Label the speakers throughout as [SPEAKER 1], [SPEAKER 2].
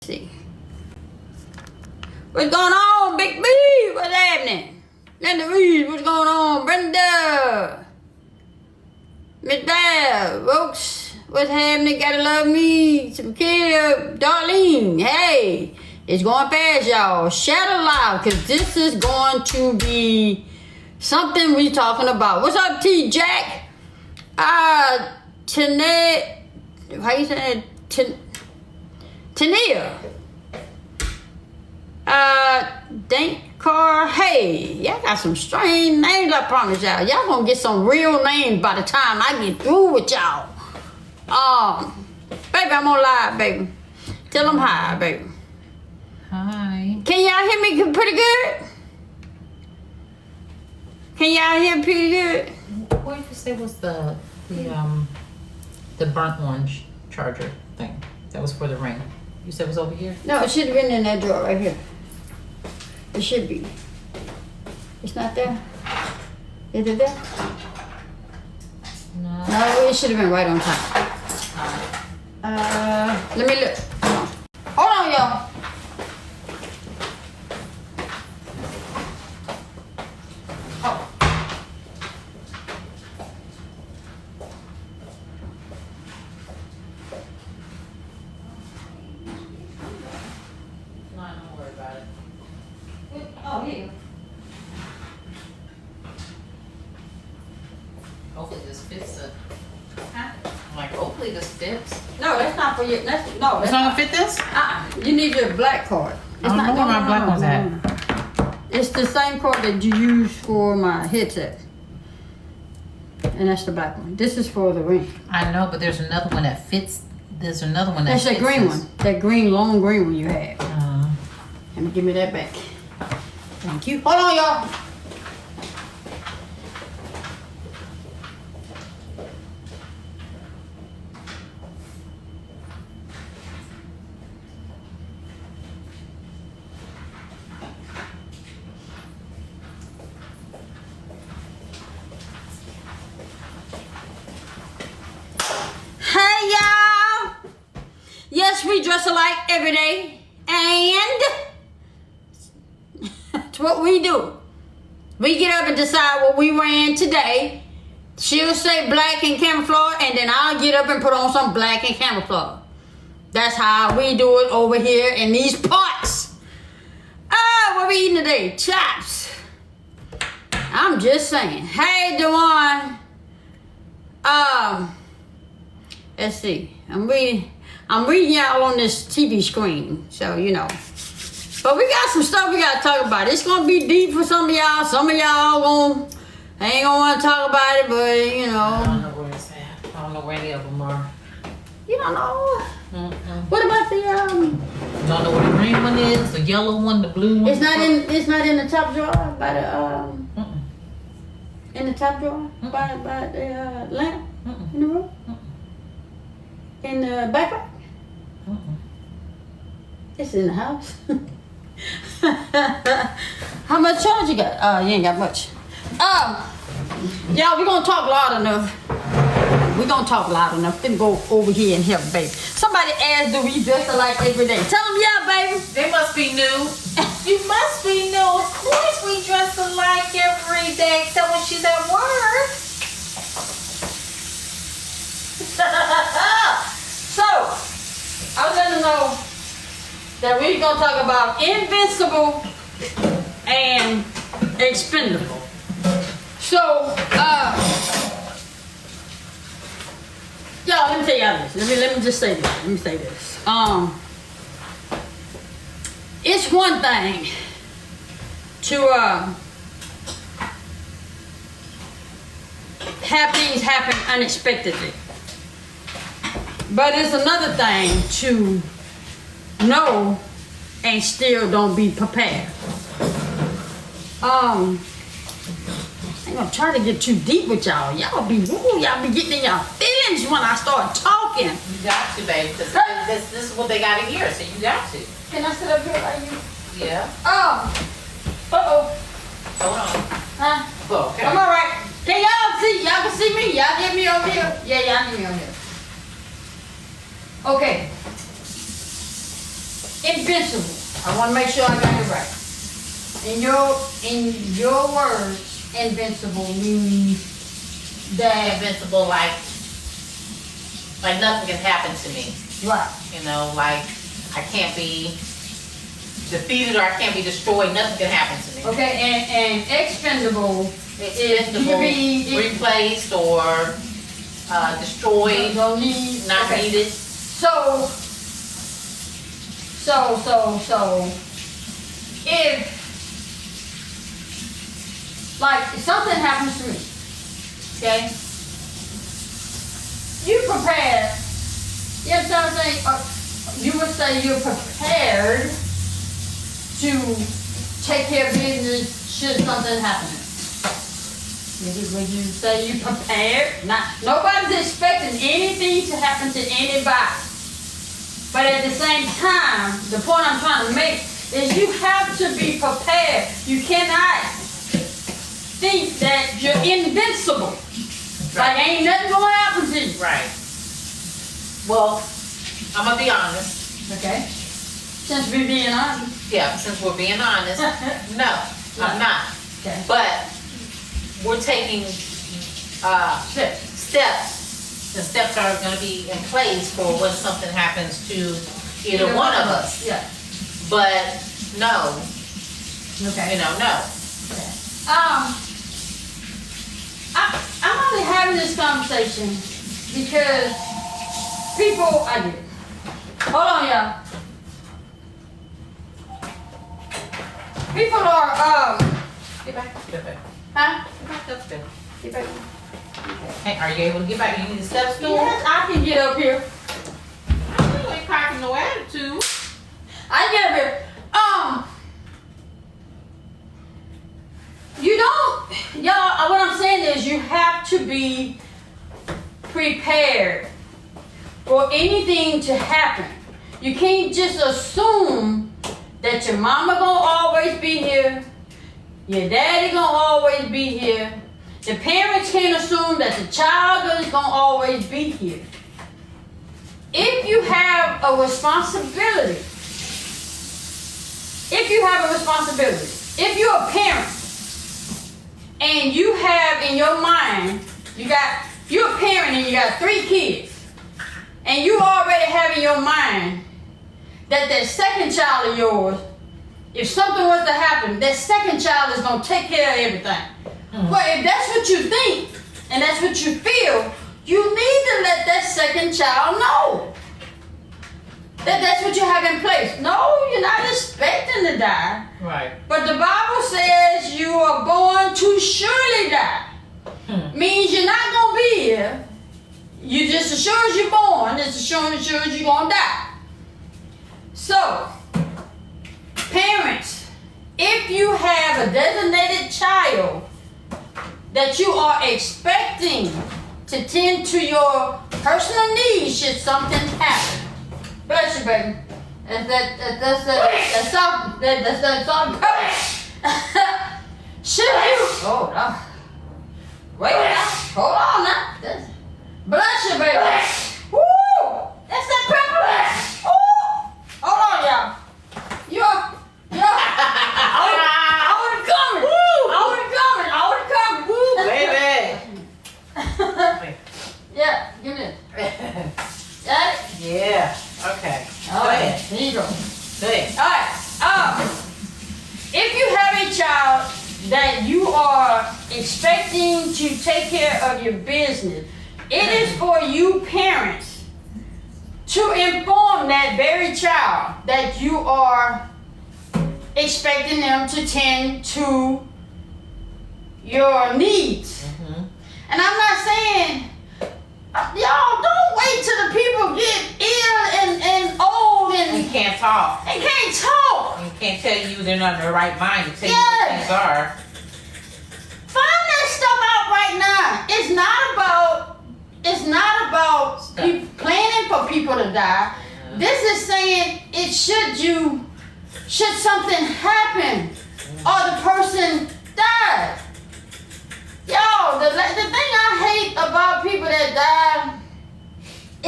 [SPEAKER 1] See. What's going on, Big B? What's happening? Linda Reed, what's going on? Brenda. Miss Bell, folks, what's happening? Gotta love me. Some kid, Darlene. Hey, it's going fast, y'all. Shout it loud, because this is going to be something we talking about. What's up, T. Jack? Tania. How you say it? Tania. Dank Car. Hey, y'all got some strange names, I promise y'all. Y'all gonna get some real names by the time I get through with y'all. Baby, I'm on live, baby. Tell them hi, baby.
[SPEAKER 2] Hi.
[SPEAKER 1] Can y'all hear me pretty good? Can y'all hear pretty good?
[SPEAKER 2] What did you say was the burnt orange charger thing? That was for the ring. You said it was over here?
[SPEAKER 1] No, it should have been in that drawer right here. It should be. It's not there? Is it there?
[SPEAKER 2] No.
[SPEAKER 1] No, it should have been right on top. Let me look. Hold on, y'all. Oh.
[SPEAKER 2] No, don't worry about it.
[SPEAKER 1] Oh, here.
[SPEAKER 2] Hopefully this fits the... Huh? I'm like, hopefully this fits.
[SPEAKER 1] No, that's not for you. That's
[SPEAKER 2] It's not gonna fit this?
[SPEAKER 1] You need your black card.
[SPEAKER 2] I don't know where my black one's at.
[SPEAKER 1] It's the same card that you use for my headset. And that's the black one. This is for the ring.
[SPEAKER 2] I know, but there's another one that fits. There's another one that
[SPEAKER 1] That's
[SPEAKER 2] fits
[SPEAKER 1] that green
[SPEAKER 2] this.
[SPEAKER 1] one. That green, long green one you had. Let me give me that back.
[SPEAKER 2] Thank you.
[SPEAKER 1] Hold on, y'all. Hey, y'all. Yes, we dress alike every day. And that's what we do. We get up and decide what we wearing today. She'll say black and camouflage, and then I'll get up and put on some black and camouflage. That's how we do it over here in these parts. What we eating today? Chops. I'm just saying. Hey, Dewan. Let's see. I'm reading y'all on this TV screen, so you know. But we got some stuff we gotta talk about. It's gonna be deep for some of y'all. Some of y'all ain't gonna wanna talk about it, but you know.
[SPEAKER 2] I don't know where it's at. I don't know where any of them are.
[SPEAKER 1] You don't know.
[SPEAKER 2] Mm-mm.
[SPEAKER 1] What about the
[SPEAKER 2] Don't know where the green one is, the yellow one, the blue one.
[SPEAKER 1] It's not in the top drawer by the
[SPEAKER 2] Mm-mm.
[SPEAKER 1] in the top drawer
[SPEAKER 2] Mm-mm.
[SPEAKER 1] by the lamp
[SPEAKER 2] Mm-mm.
[SPEAKER 1] in the room.
[SPEAKER 2] Mm-mm.
[SPEAKER 1] In the back rack.
[SPEAKER 2] Mm-mm.
[SPEAKER 1] It's in the house. How much charge you got? You ain't got much. Y'all, we gonna talk loud enough. Then go over here and help, baby. Somebody asked, do we dress alike every day? Tell them, yeah, baby.
[SPEAKER 2] They must be new. You must be new. Of course we dress alike every day, except when she's at work.
[SPEAKER 1] So, I was letting them know that we're gonna talk about Invincible and Expendable. So, y'all, let me tell y'all this. Let me just say this. It's one thing to have things happen unexpectedly, but it's another thing to know and still don't be prepared. I ain't gonna try to get too deep with y'all. Y'all be getting in y'all feelings when I start talking.
[SPEAKER 2] You got to, babe, because this is what they got to hear, so you got to.
[SPEAKER 1] Can I sit up here like you?
[SPEAKER 2] Yeah.
[SPEAKER 1] Uh-oh.
[SPEAKER 2] Hold on.
[SPEAKER 1] Huh?
[SPEAKER 2] Oh, okay.
[SPEAKER 1] I'm alright. Can y'all see? Y'all can see me? Y'all get me over here? Yeah, y'all get me over here. Okay. Invincible. I want to make sure I got it right. In your words, invincible means that
[SPEAKER 2] Invincible, like nothing can happen to me.
[SPEAKER 1] right.
[SPEAKER 2] You know, like I can't be defeated or I can't be destroyed. Nothing can happen to me.
[SPEAKER 1] Okay, and expendable
[SPEAKER 2] Expendable, replaced or destroyed,
[SPEAKER 1] don't need,
[SPEAKER 2] not
[SPEAKER 1] okay.
[SPEAKER 2] needed.
[SPEAKER 1] So if like something happens to me, okay, you prepared. You understand what I'm saying? You would say you're prepared to take care of business should something happen. Would you say you prepared? Nobody's expecting anything to happen to anybody. But at the same time, the point I'm trying to make is you have to be prepared. You cannot think that you're invincible. Like ain't nothing gonna happen to you.
[SPEAKER 2] Right. Well, I'm gonna be honest.
[SPEAKER 1] Okay. Since we're being honest.
[SPEAKER 2] Yeah, since we're being honest, no, I'm not.
[SPEAKER 1] Okay.
[SPEAKER 2] But we're taking steps. The steps are going to be in place for when something happens to either one of us.
[SPEAKER 1] Yeah.
[SPEAKER 2] But no,
[SPEAKER 1] Okay.
[SPEAKER 2] no.
[SPEAKER 1] Okay. I'm only having this conversation because people. I get it. Hold on, y'all. People are
[SPEAKER 2] Get back.
[SPEAKER 1] huh?
[SPEAKER 2] Get back. Hey, are you able to get back? You need the step stool?
[SPEAKER 1] Yes, I can get up here.
[SPEAKER 2] You ain't cracking no attitude.
[SPEAKER 1] I get up here. You don't, y'all. What I'm saying is, you have to be prepared for anything to happen. You can't just assume that your mama gonna always be here, your daddy gonna always be here. The parents can't assume that the child is gonna always be here. If you have a responsibility, if you're a parent and you have in your mind, you're a parent and you got 3 kids, and you already have in your mind that second child of yours, if something was to happen, that second child is gonna take care of everything. Well, if that's what you think and that's what you feel, you need to let that second child know that that's what you have in place. No, you're not expecting to die.
[SPEAKER 2] Right.
[SPEAKER 1] But the Bible says you are born to surely die. Means you're not going to be here. You just as sure as you're born, it's as sure as you're going to die. So, parents, if you have a designated child that you are expecting to tend to your personal needs should something happen. Bless you, baby. That's soft. Should you? Oh, no. Wait now. Hold on now. Bless you, baby. Woo! That's that pepper. Woo! Hold on, y'all. You're. I would've coming. Woo!
[SPEAKER 2] Baby.
[SPEAKER 1] Yeah, give me this. Got it?
[SPEAKER 2] Yeah. Okay.
[SPEAKER 1] All
[SPEAKER 2] Go
[SPEAKER 1] right.
[SPEAKER 2] ahead.
[SPEAKER 1] Here you go.
[SPEAKER 2] Go ahead.
[SPEAKER 1] All right. If you have a child that you are expecting to take care of your business, it is for you parents to inform that very child that you are expecting them to tend to your needs. And I'm not saying, y'all don't wait till the people get ill and old and
[SPEAKER 2] can't talk.
[SPEAKER 1] They can't talk.
[SPEAKER 2] You can't tell you they're not in their right mind to tell you
[SPEAKER 1] Yes.
[SPEAKER 2] what things are.
[SPEAKER 1] Find that stuff out right now. It's not about planning for people to die. This is saying should something happen or the person died. Yo, the thing I hate about people that die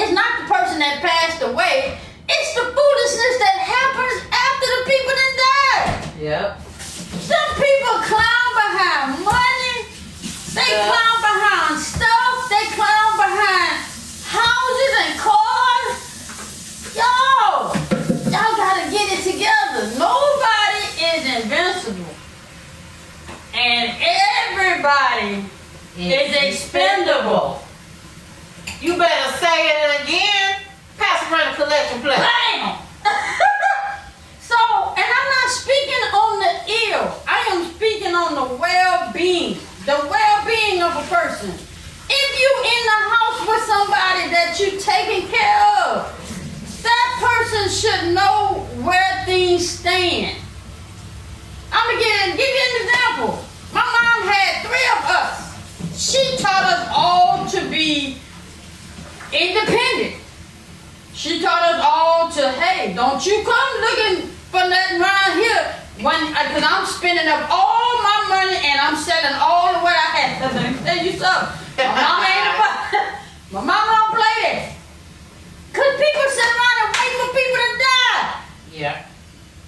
[SPEAKER 1] is not the person that passed away. It's the foolishness that happens body is expendable.
[SPEAKER 2] You better say it again. Pass around the collection plate.
[SPEAKER 1] Bam! So, and I'm not speaking on the ill. I am speaking on the well-being. The well-being of a person. If you in the house with somebody that you taking care of, that person should know where things stand. I'm gonna give you an example. My mom had 3 of us. She taught us all to be independent. She taught us all to, hey, don't you come looking for nothing around here because I'm spending up all my money and I'm selling all of what I have. Let me tell you something. My mama ain't about my mama don't play that. Because people sit around and wait for people to die.
[SPEAKER 2] Yeah.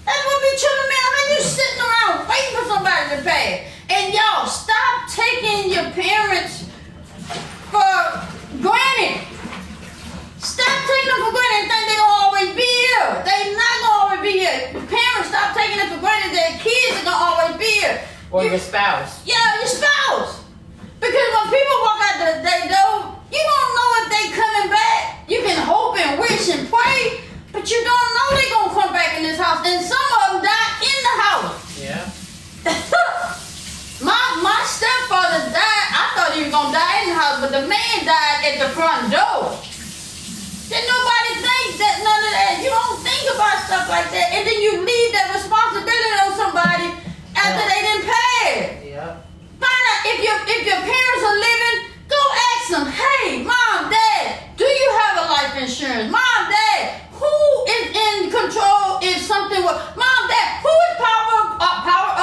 [SPEAKER 1] That's what be chilling, man. How you sitting around waiting for somebody to pass? And y'all, stop taking your parents for granted. Stop taking them for granted and think they're going to always be here. They're not going to always be here. Parents, stop taking it for granted that kids are going to always be here.
[SPEAKER 2] Or your spouse.
[SPEAKER 1] Yeah, your spouse. Because when people walk out their door, you don't know if they coming back. You can hope and wish and pray, but you don't know they're going to come back in this house. And some of them die in the house.
[SPEAKER 2] Yeah.
[SPEAKER 1] My stepfather died. I thought he was going to die in the house, but the man died at the front door. Then nobody thinks that none of that. You don't think about stuff like that. And then you leave that responsibility on somebody after they didn't pay.
[SPEAKER 2] Yeah.
[SPEAKER 1] Find out if your parents are living, go ask them, hey, mom, dad, do you have a life insurance? Mom, dad, who is in control if something was, mom, dad, who is power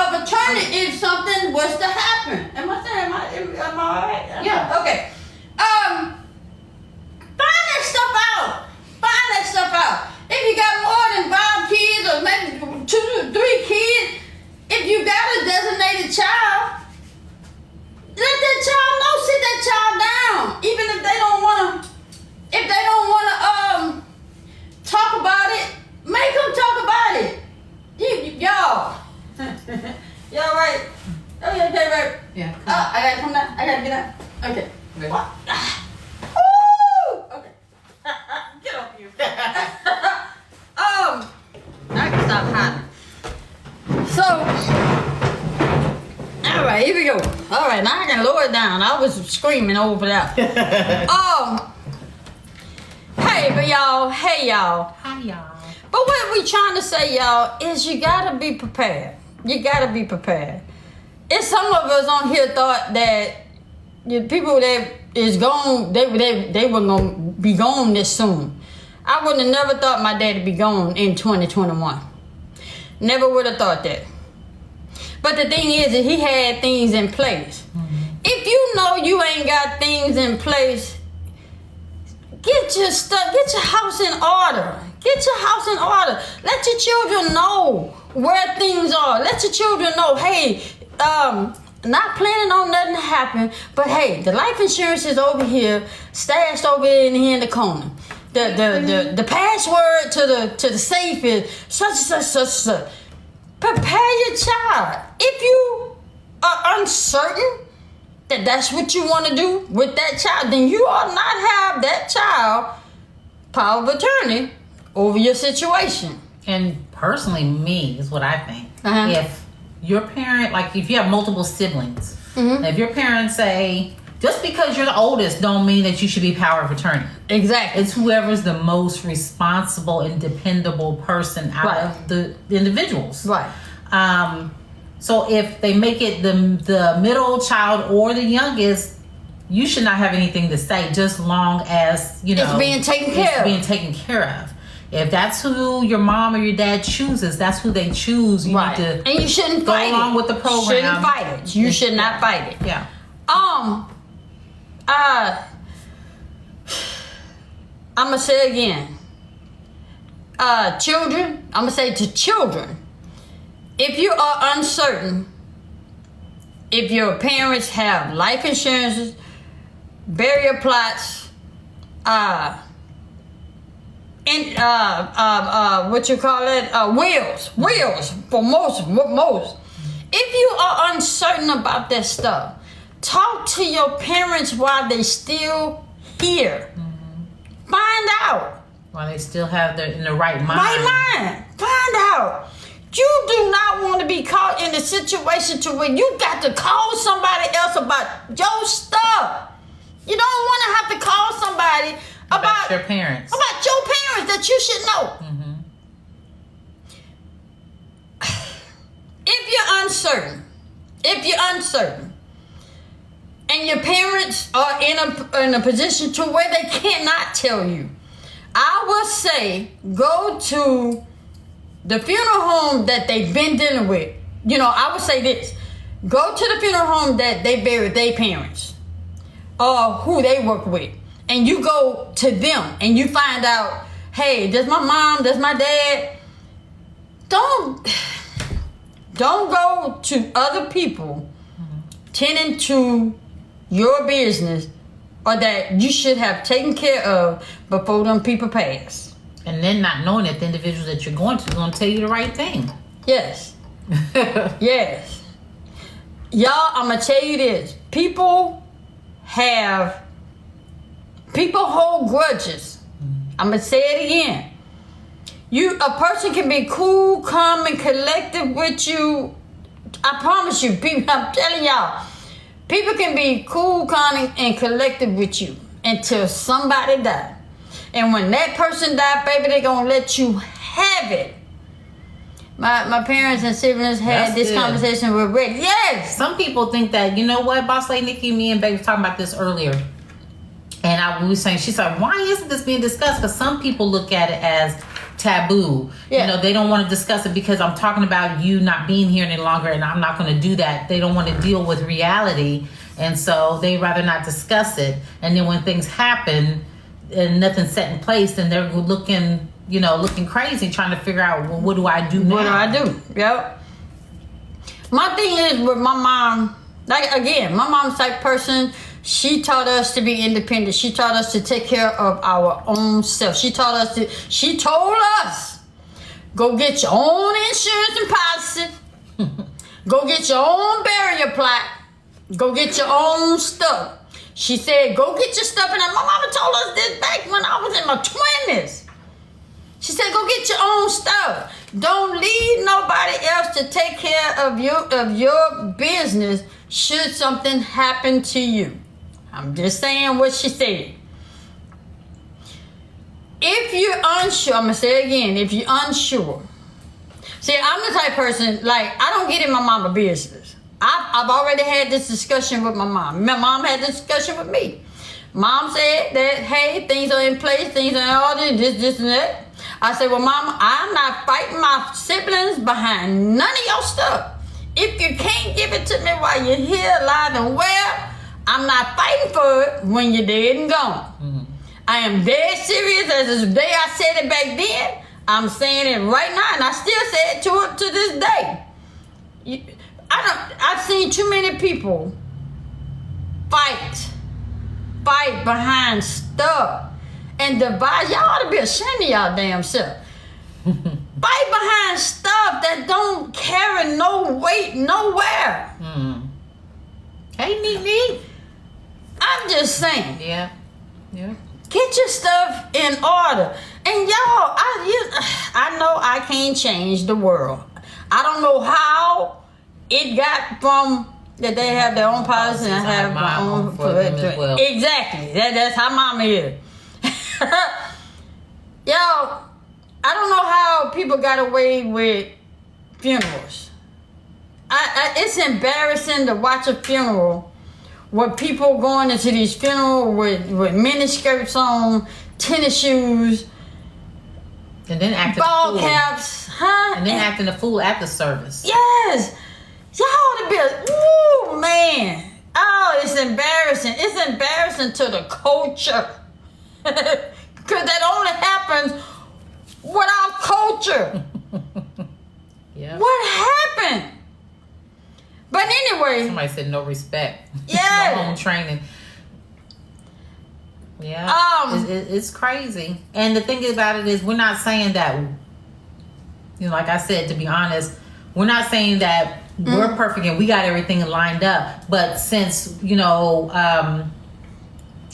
[SPEAKER 1] of attorney if something was to happen? Am I all right?
[SPEAKER 2] Yeah.
[SPEAKER 1] Okay. Find that stuff out. Find that stuff out. If you got more than 5 kids or maybe 2 to 3 kids, if you got a designated child, let that child know, sit that child down. Even if they don't wanna, talk about it, make them talk about it. Y'all, y'all right? Oh yeah, okay, right.
[SPEAKER 2] Yeah.
[SPEAKER 1] I gotta come down. I gotta get out. Okay.
[SPEAKER 2] Ready?
[SPEAKER 1] What? Woo! Okay. Get off you. I can stop hiding. So, all right, here we go. All right, now I can lower it down. I was screaming over that. Hey, y'all.
[SPEAKER 2] Hi, y'all.
[SPEAKER 1] But what we trying to say, y'all, is you gotta be prepared. You gotta be prepared. It's some of us on here thought that the people that is gone, they were gonna be gone this soon. I would have never thought my dad would be gone in 2021. Never would have thought that. But the thing is that he had things in place. Mm-hmm. If you know you ain't got things in place, get your stuff, get your house in order. Get your house in order. Let your children know where things are. Let your children know, hey, not planning on nothing to happen, but hey, the life insurance is over here, stashed over in the corner. The password to the safe is such. Prepare your child. If you are uncertain that that's what you want to do with that child, then you ought not have that child power of attorney over your situation.
[SPEAKER 2] And personally, me is what I think.
[SPEAKER 1] Uh-huh.
[SPEAKER 2] If your parent, like if you have multiple siblings,
[SPEAKER 1] Mm-hmm.
[SPEAKER 2] if your parents say, just because you're the oldest don't mean that you should be power of attorney.
[SPEAKER 1] Exactly.
[SPEAKER 2] It's whoever's the most responsible and dependable person out of the individuals.
[SPEAKER 1] Right.
[SPEAKER 2] So if they make it the middle child or the youngest, you should not have anything to say, just long as
[SPEAKER 1] it's being taken
[SPEAKER 2] care of. If that's who your mom or your dad chooses, that's who they choose. You need to,
[SPEAKER 1] and you shouldn't fight
[SPEAKER 2] along with the program.
[SPEAKER 1] Shouldn't fight it. You should not fight it.
[SPEAKER 2] Yeah.
[SPEAKER 1] I'm gonna say again. Children. I'm gonna say to children. If you are uncertain, if your parents have life insurances, burial plots, wills for most. If you are uncertain about that stuff, Talk to your parents while they still here. Find out.
[SPEAKER 2] While they still have in the right mind.
[SPEAKER 1] Right mind. Find out. You do not want to be caught in a situation to where you got to call somebody else about your stuff. You don't want to have to call somebody about
[SPEAKER 2] your parents.
[SPEAKER 1] About your parents that you should know. If you're uncertain, and your parents are in a position to where they cannot tell you, I would say go to the funeral home that they've been dealing with. I would say this. Go to the funeral home that they buried their parents or who they work with. And you go to them and you find out, hey, does my mom, does my dad? Don't go to other people tending to your business or that you should have taken care of before them people pass.
[SPEAKER 2] And then not knowing that the individuals that you're going to are going to tell you the right thing.
[SPEAKER 1] Yes. Yes. Y'all, I'm going to tell you this. People hold grudges. I'm going to say it again. A person can be cool, calm, and collective with you. I promise you, people, I'm telling y'all, people can be cool, calm, and collective with you until somebody dies. And when that person dies, baby, they're going to let you have it. My parents and siblings had this conversation with Rick. Yes!
[SPEAKER 2] Some people think that, you know what, Boss Lady Nikki, me and Baby was talking about this earlier. And we were saying, she's like, why isn't this being discussed? Because some people look at it as taboo. Yeah. They don't want to discuss it because I'm talking about you not being here any longer and I'm not going to do that. They don't want to deal with reality. And so they rather not discuss it. And then when things happen and nothing's set in place, then they're looking crazy, trying to figure out, well, what do I do now?
[SPEAKER 1] What do I do? Yep. My thing is with my mom, my mom's type person. She taught us to be independent. She taught us to take care of our own self. She told us, go get your own insurance and policy. Go get your own burial plot. Go get your own stuff. She said, go get your stuff. And my mama told us this back when I was in my 20s. She said, go get your own stuff. Don't leave nobody else to take care of your business should something happen to you. I'm just saying what she said. If you're unsure, I'm going to say it again, if you're unsure. See, I'm the type of person, I don't get in my mama's business. I've already had this discussion with my mom. My mom had this discussion with me. Mom said that, hey, things are in place, things are in order, this, and that. I said, well, Mama, I'm not fighting my siblings behind none of your stuff. If you can't give it to me while you're here, alive and well, I'm not fighting for it when you're dead and gone. Mm-hmm. I am dead serious. As the day I said it back then, I'm saying it right now, and I still say it to this day. I've seen too many people fight behind stuff and divide. Y'all ought to be ashamed of y'all damn self. Fight behind stuff that don't carry no weight nowhere.
[SPEAKER 2] Mm. Hey, neat.
[SPEAKER 1] I'm just saying.
[SPEAKER 2] Yeah.
[SPEAKER 1] Get your stuff in order. And y'all, I know I can't change the world. I don't know how it got from that they have their own policy and I have my own for them as well. Exactly. That's how mama is. Y'all, I don't know how people got away with funerals. It's embarrassing to watch a funeral with people going into these funerals with miniskirts on, tennis shoes,
[SPEAKER 2] and then acting
[SPEAKER 1] ball caps,
[SPEAKER 2] and then acting a fool at the service.
[SPEAKER 1] Yes, y'all ought to be ooh man. Oh, it's embarrassing. It's embarrassing to the culture because that only happens with our culture.
[SPEAKER 2] Yeah.
[SPEAKER 1] What happened? But anyway.
[SPEAKER 2] Somebody said no respect.
[SPEAKER 1] Yeah.
[SPEAKER 2] No home training. Yeah. It's crazy. And the thing about it is we're not saying that, like I said, to be honest, we're not saying that we're perfect and we got everything lined up. But since, you know,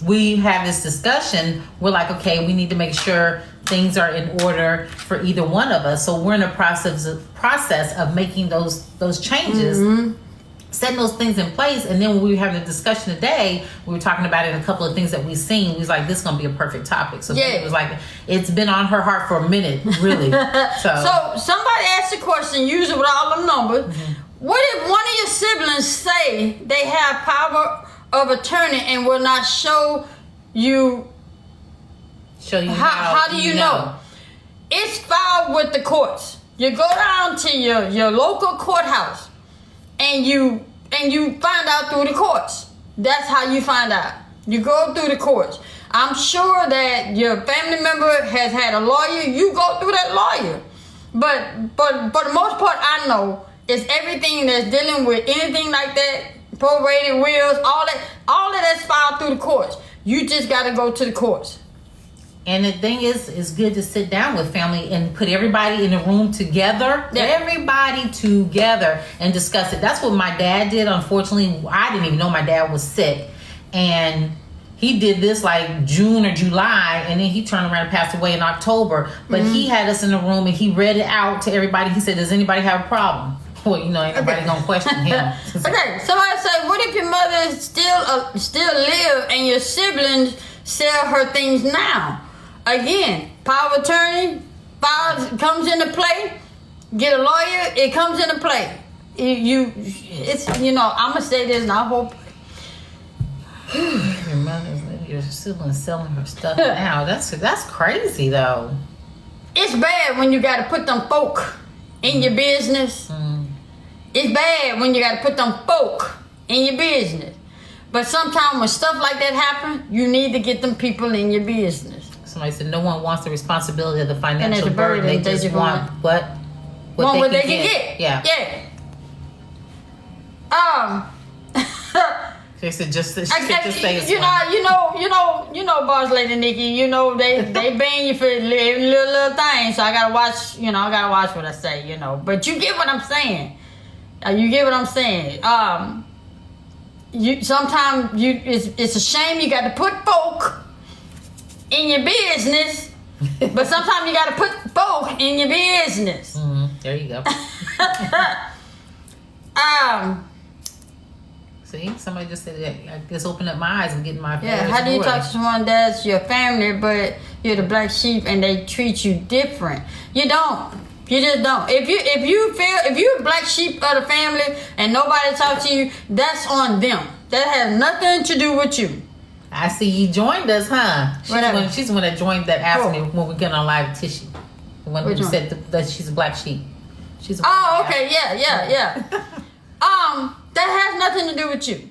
[SPEAKER 2] we have this discussion, we're like, okay, we need to make sure things are in order for either one of us. So we're in a process of making those changes, setting those things in place. And then when we were having a discussion today, we were talking about it, a couple of things that we've seen. We was like, this is gonna be a perfect topic. So it was like, it's been on her heart for a minute, really.
[SPEAKER 1] So somebody asked a question, usually with all them numbers. What if one of your siblings say they have power of attorney and will not show you? How do you know? It's filed with the courts. You go down to your local courthouse and you find out through the courts. That's how you find out. You go through the courts. I'm sure that your family member has had a lawyer. You go through that lawyer. But for the most part, I know it's everything that's dealing with anything like that, prorated wills, all of that's filed through the courts. You just got to go to the courts.
[SPEAKER 2] And the thing is, it's good to sit down with family and put everybody in a room together. Everybody together and discuss it. That's what my dad did. Unfortunately, I didn't even know my dad was sick. And he did this like June or July, and then he turned around and passed away in October. But he had us in a room and he read it out to everybody. He said, does anybody have a problem? Well, you know, ain't nobody gonna question him.
[SPEAKER 1] Okay, somebody say, what if your mother still live and your siblings sell her things now? Again, power of attorney, power comes into play. Get a lawyer, it comes into play. I'm gonna say this, and I hope
[SPEAKER 2] your siblings selling her stuff now. That's crazy though.
[SPEAKER 1] It's bad when you gotta put them folk in your business. It's bad when you gotta put them folk in your business. But sometimes when stuff like that happen, you need to get them people in your business.
[SPEAKER 2] Somebody said no one wants the responsibility of the financial burden. They just want what they can get. Yeah. They said just say it's
[SPEAKER 1] you know, boss lady Nikki. You know they ban you for little things. So I gotta watch. You know, I gotta watch what I say. You know, but you get what I'm saying. It's a shame you got to put folk in your business, but sometimes you got to put folk in your business.
[SPEAKER 2] There you go. See, somebody just said that. I just opened up my eyes and getting my
[SPEAKER 1] how do you talk to someone that's your family, but you're the black sheep and they treat you different? You don't. You just don't. If you're a black sheep of the family and nobody talks to you, that's on them. That has nothing to do with you.
[SPEAKER 2] I see you joined us, huh? She's the one that joined that asked me when we get on live tissue. The one who said that she's a black sheep. She's a
[SPEAKER 1] okay, yeah. That has nothing to do with you.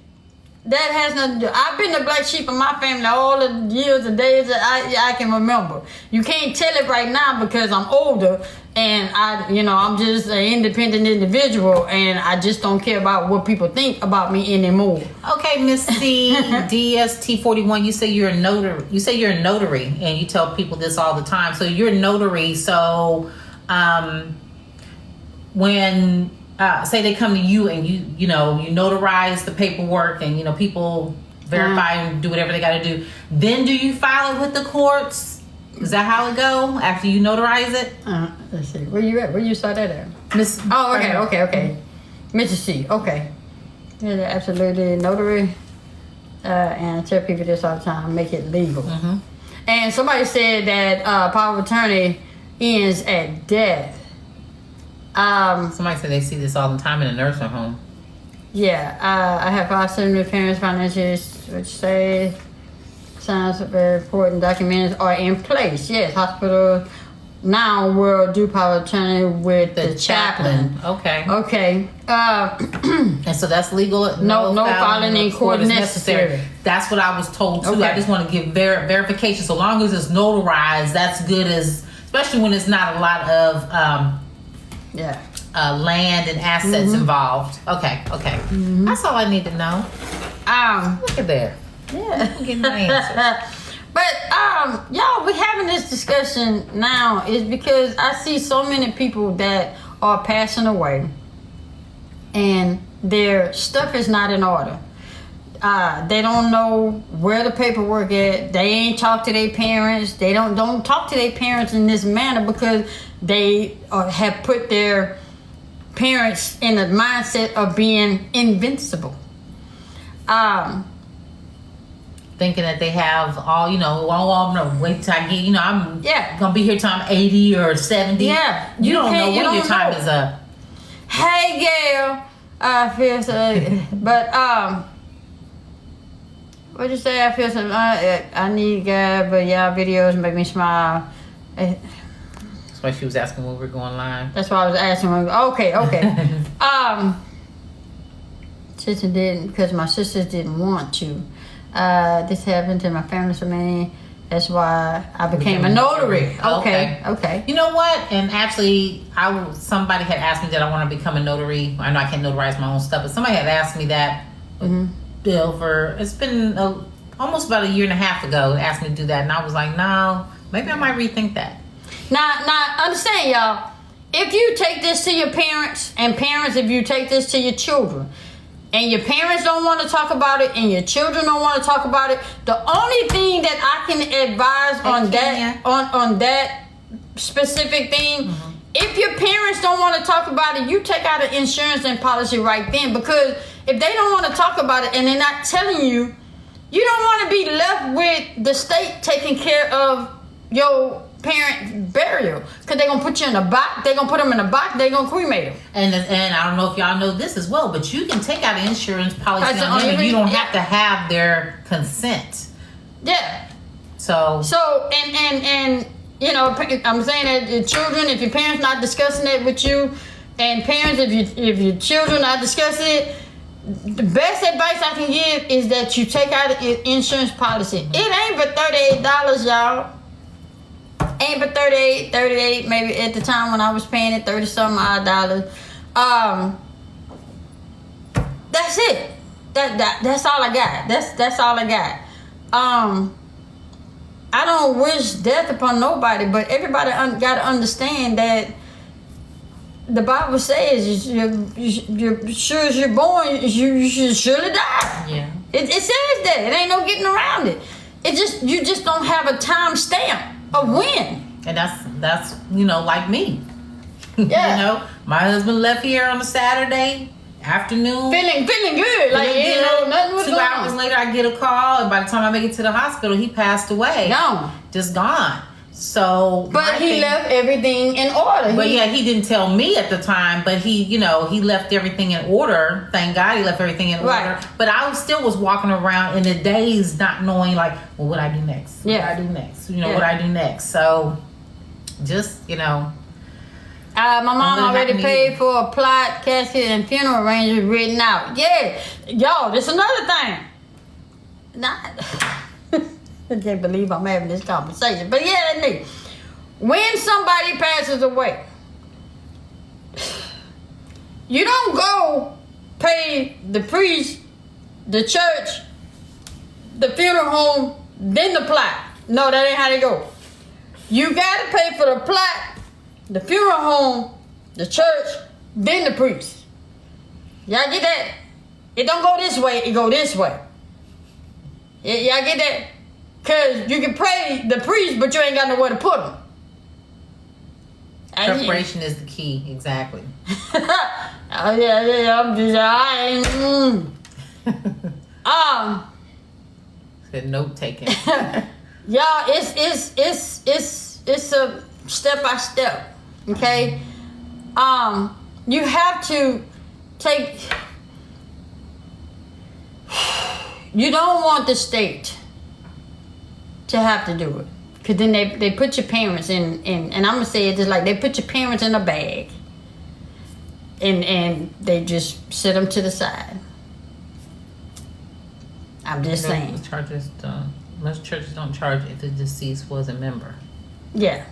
[SPEAKER 1] That has nothing to do. I've been the black sheep of my family all the years and days that I can remember. You can't tell it right now because I'm older and I'm just an independent individual and I just don't care about what people think about me anymore.
[SPEAKER 2] Okay, Miss C DST41, you say you're a notary. You say you're a notary and you tell people this all the time. So you're a notary. So when say they come to you and you notarize the paperwork and people verify and do whatever they got to do, then do you file it with the courts? Is that how it go after you notarize it?
[SPEAKER 1] Let's see. Where you at? Where you saw that at?
[SPEAKER 2] Miss.
[SPEAKER 1] Oh, okay. Mrs. C. Okay. Yeah, absolutely notary. And I tell people this all the time. Make it legal. And somebody said that power of attorney ends at death.
[SPEAKER 2] Somebody said they see this all the time in a nursing home.
[SPEAKER 1] Yeah, I have 5 similar parents, financials, which say signs of very important documents are in place. Yes, hospital now will do power of attorney with the chaplain. Okay.
[SPEAKER 2] And so that's legal.
[SPEAKER 1] No filing in court is necessary.
[SPEAKER 2] That's what I was told too. I just want to give verification. So long as it's notarized, that's good. Especially when it's not a lot of land and assets involved. Okay. That's all I need to know. Look at that.
[SPEAKER 1] Yeah.
[SPEAKER 2] I'm getting my answers.
[SPEAKER 1] But y'all, we're having this discussion now is because I see so many people that are passing away. and their stuff is not in order. They don't know where the paperwork at. They ain't talk to their parents. They don't talk to their parents in this manner because they have put their parents in a mindset of being invincible.
[SPEAKER 2] Thinking that they have all, no, wait till I get, I'm gonna be here till I'm 80 or 70.
[SPEAKER 1] Yeah,
[SPEAKER 2] you don't know when your time is up.
[SPEAKER 1] Hey, Gail, I feel so, but what'd you say? I feel so. I need God, but y'all videos make me smile.
[SPEAKER 2] That's why she was asking when we were going live.
[SPEAKER 1] That's why I was asking. Okay. Sister didn't, because my sisters didn't want to. This happened to my family, so many. That's why I became a notary. Okay.
[SPEAKER 2] You know what? And actually, somebody had asked me that I want to become a notary. I know I can't notarize my own stuff, but somebody had asked me that. It's been almost about a year and a half ago. Asked me to do that, and I was like, no, maybe I might rethink that.
[SPEAKER 1] Now, understand, y'all. If you take this to your parents, and parents, if you take this to your children, and your parents don't want to talk about it, and your children don't want to talk about it, the only thing that I can advise on that specific thing, if your parents don't want to talk about it, you take out an insurance and policy right then, because if they don't want to talk about it and they're not telling you, you don't want to be left with the state taking care of your parent burial, because they're gonna put you in a box. They're gonna put them in a box. They're gonna cremate them.
[SPEAKER 2] And I don't know if y'all know this as well, but you can take out an insurance policy on them, and you don't have to have their consent.
[SPEAKER 1] Yeah.
[SPEAKER 2] So
[SPEAKER 1] and I'm saying that your children, if your parents not discussing it with you, and parents, if your children not discussing it, the best advice I can give is that you take out an insurance policy. It ain't but $38, y'all. Ain't but 38, maybe at the time when I was paying it, 30-something odd dollars. That's it. That's all I got. That's all I got. I don't wish death upon nobody, but everybody got to understand that the Bible says you're sure as you're born, you should surely die.
[SPEAKER 2] Yeah.
[SPEAKER 1] It says that. It ain't no getting around it. You just don't have a time stamp of when.
[SPEAKER 2] And that's like me.
[SPEAKER 1] Yeah.
[SPEAKER 2] My husband left here on a Saturday afternoon.
[SPEAKER 1] Feeling good. Like, nothing was
[SPEAKER 2] 2
[SPEAKER 1] going
[SPEAKER 2] hours
[SPEAKER 1] on.
[SPEAKER 2] later, I get a call, and by the time I make it to the hospital, he passed away.
[SPEAKER 1] Gone.
[SPEAKER 2] Just gone. So,
[SPEAKER 1] but he left everything in order.
[SPEAKER 2] But he didn't tell me at the time. But he left everything in order. Thank God he left everything in order. But I still was walking around in the days not knowing, like, well, what I do next? What I do next? What I do next? So, just
[SPEAKER 1] my mom already paid for a plot, casket, and funeral arrangements written out. Yeah, y'all, this another thing. I can't believe I'm having this conversation. But yeah, when somebody passes away, you don't go pay the priest, the church, the funeral home, then the plot. No, that ain't how they go. You gotta pay for the plot, the funeral home, the church, then the priest. Y'all get that? It don't go this way, it go this way. Y'all get that? Because you can pray the priest, but you ain't got nowhere to put him.
[SPEAKER 2] Preparation is the key, exactly.
[SPEAKER 1] I'm just
[SPEAKER 2] Good note taking.
[SPEAKER 1] Y'all, it's a step by step. Okay? You have to take. You don't want the state to have to do it, because then they put your parents in, and I'm gonna say it just like they put your parents in a bag, and they just sit them to the side. I'm just saying.
[SPEAKER 2] Most churches don't charge if the deceased was a member.
[SPEAKER 1] Yeah.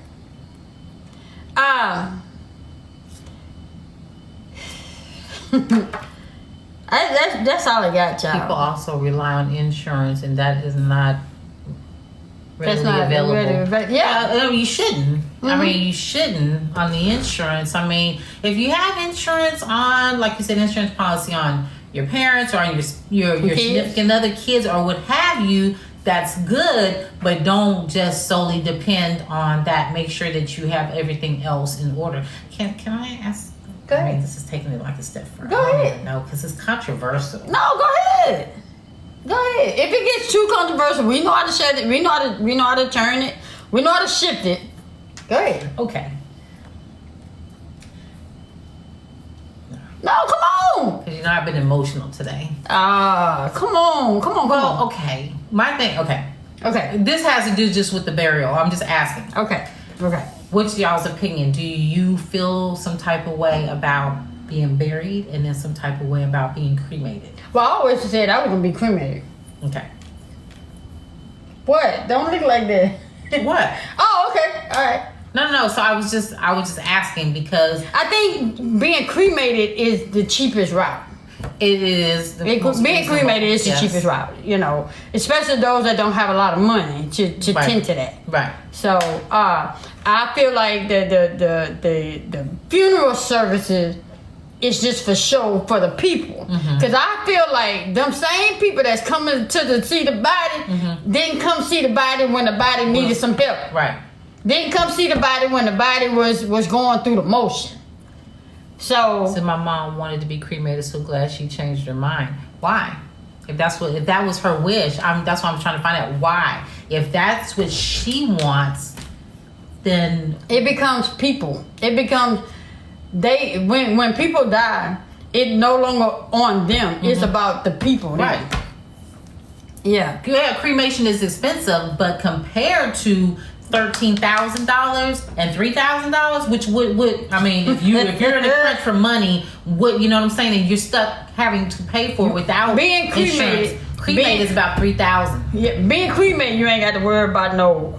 [SPEAKER 1] That's all I got, y'all.
[SPEAKER 2] People also rely on insurance, and that is not readily available.
[SPEAKER 1] Yeah,
[SPEAKER 2] you shouldn't. I mean, you shouldn't on the insurance. I mean, if you have insurance on, like you said, insurance policy on your parents or on your significant other, kids, or what have you, that's good. But don't just solely depend on that. Make sure that you have everything else in order. Can I ask?
[SPEAKER 1] Go ahead.
[SPEAKER 2] I mean, this is taking it like a step further.
[SPEAKER 1] Go ahead.
[SPEAKER 2] No, because it's controversial.
[SPEAKER 1] No, go ahead. Go ahead. If it gets too controversial, we know how to shut it. We know how to turn it. We know how to shift it. Go ahead.
[SPEAKER 2] Okay.
[SPEAKER 1] No, come on.
[SPEAKER 2] Because I've been emotional today.
[SPEAKER 1] Come on.
[SPEAKER 2] Well, okay. My thing, okay. This has to do just with the burial. I'm just asking.
[SPEAKER 1] Okay.
[SPEAKER 2] What's y'all's opinion? Do you feel some type of way about being buried and then some type of way about being cremated?
[SPEAKER 1] Well, I always said I was going to be cremated.
[SPEAKER 2] Okay.
[SPEAKER 1] What? Don't look like that.
[SPEAKER 2] What?
[SPEAKER 1] Oh, okay. All right.
[SPEAKER 2] No. So I was just asking because
[SPEAKER 1] I think being cremated is the cheapest route.
[SPEAKER 2] It is.
[SPEAKER 1] Being cremated is the cheapest route, especially those that don't have a lot of money to tend to that.
[SPEAKER 2] Right.
[SPEAKER 1] So I feel like the funeral services is just for show for the people. Because I feel like them same people that's coming to see the body didn't come see the body when the body needed some help.
[SPEAKER 2] Right.
[SPEAKER 1] Didn't come see the body when the body was going through the motion. So
[SPEAKER 2] my mom wanted to be cremated. So glad she changed her mind. Why? If that was her wish, that's what I'm trying to find out. Why? If that's what she wants, then
[SPEAKER 1] it becomes people. It becomes when people die, it no longer on them. It's about the people.
[SPEAKER 2] Right.
[SPEAKER 1] Yeah.
[SPEAKER 2] Cremation is expensive, but compared to $13,000 and $3,000, which would I mean, if you're in a crunch for money, you know what I'm saying, and you're stuck having to pay for it without
[SPEAKER 1] being cremated.
[SPEAKER 2] Cremated is about $3,000.
[SPEAKER 1] Yeah, being cremated, you ain't got to worry about no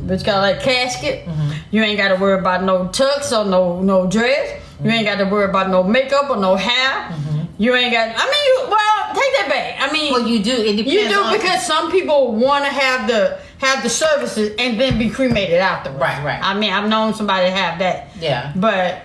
[SPEAKER 1] it's kind of like casket. You ain't got to worry about no tux or no dress. You ain't got to worry about no makeup or no hair. You ain't got. I mean, well, take that back. I mean,
[SPEAKER 2] well, you do. It depends.
[SPEAKER 1] You do because some people want to have the services and then be cremated afterwards.
[SPEAKER 2] Right.
[SPEAKER 1] I mean, I've known somebody to have that.
[SPEAKER 2] Yeah.
[SPEAKER 1] But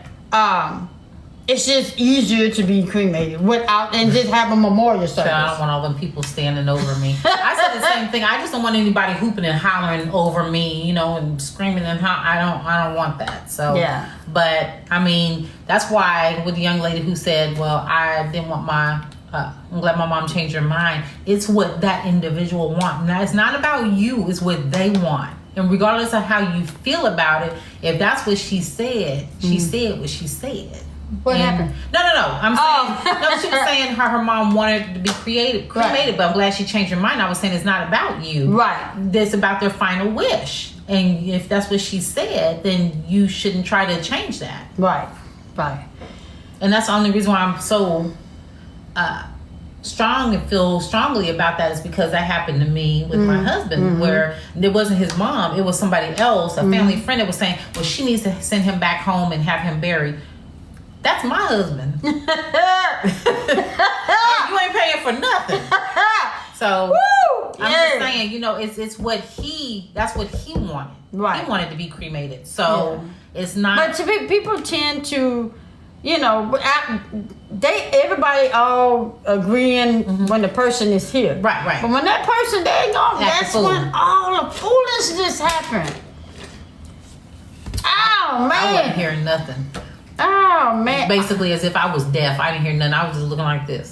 [SPEAKER 1] it's just easier to be cremated without and just have a memorial service.
[SPEAKER 2] I don't want all them people standing over me. I said the same thing. I just don't want anybody hooping and hollering over me, and screaming and I don't want that. So
[SPEAKER 1] yeah.
[SPEAKER 2] But I mean, that's why with the young lady who said, "Well, I didn't want I'm glad my mom changed her mind." It's what that individual wants. Now, it's not about you. It's what they want. And regardless of how you feel about it, if that's what she said, she said what she said.
[SPEAKER 1] What happened?
[SPEAKER 2] No. I'm saying no. She was saying her mom wanted to be cremated, but I'm glad she changed her mind. I was saying it's not about you.
[SPEAKER 1] Right.
[SPEAKER 2] It's about their final wish. And if that's what she said, then you shouldn't try to change that.
[SPEAKER 1] Right.
[SPEAKER 2] And that's the only reason why I'm so strong and feel strongly about that is because that happened to me with my husband, where it wasn't his mom, it was somebody else, a family friend that was saying, well, she needs to send him back home and have him buried. That's my husband. You ain't paying for nothing. So I'm just saying, it's what that's what he wanted.
[SPEAKER 1] Right.
[SPEAKER 2] He wanted to be cremated. So it's not.
[SPEAKER 1] But people tend to, everybody all agreeing when the person is here.
[SPEAKER 2] Right.
[SPEAKER 1] But when that person they ain't gone, that's when all the foolishness happen. Oh man.
[SPEAKER 2] I wasn't hearing nothing.
[SPEAKER 1] Oh man.
[SPEAKER 2] Basically as if I was deaf. I didn't hear nothing. I was just looking like this.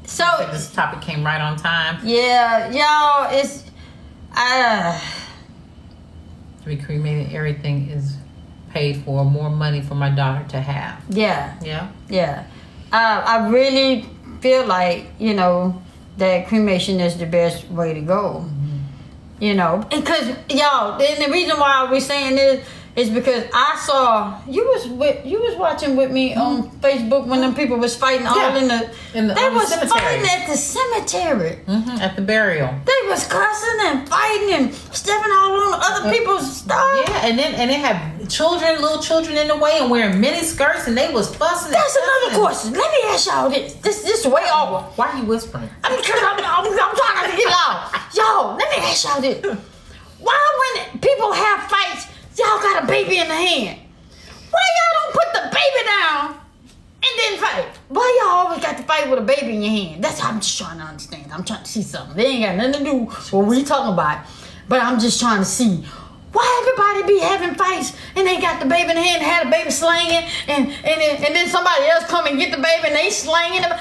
[SPEAKER 2] So this topic came right on time.
[SPEAKER 1] Yeah, y'all, it's
[SPEAKER 2] to be cremated, everything is paid for, more money for my daughter to have.
[SPEAKER 1] Yeah. I really feel like, that cremation is the best way to go. Because, y'all, and the reason why we're saying this, is because I saw you was watching with me on Facebook when them people was fighting all in the they was
[SPEAKER 2] cemetery.
[SPEAKER 1] fighting at the cemetery.
[SPEAKER 2] At the burial.
[SPEAKER 1] They was cussing and fighting and stepping all on other people's stuff.
[SPEAKER 2] Yeah, and they had children, little children in the way and wearing mini skirts, and they was fussing.
[SPEAKER 1] That's another question. Let me ask y'all this. This way over.
[SPEAKER 2] Why are you whispering?
[SPEAKER 1] I'm trying not to get loud. Yo, let me ask y'all this. Why when people have fights, y'all got a baby in the hand? Why y'all don't put the baby down and then fight? Why y'all always got to fight with a baby in your hand? That's what I'm just trying to understand. I'm trying to see something. They ain't got nothing to do with what we talking about. But I'm just trying to see why everybody be having fights and they got the baby in the hand and had a baby slanging and then somebody else come and get the baby and they slanging them.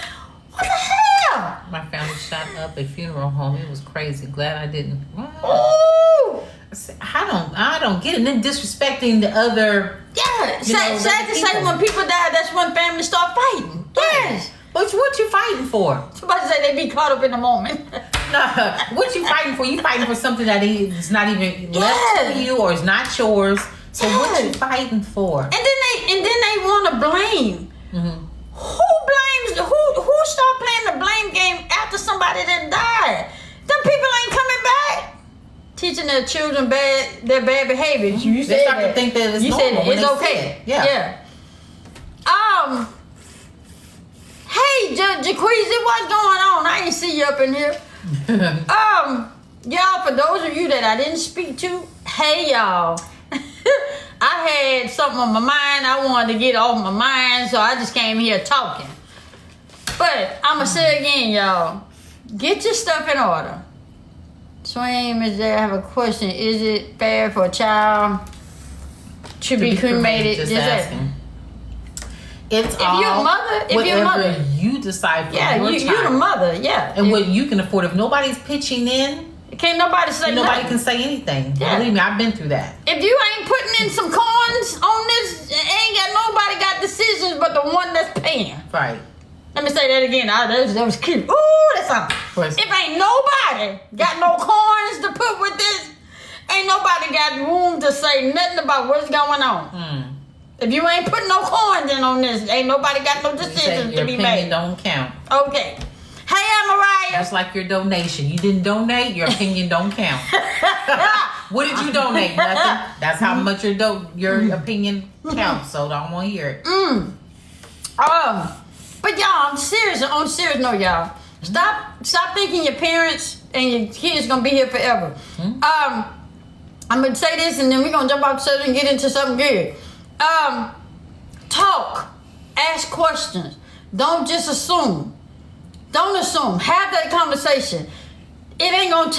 [SPEAKER 1] What the hell?
[SPEAKER 2] My family shot up a funeral home. It was crazy. Glad I didn't.
[SPEAKER 1] Ooh.
[SPEAKER 2] I don't get it. And then disrespecting the other.
[SPEAKER 1] Yeah. Sad to say, when people die, that's when families start fighting. Yes.
[SPEAKER 2] What you fighting for?
[SPEAKER 1] Somebody say they be caught up in the moment.
[SPEAKER 2] No. What you fighting for? You fighting for something that is not even left to you or is not yours. So what you fighting for? And
[SPEAKER 1] then they want to blame.
[SPEAKER 2] Mm-hmm.
[SPEAKER 1] Who start playing the blame game after somebody that died? Them people ain't coming back. Teaching their children their bad behaviors. You
[SPEAKER 2] they start to think that it's normal.
[SPEAKER 1] It's okay. Yeah. Hey, Jaqueezy, what's going on? I ain't see you up in here. Y'all, for those of you that I didn't speak to, hey y'all. I had something on my mind. I wanted to get off my mind, so I just came here talking. But I'ma say again, y'all, get your stuff in order. Swain, Ms. J, I have a question. Is it fair for a child to be cremated?
[SPEAKER 2] Just asking. It's
[SPEAKER 1] if your mother,
[SPEAKER 2] you decide for
[SPEAKER 1] your child. You're the mother, yeah.
[SPEAKER 2] And what you can afford. If nobody's pitching in,
[SPEAKER 1] can't nobody say
[SPEAKER 2] nobody can say anything. Yeah. Believe me, I've been through that.
[SPEAKER 1] If you ain't putting in some coins on this, ain't got nobody got decisions but the one that's paying.
[SPEAKER 2] Right.
[SPEAKER 1] Let me say that again. That was cute. Ooh, that's something. If ain't nobody got no coins to put with this, ain't nobody got room to say nothing about what's going on. If you ain't putting no coins in on this, ain't nobody got no decisions to be made.
[SPEAKER 2] Your opinion don't count.
[SPEAKER 1] Okay. Hey, I'm Mariah.
[SPEAKER 2] Just like your donation. You didn't donate, your opinion don't count. What did you donate? Nothing. That's how much your opinion counts. So I don't want to hear it.
[SPEAKER 1] But y'all, on a serious note, y'all, stop thinking your parents and your kids gonna be here forever. I'm gonna say this, and then we're gonna jump off the subject and get into something good. Talk, ask questions. Don't just assume. Don't assume. Have that conversation. It ain't gonna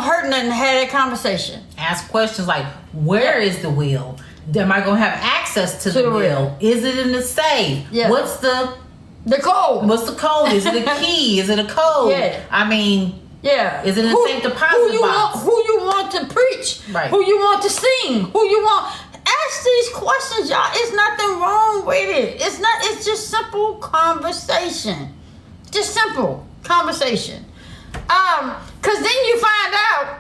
[SPEAKER 1] hurt nothing to have that conversation.
[SPEAKER 2] Ask questions like, where is the will? Am I gonna have access to the will? Is it in the safe?
[SPEAKER 1] Yeah.
[SPEAKER 2] What's the
[SPEAKER 1] code?
[SPEAKER 2] What's the code? Is it a key? Is it a code?
[SPEAKER 1] Yeah.
[SPEAKER 2] I mean,
[SPEAKER 1] yeah.
[SPEAKER 2] Is it in a safe deposit box?
[SPEAKER 1] Who you want to preach?
[SPEAKER 2] Right.
[SPEAKER 1] Who you want to sing? Who you want? Ask these questions, y'all. It's nothing wrong with it. It's just simple conversation. Just simple conversation. Cause then you find out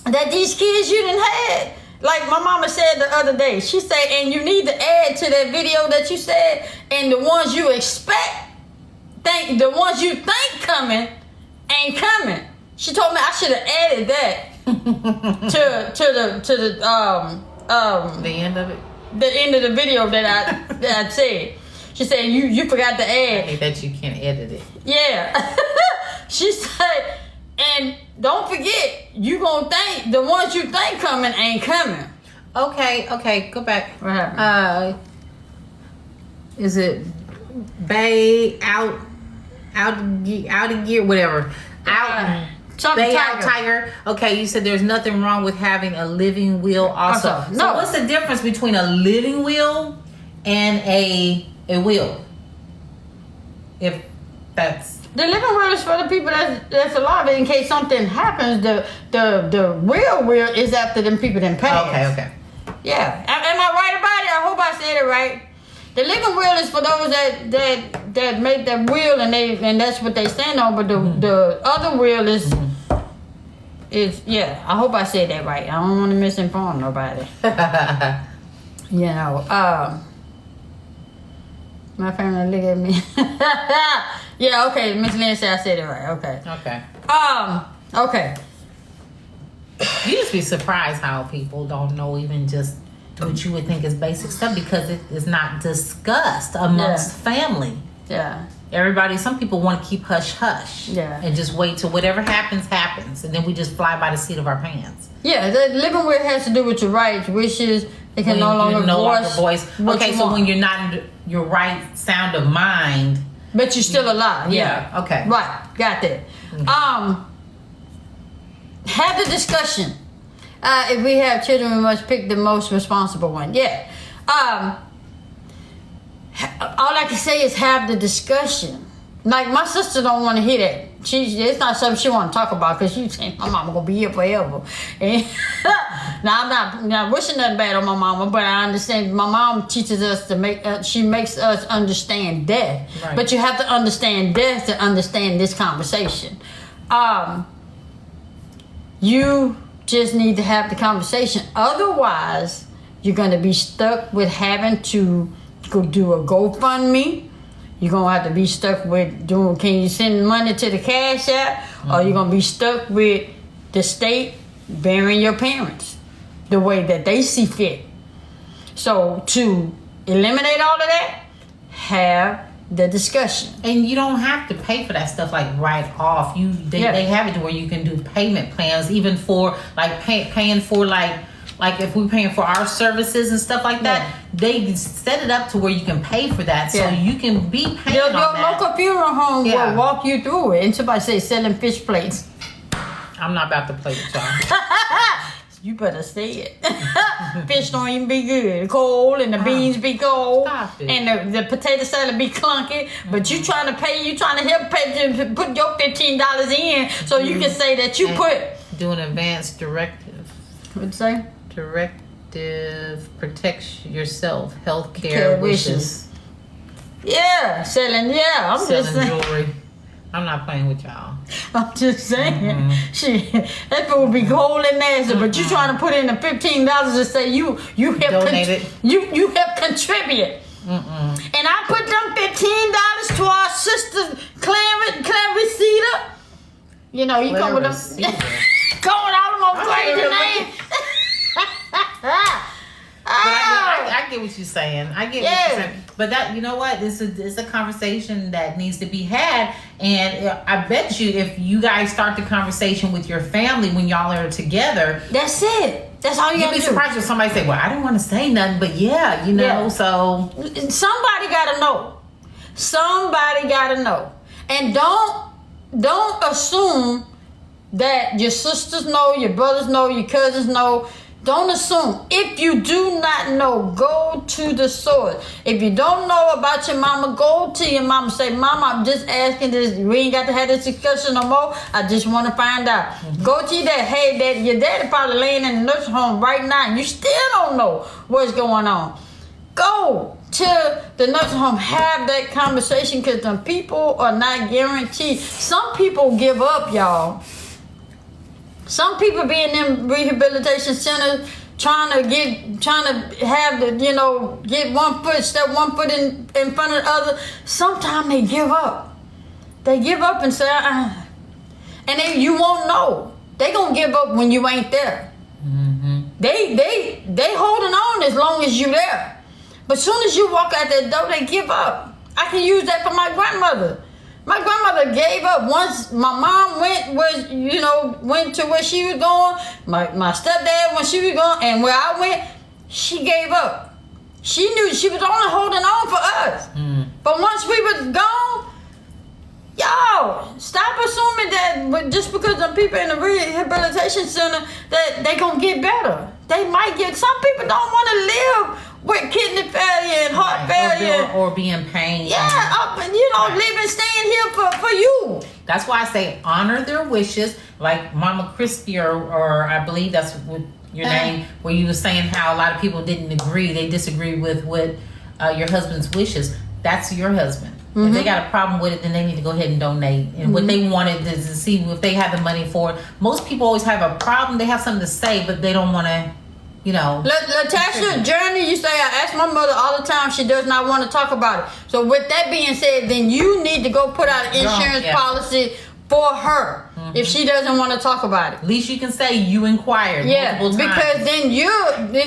[SPEAKER 1] that these kids you done had, like my mama said the other day, she said, and you need to add to that video that you said, and the ones you the ones you think coming ain't coming. She told me I should have added that to the
[SPEAKER 2] end of it.
[SPEAKER 1] The end of the video that I said. She said you forgot to add.
[SPEAKER 2] I hate that you can't edit it.
[SPEAKER 1] Yeah. She said, and don't forget, you gonna think the ones you think coming ain't coming.
[SPEAKER 2] Okay, go back.
[SPEAKER 1] What happened?
[SPEAKER 2] Is it Bay out of gear, whatever. Tiger. Okay, you said there's nothing wrong with having a living will also.
[SPEAKER 1] No.
[SPEAKER 2] So what's the difference between a living will and a will? If that's
[SPEAKER 1] the living will is for the people that's alive in case something happens. The real will is after them people that pass.
[SPEAKER 2] Okay.
[SPEAKER 1] Yeah. Am I right about it? I hope I said it right. The living will is for those that make that will and that's what they stand on. But the other will is is, yeah, I hope I said that right. I don't want to misinform nobody. You know, my family look at me. Yeah, okay, Miss Lynn said I said it right. Okay. Okay.
[SPEAKER 2] You just be surprised how people don't know even just what you would think is basic stuff because it is not discussed amongst family.
[SPEAKER 1] Yeah.
[SPEAKER 2] Some people want to keep hush hush.
[SPEAKER 1] Yeah.
[SPEAKER 2] And just wait till whatever happens, and then we just fly by the seat of our pants.
[SPEAKER 1] Yeah, living where it has to do with your rights, wishes. They can no longer voice.
[SPEAKER 2] Okay, so when you're not in your right sound of mind,
[SPEAKER 1] but you're still alive.
[SPEAKER 2] Yeah. Okay.
[SPEAKER 1] Right. Got that. Mm-hmm. Have the discussion. If we have children, we must pick the most responsible one. Yeah. All I can say is have the discussion. Like, my sister don't want to hear that. It's not something she want to talk about because she saying my mama gonna be here forever. And now I'm not wishing nothing bad on my mama, but I understand my mom teaches us she makes us understand death. Right. But you have to understand death to understand this conversation. You just need to have the conversation. Otherwise, you're gonna be stuck with having to go do a GoFundMe. You're going to have to be stuck with can you send money to the Cash App? Or you're going to be stuck with the state burying your parents the way that they see fit. So to eliminate all of that, have the discussion.
[SPEAKER 2] And you don't have to pay for that stuff like right off. They have it to where you can do payment plans, even for like paying for like if we're paying for our services and stuff like that, they set it up to where you can pay for that, so you can be paying on that. Your
[SPEAKER 1] local funeral home will walk you through it. And somebody say selling fish plates.
[SPEAKER 2] I'm not about to play with y'all.
[SPEAKER 1] You better say it. Fish don't even be good. Cold, and the beans be cold. And the potato salad be clunky. But you trying to help pay to put your $15 in so you can say that you
[SPEAKER 2] do an advanced directive.
[SPEAKER 1] What'd you say?
[SPEAKER 2] Directive protects yourself. Healthcare wishes.
[SPEAKER 1] Yeah, selling
[SPEAKER 2] jewelry. I'm not playing with y'all.
[SPEAKER 1] I'm just saying, shit, that food be cold and nasty. But you trying to put in the $15 to say you help
[SPEAKER 2] donate
[SPEAKER 1] you help contribute. And I put them $15 to our sister Claricita. You know, you come with them. Going out of my crazy name.
[SPEAKER 2] I get what you're saying. I get what you're saying. But that, you know what? It's a conversation that needs to be had. And I bet you if you guys start the conversation with your family when y'all are together.
[SPEAKER 1] That's it. That's all you got to do.
[SPEAKER 2] You'd be surprised if somebody say, well, I don't want to say nothing. But so.
[SPEAKER 1] Somebody got to know. Somebody got to know. And don't assume that your sisters know, your brothers know, your cousins know. Don't assume. If you do not know, go to the source. If you don't know about your mama, go to your mama. Say, Mama, I'm just asking this. We ain't got to have this discussion no more. I just want to find out. Go to your dad. Hey, Dad, your daddy probably laying in the nursing home right now, and you still don't know what's going on. Go to the nursing home. Have that conversation, because some people are not guaranteed. Some people give up, y'all. Some people be in them rehabilitation centers trying to have the, get step one foot in front of the other. Sometimes they give up. They give up and say, and you won't know. They gonna give up when you ain't there. They holding on as long as you there. But soon as you walk out that door, they give up. I can use that for my grandmother. My grandmother gave up once my mom went to where she was going. My stepdad, when she was going, and where I went, she gave up. She knew she was only holding on for us. But once we was gone, y'all, stop assuming that just because the people in the rehabilitation center that they gonna get better. They might get. Some people don't want to live with kidney failure and heart failure.
[SPEAKER 2] Or be in pain.
[SPEAKER 1] Yeah, live and staying here for you.
[SPEAKER 2] That's why I say honor their wishes. Like Mama Christie, or I believe that's what your name, where you were saying how a lot of people didn't agree. They disagreed with what your husband's wishes. That's your husband. If they got a problem with it, then they need to go ahead and donate. And what they wanted is to see if they have the money for it. Most people always have a problem. They have something to say, but they don't want to, you know.
[SPEAKER 1] Latasha Journey, you say, I ask my mother all the time. She does not want to talk about it. So with that being said, then you need to go put out an insurance policy for her if she doesn't want to talk about it.
[SPEAKER 2] At least you can say you inquired multiple times.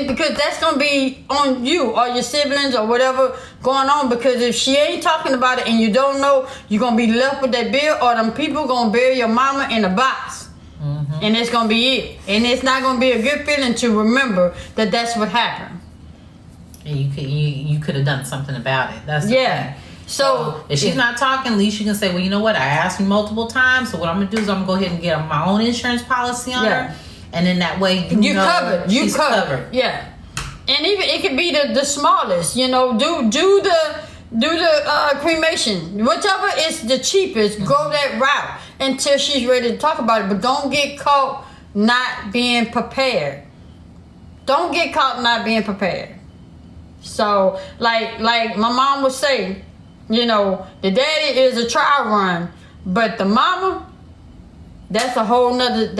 [SPEAKER 1] Because that's going to be on you or your siblings or whatever going on. Because if she ain't talking about it and you don't know, you're going to be left with that bill, or them people going to bury your mama in a box. And it's going to be it. And it's not going to be a good feeling to remember that that's what happened.
[SPEAKER 2] And you could have done something about it. That's the thing. So if she's not talking, at least you can say, well, you know what? I asked you multiple times. So what I'm going to do is I'm going to go ahead and get my own insurance policy on her. And then that way you know
[SPEAKER 1] covered.
[SPEAKER 2] She's covered.
[SPEAKER 1] Yeah. And even it could be the smallest, you know, do the cremation. Whichever is the cheapest, go that route until she's ready to talk about it. But don't get caught not being prepared. Don't get caught not being prepared. So like my mom would say, you know, the daddy is a trial run, but the mama, that's a whole nother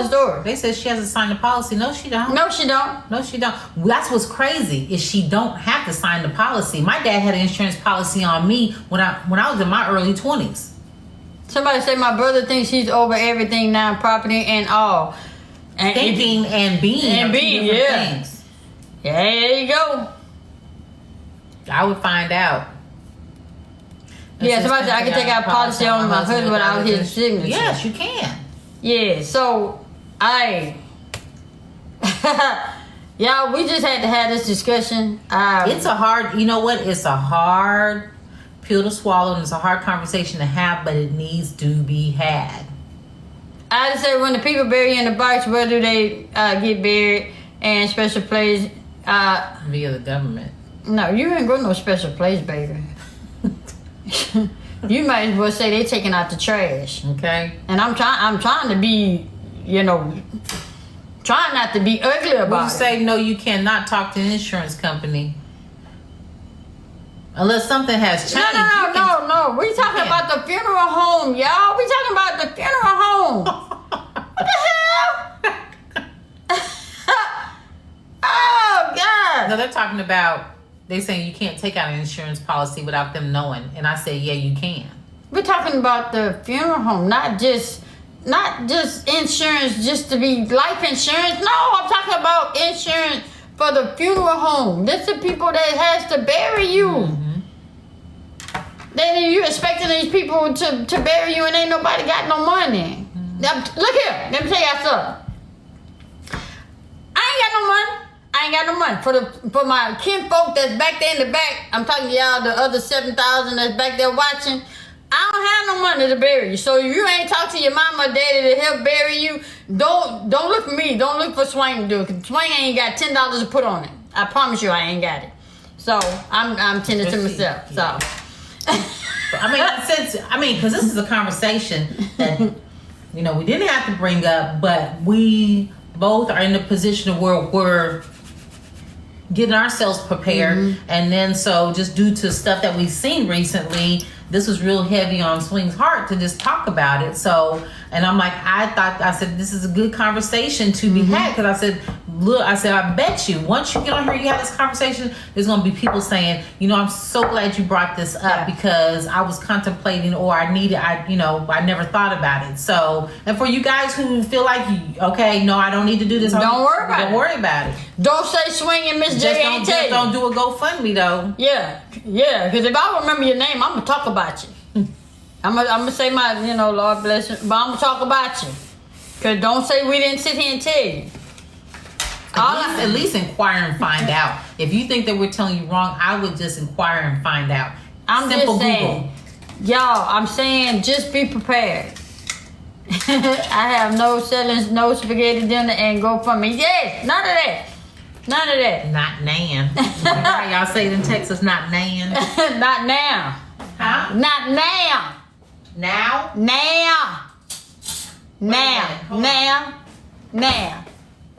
[SPEAKER 1] story.
[SPEAKER 2] They said she has to sign the policy. No, she don't.
[SPEAKER 1] No, she don't.
[SPEAKER 2] No, she don't. That's what's crazy is she don't have to sign the policy. My dad had an insurance policy on me when I was in my early 20s.
[SPEAKER 1] Somebody say my brother thinks he's over everything now, property and all. And
[SPEAKER 2] thinking and being things.
[SPEAKER 1] Yeah, there you go.
[SPEAKER 2] I would find out.
[SPEAKER 1] Somebody said I can take out policy on my husband without his signature.
[SPEAKER 2] Yes, you can.
[SPEAKER 1] Yeah, so y'all, we just had to have this discussion.
[SPEAKER 2] It's a hard, you know what? It's a hard pill to swallow, and it's a hard conversation to have, but it needs to be had.
[SPEAKER 1] I just say when the people bury in the box, where do they get buried and special place?
[SPEAKER 2] Via the government.
[SPEAKER 1] No, you ain't got no special place, baby. You might as well say they taking out the trash.
[SPEAKER 2] Okay.
[SPEAKER 1] And I'm trying to be, you know, trying not to be ugly about it.
[SPEAKER 2] You say no, you cannot talk to an insurance company unless something has changed.
[SPEAKER 1] No. We talking about the funeral home, y'all. We talking about the funeral home. What the hell? Oh God.
[SPEAKER 2] No, they're talking about. They saying you can't take out an insurance policy without them knowing, and I say, yeah, you can.
[SPEAKER 1] We're talking about the funeral home, not just insurance, just to be life insurance. No, I'm talking about insurance for the funeral home. This is the people that has to bury you. Then you expecting these people to bury you, and ain't nobody got no money. Look here, let me tell y'all something. I ain't got no money for my kinfolk that's back there in the back. I'm talking to y'all, the other 7,000 that's back there watching. I don't have no money to bury you. So if you ain't talk to your mama or daddy to help bury you, don't look for me. Don't look for Swain to do it. Cause Swain ain't got $10 to put on it. I promise you, I ain't got it. So I'm tending to myself. So
[SPEAKER 2] because this is a conversation that you know we didn't have to bring up, but we both are in a position where we're getting ourselves prepared, and then so just due to stuff that we've seen recently, this was real heavy on Swing's heart to just talk about it. So, and I'm like, I said this is a good conversation to be had, because I said, look, I bet you once you get on here, you have this conversation, there's going to be people saying, you know, I'm so glad you brought this up because I was contemplating, or I never thought about it. So, and for you guys who feel like, okay, no, I don't need to do this.
[SPEAKER 1] Don't worry about it. Don't say Swing and Miss J ain't tell you.
[SPEAKER 2] Don't do a GoFundMe though.
[SPEAKER 1] Yeah, because if I remember your name, I'm going to talk about you. I'm gonna say my, Lord bless you, but I'm going to talk about you. Because don't say we didn't sit here and tell you.
[SPEAKER 2] At least inquire and find out. If you think that we're telling you wrong, I would just inquire and find out.
[SPEAKER 1] I'm
[SPEAKER 2] Simple
[SPEAKER 1] just saying,
[SPEAKER 2] Google.
[SPEAKER 1] Y'all, I'm saying just be prepared. I have no sellings, no spaghetti dinner, and GoFundMe. Yes, none of that.
[SPEAKER 2] Not nan. How y'all say it in Texas? Not nan.
[SPEAKER 1] Not now.
[SPEAKER 2] Huh?
[SPEAKER 1] Not now.
[SPEAKER 2] Now?
[SPEAKER 1] Now. Now.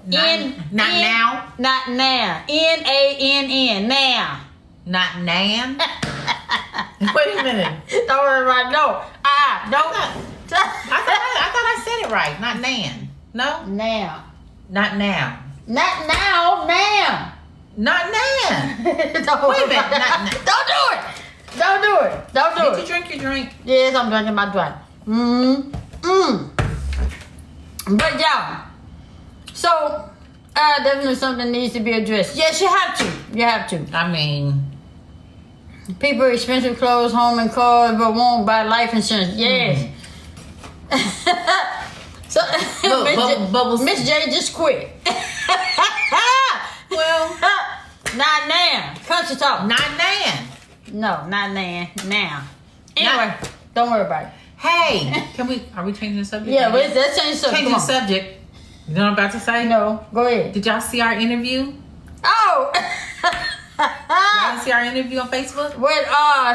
[SPEAKER 2] Not now.
[SPEAKER 1] Not now. NANN. Now.
[SPEAKER 2] Not nan. Wait a minute.
[SPEAKER 1] Don't worry about it. No. Don't.
[SPEAKER 2] I thought I said it right. Not Nan. No?
[SPEAKER 1] Now.
[SPEAKER 2] Not now.
[SPEAKER 1] Not now. Now.
[SPEAKER 2] Not Nan.
[SPEAKER 1] Don't
[SPEAKER 2] Wait a minute. Not now.
[SPEAKER 1] Don't do it. Don't do it. Don't do
[SPEAKER 2] Did
[SPEAKER 1] it.
[SPEAKER 2] you drink your drink?
[SPEAKER 1] Yes, I'm drinking my drink. But y'all, so definitely something needs to be addressed. Yes, you have to. You have to.
[SPEAKER 2] I mean,
[SPEAKER 1] people expensive clothes, home and cars, but won't buy life insurance. Yes. So Miss J just quit.
[SPEAKER 2] well,
[SPEAKER 1] not now. Country talk.
[SPEAKER 2] not Nan.
[SPEAKER 1] No, not now. Anyway, don't worry about it.
[SPEAKER 2] Hey, are we changing the subject?
[SPEAKER 1] Yeah, let's change the subject.
[SPEAKER 2] Changing the subject. You know what I'm about to say?
[SPEAKER 1] No, go ahead.
[SPEAKER 2] Did y'all see our interview?
[SPEAKER 1] Oh!
[SPEAKER 2] Y'all see our interview on Facebook?
[SPEAKER 1] With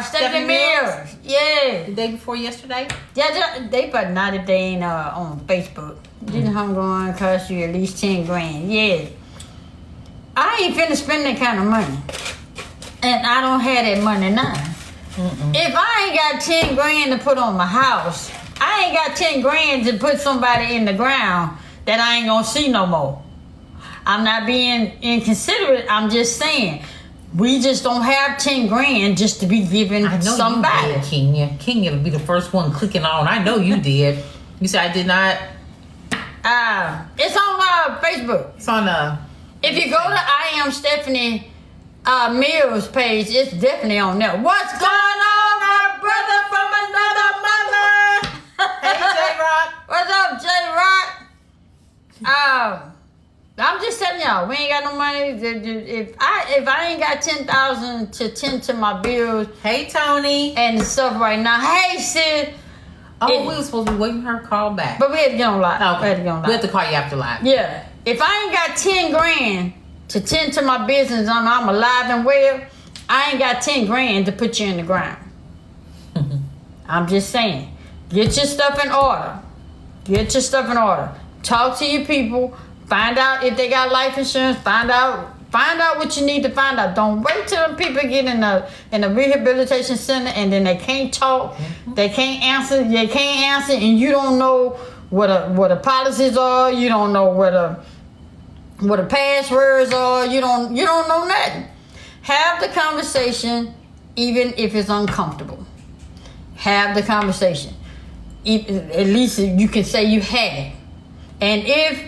[SPEAKER 1] Stephanie Mills. Yeah.
[SPEAKER 2] The day before yesterday?
[SPEAKER 1] Yeah, they but not if they ain't on Facebook. This home going to cost you at least 10 grand. Yeah. I ain't finna spend that kind of money. And I don't have that money now. If I ain't got 10 grand to put on my house, I ain't got 10 grand to put somebody in the ground that I ain't gonna see no more. I'm not being inconsiderate. I'm just saying, we just don't have 10 grand just to be giving somebody.
[SPEAKER 2] You did, Kenya will be the first one clicking on. I know you did. You said I did not.
[SPEAKER 1] It's on Facebook.
[SPEAKER 2] It's on
[SPEAKER 1] If you go to I Am Stephanie Mills page, it's definitely on there. What's going on, my brother from another mother?
[SPEAKER 2] Hey, J-Rock.
[SPEAKER 1] What's up, J-Rock? I'm just telling y'all, we ain't got no money. If I ain't got 10,000 to tend to my bills,
[SPEAKER 2] Hey, Tony.
[SPEAKER 1] and stuff right now. Hey, Sid.
[SPEAKER 2] We were supposed to be waiting for her to call back.
[SPEAKER 1] But we had to get on live.
[SPEAKER 2] Okay.
[SPEAKER 1] We had to get on live.
[SPEAKER 2] We have to call you after live.
[SPEAKER 1] Yeah. If I ain't got 10 grand to tend to my business, I'm alive and well, I ain't got 10 grand to put you in the ground. I'm just saying. Get your stuff in order. Get your stuff in order. Talk to your people. Find out if they got life insurance. Find out what you need to find out. Don't wait till the people get in a rehabilitation center and then they can't talk. They can't answer. They can't answer, and you don't know what the policies are. You don't know what the passwords are. You don't know nothing. Have the conversation, even if it's uncomfortable. Have the conversation. At least you can say you had it. And if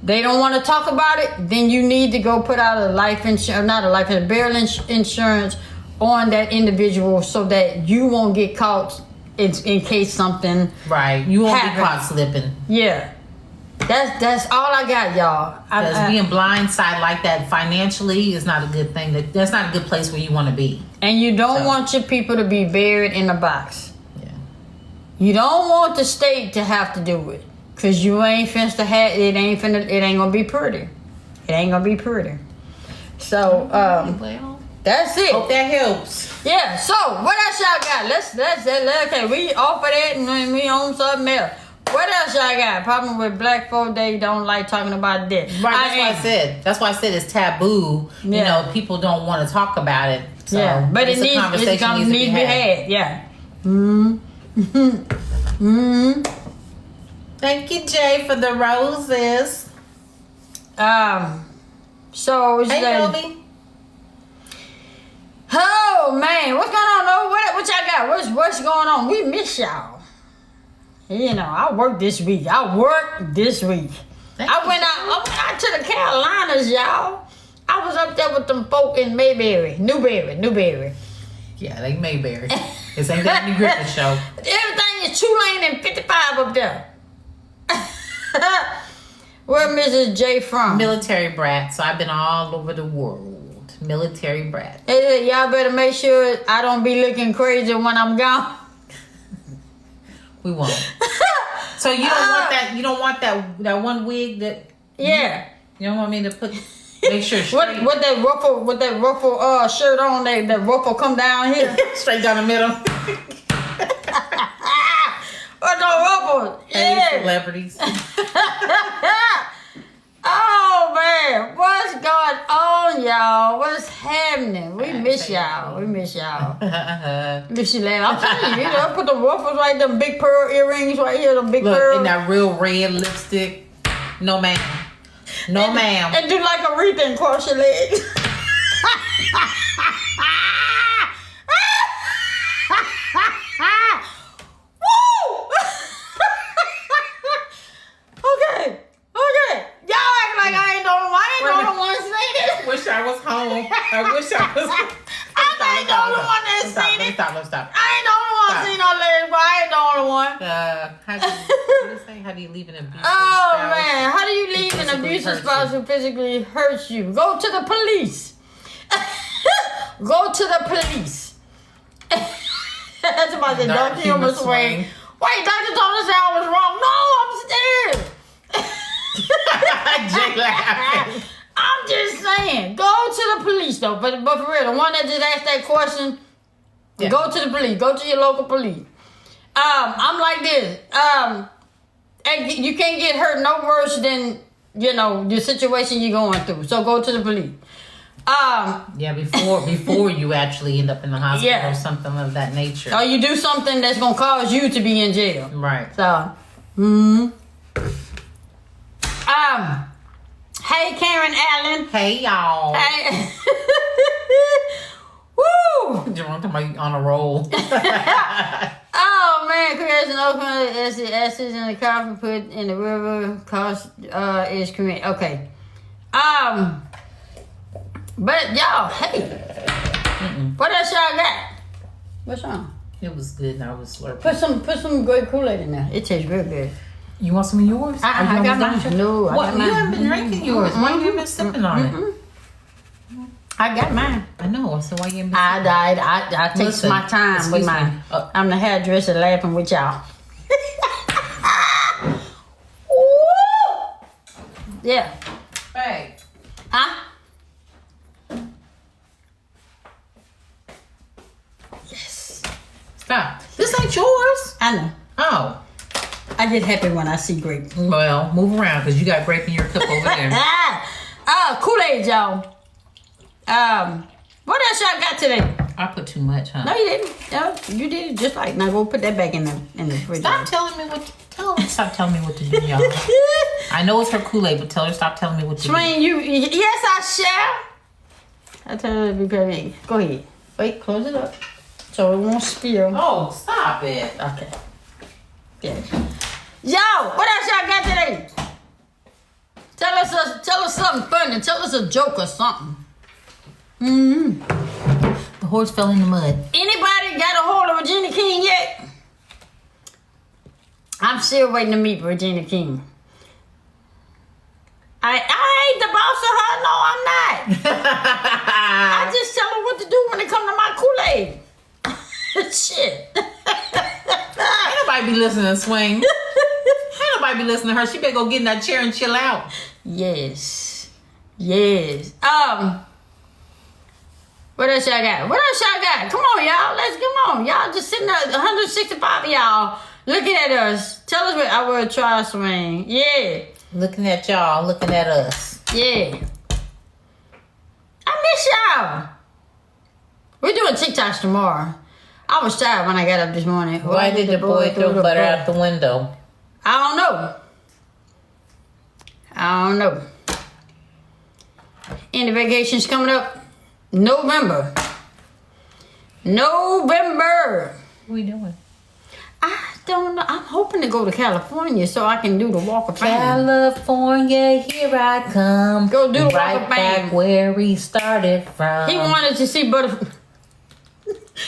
[SPEAKER 1] they don't want to talk about it, then you need to go put out burial insurance on that individual so that you won't get caught in case something
[SPEAKER 2] You won't
[SPEAKER 1] happens.
[SPEAKER 2] be caught slipping.
[SPEAKER 1] Yeah. That's all I got, y'all.
[SPEAKER 2] Because being blindsided like that financially is not a good thing. That's not a good place where you want to be.
[SPEAKER 1] And you don't want your people to be buried in a box.
[SPEAKER 2] Yeah.
[SPEAKER 1] You don't want the state to have to do it. Cause you ain't finna have it ain't gonna be pretty. It ain't gonna be pretty. So
[SPEAKER 2] Well,
[SPEAKER 1] that's it.
[SPEAKER 2] hope that helps.
[SPEAKER 1] Yeah, so what else y'all got? Let's okay, we off of that and we on something else. What else y'all got? Problem with black folk, they don't like talking about that.
[SPEAKER 2] Right, that's why I said it's taboo.
[SPEAKER 1] Yeah.
[SPEAKER 2] You know, people don't want to talk about it. So
[SPEAKER 1] Yeah, but
[SPEAKER 2] it's
[SPEAKER 1] it needs to be had. Yeah.
[SPEAKER 2] Thank you, Jay, for the roses.
[SPEAKER 1] So
[SPEAKER 2] Hey, Nomi.
[SPEAKER 1] oh man, what's going on? though? What y'all got? What's going on? We miss y'all. You know, I worked this week. I went out to the Carolinas, y'all. I was up there with them folk in Newberry.
[SPEAKER 2] Yeah, they Mayberry. This ain't that any Griffith show.
[SPEAKER 1] Everything is 2 lane and 55 up there. Where Mrs. J from?
[SPEAKER 2] Military brat. So I've been all over the world. Military brat.
[SPEAKER 1] Hey, y'all better make sure I don't be looking crazy when I'm gone.
[SPEAKER 2] We won't. So you don't want that? You don't want that one wig that?
[SPEAKER 1] Yeah.
[SPEAKER 2] You don't want me to put? Make sure straight.
[SPEAKER 1] With that ruffle shirt on, that ruffle come down here.
[SPEAKER 2] Straight down the middle.
[SPEAKER 1] What the ruffle?
[SPEAKER 2] Hey,
[SPEAKER 1] Yeah.
[SPEAKER 2] celebrities.
[SPEAKER 1] Oh man. man, what's going on, y'all? What's happening? We miss y'all. We miss y'all. Miss you, lad. I'm telling you, put the ruffles right, them big pearl earrings right here, them big pearls.
[SPEAKER 2] And that real red lipstick. No, ma'am. No, ma'am.
[SPEAKER 1] And do like a wreath and cross your legs.
[SPEAKER 2] I was home. I wish I was.
[SPEAKER 1] I ain't the only one that seen it.
[SPEAKER 2] Stop.
[SPEAKER 1] I ain't the only one seen no legs, but I ain't the only one.
[SPEAKER 2] How do you leave an abusive
[SPEAKER 1] spouse? Man, how do you leave an abusive spouse who physically hurts you? Go to the police. Go to the police. That's about the dark humor swing. Wait, Dr. Thomas said I was wrong. No, I'm scared.
[SPEAKER 2] Jay laughing.
[SPEAKER 1] I'm just saying, go to the police though. But for real, the one that just asked that question, go to the police. Go to your local police. I'm like this. And you can't get hurt no worse than the situation you're going through. So go to the police.
[SPEAKER 2] Before you actually end up in the hospital or something of that nature.
[SPEAKER 1] Or you do something that's gonna cause you to be in jail.
[SPEAKER 2] Right.
[SPEAKER 1] So, hey, Karen Allen.
[SPEAKER 2] Hey, y'all.
[SPEAKER 1] Hey. Woo!
[SPEAKER 2] Jerome talking about on a roll.
[SPEAKER 1] Oh, man. Creation Oakland as the ashes in the coffin put in the river cost is cremated. Okay. But, y'all, hey. What else y'all got? What's wrong?
[SPEAKER 2] It was good and I was slurping.
[SPEAKER 1] Put some great Kool-Aid in there. It tastes real good.
[SPEAKER 2] You want some of yours?
[SPEAKER 1] I got mine. No, I got mine.
[SPEAKER 2] You haven't been drinking yours. Why you haven't been sipping on it?
[SPEAKER 1] I got mine.
[SPEAKER 2] I know. So why you haven't been
[SPEAKER 1] I take my time with mine. I'm the hairdresser laughing with y'all. Yeah.
[SPEAKER 2] Hey.
[SPEAKER 1] Huh? Yes.
[SPEAKER 2] Stop. This ain't yours.
[SPEAKER 1] I know.
[SPEAKER 2] Oh.
[SPEAKER 1] I get happy when I see grape.
[SPEAKER 2] Well, move around because you got grape in your cup over there.
[SPEAKER 1] Kool-Aid, y'all. What else y'all got today?
[SPEAKER 2] I put too much, huh?
[SPEAKER 1] No, you didn't. No, you did it just right. Now go put that back in the fridge.
[SPEAKER 2] Stop telling me what. Stop telling me what to do, y'all. I know it's her Kool-Aid, but tell her stop telling me what to do.
[SPEAKER 1] Yes, I shall. I tell her to be prepared. Go ahead. Wait, close it up so it won't spill.
[SPEAKER 2] Oh, stop it.
[SPEAKER 1] Okay. Yeah. Yo, what else y'all got today? Tell us something funny. Tell us a joke or something.
[SPEAKER 2] The horse fell in the mud.
[SPEAKER 1] Anybody got a hold of Regina King yet? I'm still waiting to meet Regina King. I ain't the boss of her. No, I'm not. I just tell her what to do when it come to my Kool-Aid. Shit.
[SPEAKER 2] Ain't nobody be listening to Swing. Ain't nobody be listening to her. She better go get in that chair and chill out.
[SPEAKER 1] Yes. What else y'all got? Come on, y'all. Let's come on. Y'all just sitting there, 165 of y'all looking at us. Tell us what I will try Swing. Yeah.
[SPEAKER 2] Looking at y'all, looking at us.
[SPEAKER 1] Yeah. I miss y'all. We're doing TikToks tomorrow. I was tired when I got up this morning.
[SPEAKER 2] Why did the boy throw butter out the window?
[SPEAKER 1] I don't know. Any vacations coming up? November. What
[SPEAKER 2] we doing?
[SPEAKER 1] I don't know. I'm hoping to go to California so I can do the Walk of Fame.
[SPEAKER 2] California, here I come.
[SPEAKER 1] Go do the Walk
[SPEAKER 2] right
[SPEAKER 1] of Fame.
[SPEAKER 2] Back where we started from.
[SPEAKER 1] He wanted to see butterflies.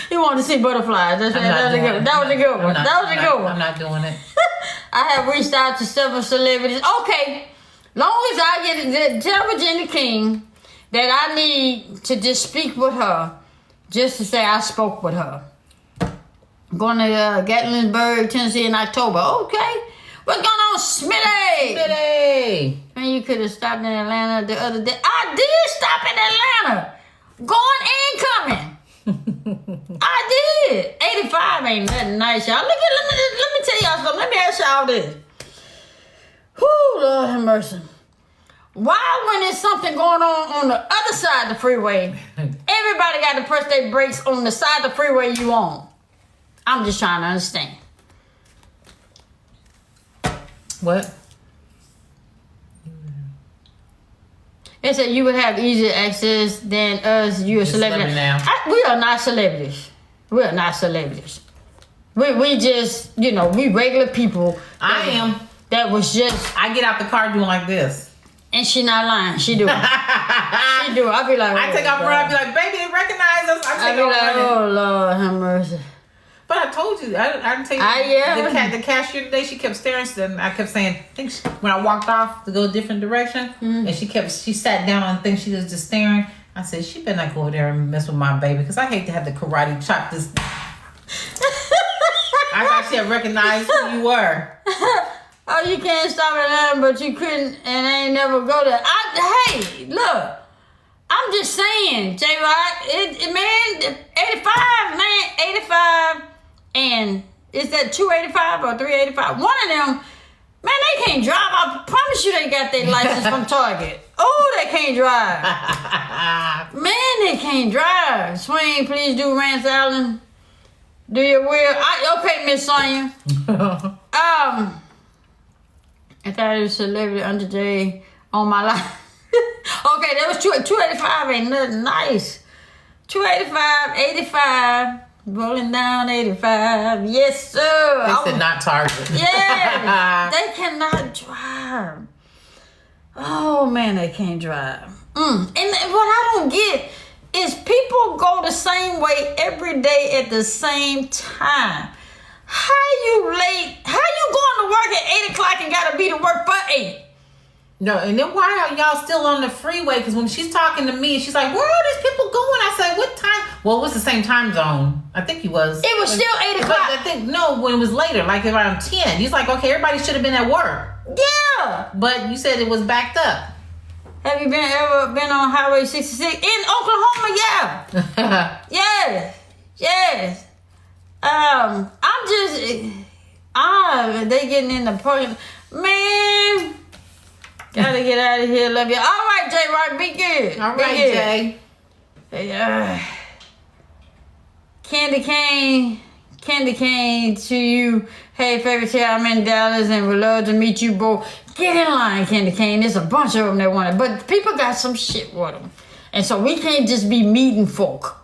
[SPEAKER 1] That was a good one.
[SPEAKER 2] I'm not doing it.
[SPEAKER 1] I have reached out to several celebrities. Okay. Long as I get tell Regina King that I need to just speak with her. Just to say I spoke with her. I'm going to Gatlinburg, Tennessee in October. Okay. What's going on, Smitty? Man, you could have stopped in Atlanta the other day. I did stop in Atlanta. Going and coming. I did. 85 ain't nothing nice, y'all. Let me tell y'all something. Let me ask y'all this. Whoo, Lord have mercy. Why, when there's something going on the other side of the freeway, everybody got to press their brakes on the side of the freeway you on? I'm just trying to understand.
[SPEAKER 2] What?
[SPEAKER 1] They said you would have easier access than us. You're a celebrity.
[SPEAKER 2] Now.
[SPEAKER 1] We are not celebrities. We are not celebrities. We just, we regular people.
[SPEAKER 2] I am.
[SPEAKER 1] That was just.
[SPEAKER 2] I get out the car doing like this.
[SPEAKER 1] And she not lying. She do it. She do it. I be like,
[SPEAKER 2] I take off running. I be like, baby, they recognize us. I take off running.
[SPEAKER 1] Oh, Lord, have mercy.
[SPEAKER 2] But I told you, I didn't tell you. The cashier today, she kept staring, and I kept saying, when I walked off to go a different direction, and she sat down and think she was just staring. I said, she better not go over there and mess with my baby, because I hate to have the karate chop this. I thought she had recognized who you were.
[SPEAKER 1] Oh, you can't stop at nothing, but you couldn't, and I ain't never go there. Hey, look, I'm just saying, J-Rock, man, 85, man, 85, and is that 285 or 385? One of them, man, they can't drive. I promise you they got their license from Target. Oh, they can't drive. Man, they can't drive. Swain, please do Rance Allen. Do your will. Okay, Miss Sonia. I thought it was celebrity under J on my life. Okay, that was 285 ain't nothing nice. 285, 85, rolling down 85. Yes, sir.
[SPEAKER 2] They said not Target.
[SPEAKER 1] Yeah, they cannot drive. Oh, man, they can't drive. And what I don't get is people go the same way every day at the same time. How you late? How you going to work at 8 o'clock and got to be to work for 8?
[SPEAKER 2] No, and then why are y'all still on the freeway? Because when she's talking to me, she's like, where are these people going? I said, what time? Well, it was the same time zone. I think he was.
[SPEAKER 1] It was still 8 o'clock.
[SPEAKER 2] I think, no, when it was later, like around 10. He's like, okay, everybody should have been at work.
[SPEAKER 1] Yeah.
[SPEAKER 2] But you said it was backed up.
[SPEAKER 1] Have you ever been on Highway 66? In Oklahoma, yeah. Yes. I'm just, they getting in the program. Man, gotta get out of here. Love you. All right, J-Rock, be good.
[SPEAKER 2] All right, Jay.
[SPEAKER 1] Candy cane to you. Hey, favorite tale, I'm in Dallas and would love to meet you both. Get in line, Candy cane. There's a bunch of them that want it, but people got some shit with them, and so we can't just be meeting folk.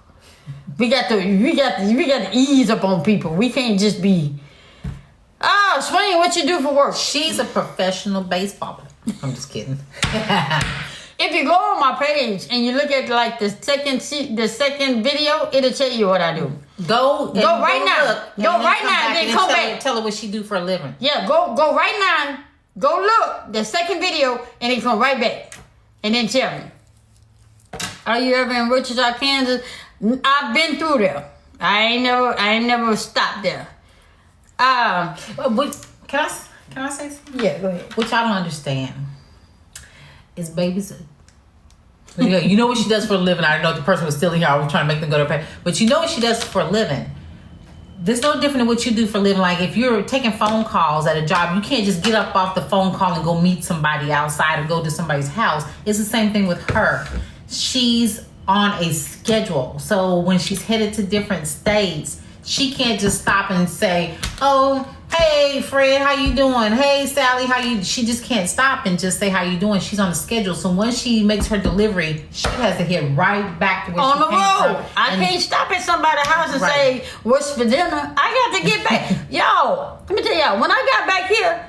[SPEAKER 1] We got to ease up on people. We can't just be. Swain, what you do for work?
[SPEAKER 2] She's a professional baseballer. I'm just kidding.
[SPEAKER 1] If you go on my page and you look at like the second video, it'll tell you what I do.
[SPEAKER 2] Go right
[SPEAKER 1] now. Go right now and then come back.
[SPEAKER 2] Tell her what she do for a living.
[SPEAKER 1] Yeah, go right now. Go look the second video and then come right back and then tell me. Are you ever in Wichita, Kansas? I've been through there. I ain't never stopped there.
[SPEAKER 2] Can I say something?
[SPEAKER 1] Yeah, go ahead.
[SPEAKER 2] Which I don't understand. Is babies. You know what she does for a living. I know the person was still here. I was trying to make them go to pay. But you know what she does for a living. There's no different than what you do for a living. Like if you're taking phone calls at a job, you can't just get up off the phone call and go meet somebody outside or go to somebody's house. It's the same thing with her. She's on a schedule. So when she's headed to different states, she can't just stop and say, oh, hey, Fred, how you doing? Hey, Sally, she just can't stop and just say how you doing. She's on the schedule. So when she makes her delivery, she has to hit right back to where
[SPEAKER 1] on
[SPEAKER 2] she
[SPEAKER 1] the road. I can't stop at somebody's house and say, what's for dinner? I got to get back. Yo, let me tell y'all, when I got back here,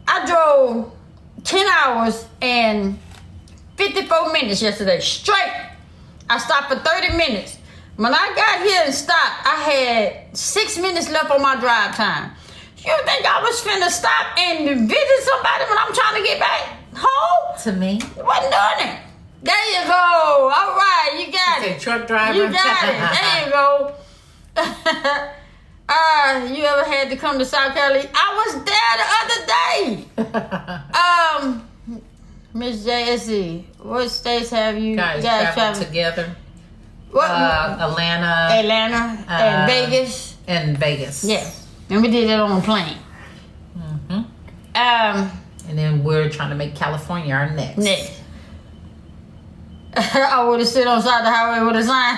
[SPEAKER 1] I drove 10 hours and 54 minutes yesterday, straight. I stopped for 30 minutes. When I got here and stopped, I had 6 minutes left on my drive time. You think I was finna stop and visit somebody when I'm trying to get back home?
[SPEAKER 2] To me?
[SPEAKER 1] Wasn't doing it. There you go. All right, you got it.
[SPEAKER 2] Truck driver.
[SPEAKER 1] You got it. There you go. You ever had to come to South Carolina? I was there the other day. Miss JSE, what states have you guys traveled
[SPEAKER 2] together?
[SPEAKER 1] What?
[SPEAKER 2] Atlanta,
[SPEAKER 1] and Vegas.
[SPEAKER 2] And Vegas.
[SPEAKER 1] Yeah. And we did it on a plane.
[SPEAKER 2] Mm-hmm. And then we're trying to make California our next.
[SPEAKER 1] I would have stood on side of the highway with a sign.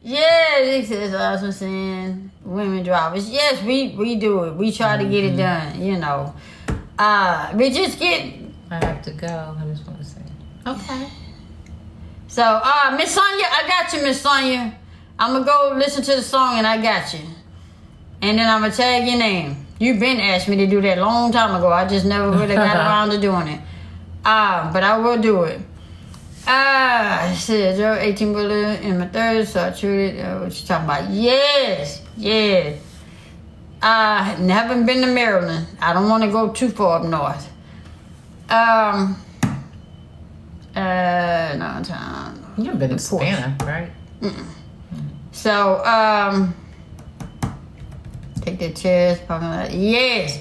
[SPEAKER 1] Yeah, it says also saying women drivers. Yes, we do it. We try to get it done, you know. We just get...
[SPEAKER 2] I have to go. I just want to say. Okay.
[SPEAKER 1] So, Miss Sonia, I got you, Miss Sonia. I'm going to go listen to the song and I got you. And then I'm going to tag your name. You've been asked me to do that a long time ago. I just never really got around to doing it. But I will do it. It says, 18 bullet in my third, so I treated, what you talking about? Yes. I haven't been to Maryland. I don't want to go too far up north. No time.
[SPEAKER 2] You haven't been to Savannah, right?
[SPEAKER 1] Mm-mm. So, take the chairs, parking lot. Yes.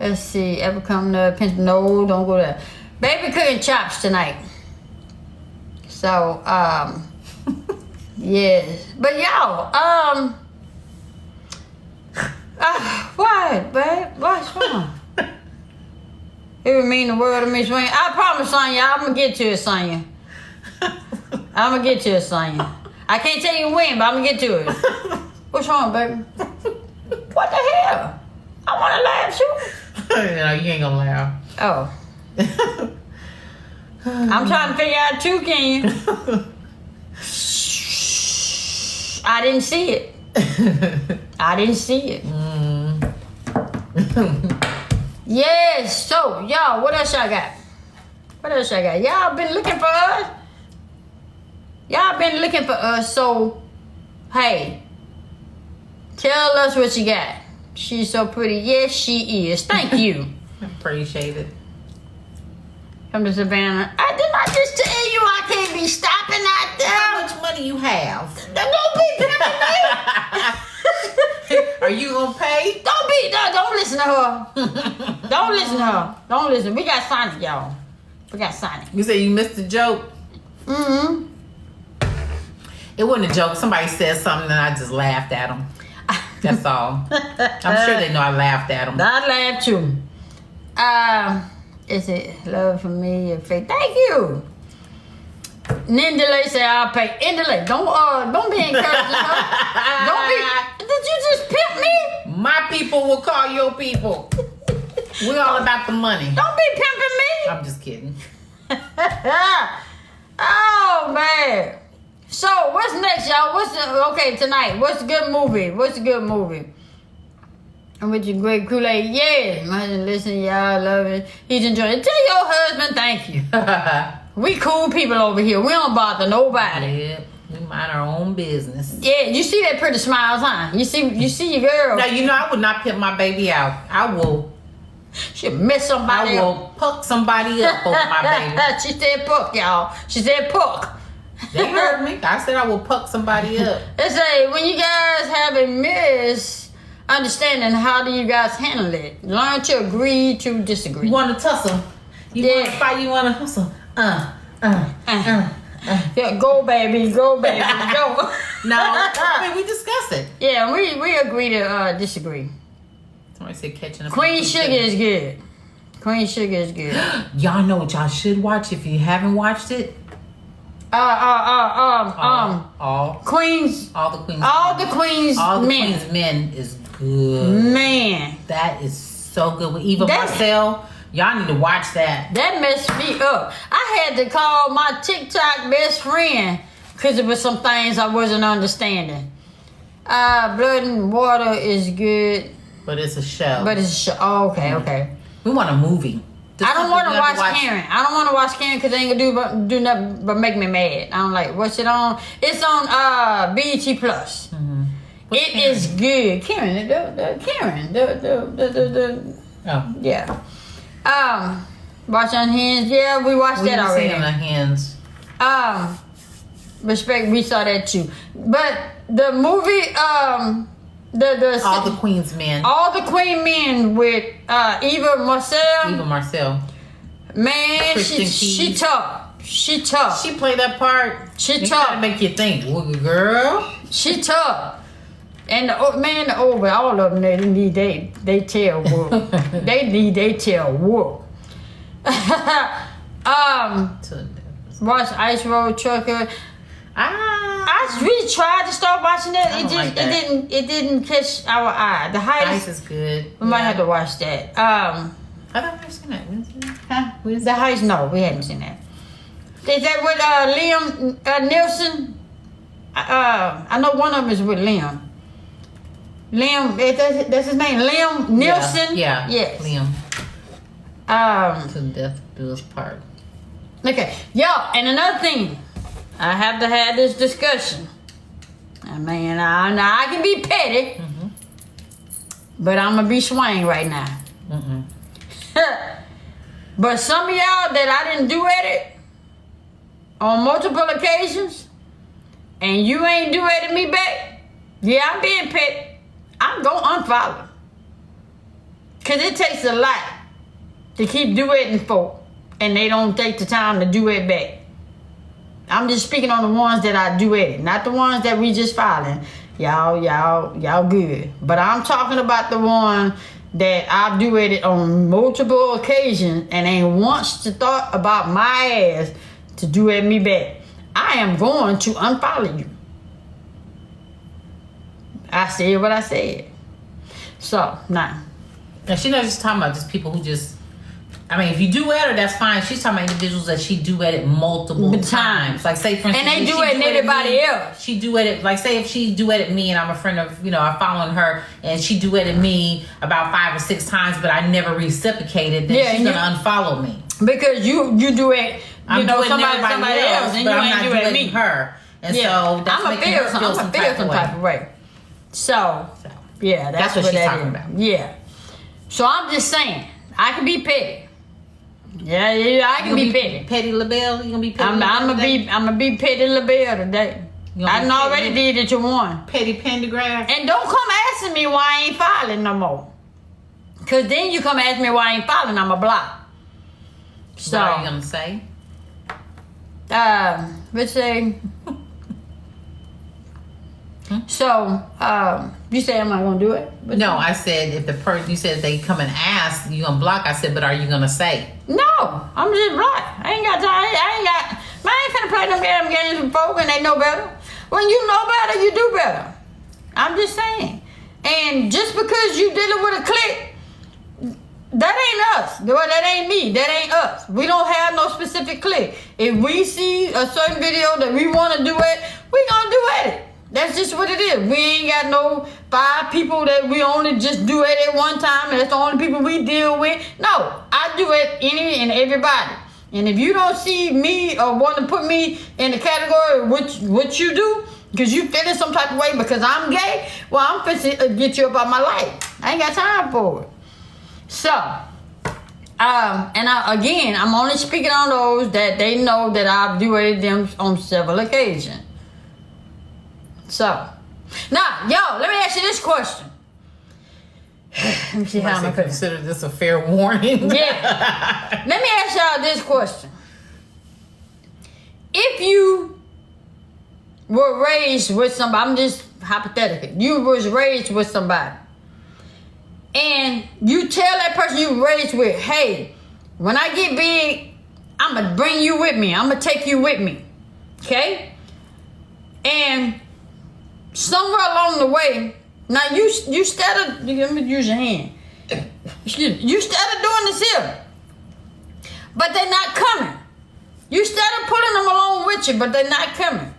[SPEAKER 1] Let's see. Ever come to Parental? No, don't go there. Baby cooking chops tonight. So, yes. But y'all, what, babe? What's wrong? It would mean the world to me, Sonya. I promise, Sonya, I'm gonna get to it, Sonya. I'm gonna get to it, Sonya. I can't tell you when, but I'm gonna get to it. What's wrong, baby? What the hell? I wanna laugh too.
[SPEAKER 2] No, you ain't gonna laugh.
[SPEAKER 1] Oh. I'm trying to figure out too, can you? I didn't see it. I didn't see it. Yes, so y'all, what else y'all got? Y'all been looking for us? So, hey, tell us what you got. She's so pretty. Yes, she is. Thank you.
[SPEAKER 2] Appreciate it.
[SPEAKER 1] Come to Savannah. I did not just tell you I can't be stopping out there.
[SPEAKER 2] How much money you have?
[SPEAKER 1] Don't be pimping me.
[SPEAKER 2] Are you gonna pay?
[SPEAKER 1] Don't listen to her. Don't listen. We got Sonic, y'all.
[SPEAKER 2] You say you missed the joke?
[SPEAKER 1] Mm-hmm.
[SPEAKER 2] It wasn't a joke. Somebody said something and I just laughed at them. That's all. I'm sure they know I laughed at them.
[SPEAKER 1] I laughed too. Is it love for me or faith? Thank you. Nindele say I'll pay. Indele, don't be encouraging her. Don't be. Did you just pimp me?
[SPEAKER 2] My people will call your people. We're all about the money.
[SPEAKER 1] Don't be pimping me.
[SPEAKER 2] I'm just kidding.
[SPEAKER 1] Oh man. So what's next, y'all? Tonight? What's a good movie? And with your great Kool-Aid, yeah. My husband listen, y'all love it. He's enjoying it. Tell your husband thank you. We cool people over here. We don't bother nobody.
[SPEAKER 2] Yeah, we mind our own business.
[SPEAKER 1] Yeah, you see that pretty smiles, huh? You see your girl.
[SPEAKER 2] Now, I would not pimp my baby out. I will.
[SPEAKER 1] She'll mess somebody up.
[SPEAKER 2] I will puck somebody up over my baby.
[SPEAKER 1] She said puck, y'all. She said puck.
[SPEAKER 2] They heard me. I said I will puck somebody up.
[SPEAKER 1] They say, when you guys have a misunderstanding, how do you guys handle it? Learn to agree to disagree.
[SPEAKER 2] You want to tussle? You want to fight? You want to hustle?
[SPEAKER 1] Yeah, go baby, go.
[SPEAKER 2] No, I mean, we discuss it.
[SPEAKER 1] Yeah, we agree to disagree.
[SPEAKER 2] Somebody said catching up.
[SPEAKER 1] Queen Sugar is good.
[SPEAKER 2] Y'all know what y'all should watch if you haven't watched it.
[SPEAKER 1] Queens.
[SPEAKER 2] All the Queens.
[SPEAKER 1] Queens
[SPEAKER 2] Men is good.
[SPEAKER 1] Man,
[SPEAKER 2] that is so good with Eva Marcel. Y'all need to watch that.
[SPEAKER 1] That messed me up. I had to call my TikTok best friend because there was some things I wasn't understanding. Blood and Water is good.
[SPEAKER 2] But it's a show.
[SPEAKER 1] Oh, okay.
[SPEAKER 2] We want a movie.
[SPEAKER 1] I don't want to watch Karen. I don't want to watch Karen because they ain't gonna do nothing but make me mad. I don't like. What's it on? It's on BET Plus. Mm-hmm. It is good. Karen,
[SPEAKER 2] Oh
[SPEAKER 1] yeah. Watch Unhinged. Yeah, we watched that already.
[SPEAKER 2] Seen Unhinged.
[SPEAKER 1] Respect. We saw that too. But the movie,
[SPEAKER 2] All the Queen's Men.
[SPEAKER 1] All the Queen Men with Eva Marcel. Man, she tough. She played
[SPEAKER 2] that part.
[SPEAKER 1] She tough.
[SPEAKER 2] Make you think, girl.
[SPEAKER 1] She tough. And the over, all of them, they need they tail whoop. They need they tail whoop. Watch Ice Road Trucker. I really tried to start watching that. It didn't catch our eye. The Heist
[SPEAKER 2] is good.
[SPEAKER 1] We might have to watch that.
[SPEAKER 2] I've never seen that.
[SPEAKER 1] Huh? The Heist? No, we haven't seen that. Is that with Liam Nielsen? I know one of them is with Liam. Liam, that's his name. Liam Nielsen.
[SPEAKER 2] Yeah.
[SPEAKER 1] Yes.
[SPEAKER 2] Liam. To death do us part.
[SPEAKER 1] Okay, and another thing, I have to have this discussion. I mean, I can be petty, but I'm gonna be swang right now. But some of y'all that I didn't do edit on multiple occasions, and you ain't do edit me back. Yeah, I'm being petty. I'm gonna unfollow, cause it takes a lot to keep duetting folk, and they don't take the time to do it back. I'm just speaking on the ones that I duetted, not the ones that we just following. Y'all good. But I'm talking about the one that I duetted on multiple occasions and ain't once thought about my ass to duet me back. I am going to unfollow you. I said what I said. So, nah.
[SPEAKER 2] And she's not just talking about just people who just, I mean, if you duet her, that's fine. She's talking about individuals that she duetted multiple times. Like, say, for instance,
[SPEAKER 1] and they duetted everybody else.
[SPEAKER 2] She duetted, like, say if she duetted me and I'm a friend of, I'm following her, and she duetted me about 5 or 6 times, but I never reciprocated, then she's going to unfollow me.
[SPEAKER 1] Because you duet,
[SPEAKER 2] I'm doing somebody else,
[SPEAKER 1] and
[SPEAKER 2] but
[SPEAKER 1] you
[SPEAKER 2] I'm
[SPEAKER 1] ain't
[SPEAKER 2] not
[SPEAKER 1] duetting
[SPEAKER 2] me. Her. And so that's making her feel some type of way.
[SPEAKER 1] So, yeah, that's what she's talking about. Yeah. So I'm just saying, I can be petty. Yeah, I can be petty.
[SPEAKER 2] Petty LaBelle? You gonna be petty?
[SPEAKER 1] I'm gonna be petty LaBelle today. I done already did it to one.
[SPEAKER 2] Petty Pendergrass.
[SPEAKER 1] And don't come asking me why I ain't filing no more. Cause then you come ask me why I ain't filing, I'ma block. So
[SPEAKER 2] what are you gonna say?
[SPEAKER 1] Let's say. So, you say I'm not gonna do it?
[SPEAKER 2] No, I said if the person, you said they come and ask, you gonna block. I said, but are you gonna say?
[SPEAKER 1] No, I'm just block. I ain't got time. I ain't finna play them damn games with folk and they know better. When you know better, you do better. I'm just saying. And just because you dealing with a clique, that ain't us. Well, that ain't me. That ain't us. We don't have no specific clique. If we see a certain video that we want to do it, we gonna do it. That's just what it is. We ain't got no 5 people that we only just do it at one time, and that's the only people we deal with. No, I do it any and everybody. And if you don't see me or want to put me in the category of what you do, because you feeling some type of way because I'm gay, well, I'm fixing to get you up out my life. I ain't got time for it. So, and I'm only speaking on those that they know that I've duetted them on several occasions. So, now, yo, let me ask you this question. Let me see how I'm going to
[SPEAKER 2] consider this a fair warning.
[SPEAKER 1] Yeah. Let me ask y'all this question. If you were raised with somebody, I'm just hypothetical. You was raised with somebody. And you tell that person you were raised with, hey, when I get big, I'm going to bring you with me. I'm going to take you with me. Okay? And somewhere along the way, now you started, let me use your hand. You started doing this here. But they're not coming. You started pulling them along with you, but they're not coming.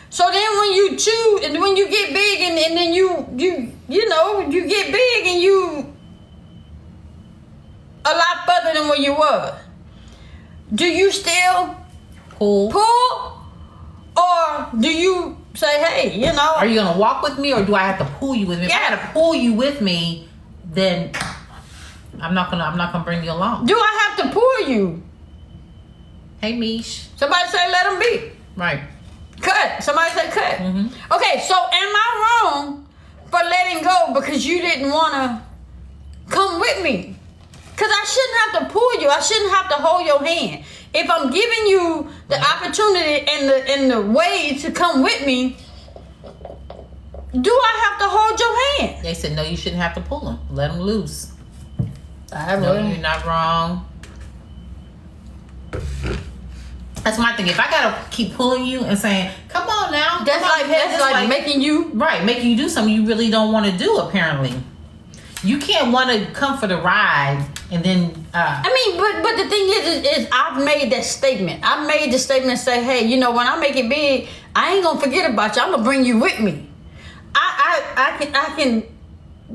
[SPEAKER 1] So then when you choose, and when you get big and then you get big and you a lot further than where you were, do you still pull? Or do you say, hey,
[SPEAKER 2] are you gonna walk with me, or do I have to pull you with me?
[SPEAKER 1] Yeah.
[SPEAKER 2] If I gotta pull you with me, then I'm not gonna bring you along.
[SPEAKER 1] Do I have to pull you?
[SPEAKER 2] Hey, Mish.
[SPEAKER 1] Somebody say let them be.
[SPEAKER 2] Right.
[SPEAKER 1] Cut. Somebody say cut. Mm-hmm. Okay, so am I wrong for letting go because you didn't want to come with me? Because I shouldn't have to pull you. I shouldn't have to hold your hand. If I'm giving you the opportunity and the way to come with me, do I have to hold your hand?
[SPEAKER 2] They said, no, you shouldn't have to pull them. Let them loose.
[SPEAKER 1] I
[SPEAKER 2] No,
[SPEAKER 1] will.
[SPEAKER 2] you're not wrong. That's my thing. If I gotta keep pulling you and saying, "Come on now,"
[SPEAKER 1] That's like making you
[SPEAKER 2] making you do something you really don't want to do. Apparently, you can't want to come for the ride and then.
[SPEAKER 1] I mean, but the thing is I've made that statement. I made the statement say, hey, you know, when I make it big, I ain't gonna forget about you. I'm gonna bring you with me. I can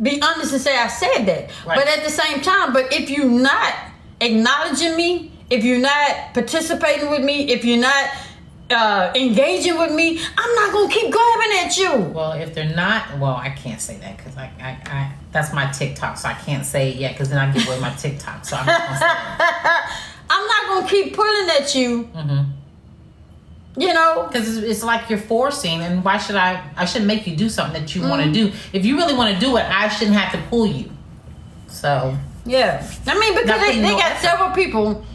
[SPEAKER 1] be honest and say I said that.
[SPEAKER 2] Right.
[SPEAKER 1] But at the same time, but if you're not acknowledging me, if you're not participating with me, if you're not engaging with me, I'm not gonna keep grabbing at you.
[SPEAKER 2] Well, if they're not, well, I can't say that because I that's my TikTok, so I can't say it yet because then I give away my TikTok. So I'm not gonna say it.
[SPEAKER 1] I'm not gonna keep pulling at you.
[SPEAKER 2] Mm-hmm.
[SPEAKER 1] You know,
[SPEAKER 2] because it's like you're forcing, and why should I shouldn't make you do something that you want to do. If you really want to do it, I shouldn't have to pull you. So
[SPEAKER 1] yeah, I mean, because they got several people.